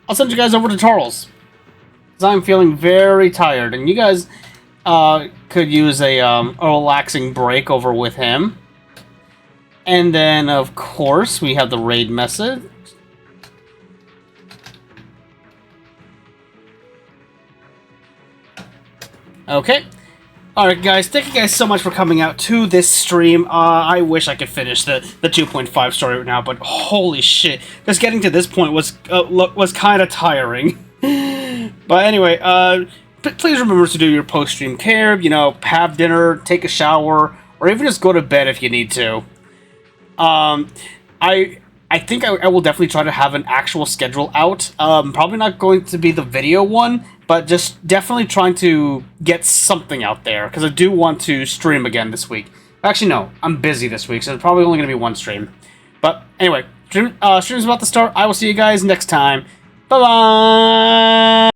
I'll send you guys over to Charles. Because I'm feeling very tired. And you guys could use a relaxing break over with him. And then, of course, we have the raid message. Okay. Alright, guys, thank you guys so much for coming out to this stream. I wish I could finish the 2.5 story right now, but holy shit. Just getting to this point was kind of tiring. But anyway, please remember to do your post-stream care, you know, have dinner, take a shower, or even just go to bed if you need to. I think I will definitely try to have an actual schedule out. Probably not going to be the video one, but just definitely trying to get something out there, because I do want to stream again this week. Actually, no, I'm busy this week, so it's probably only going to be one stream. But anyway, stream's about to start. I will see you guys next time. Bye-bye!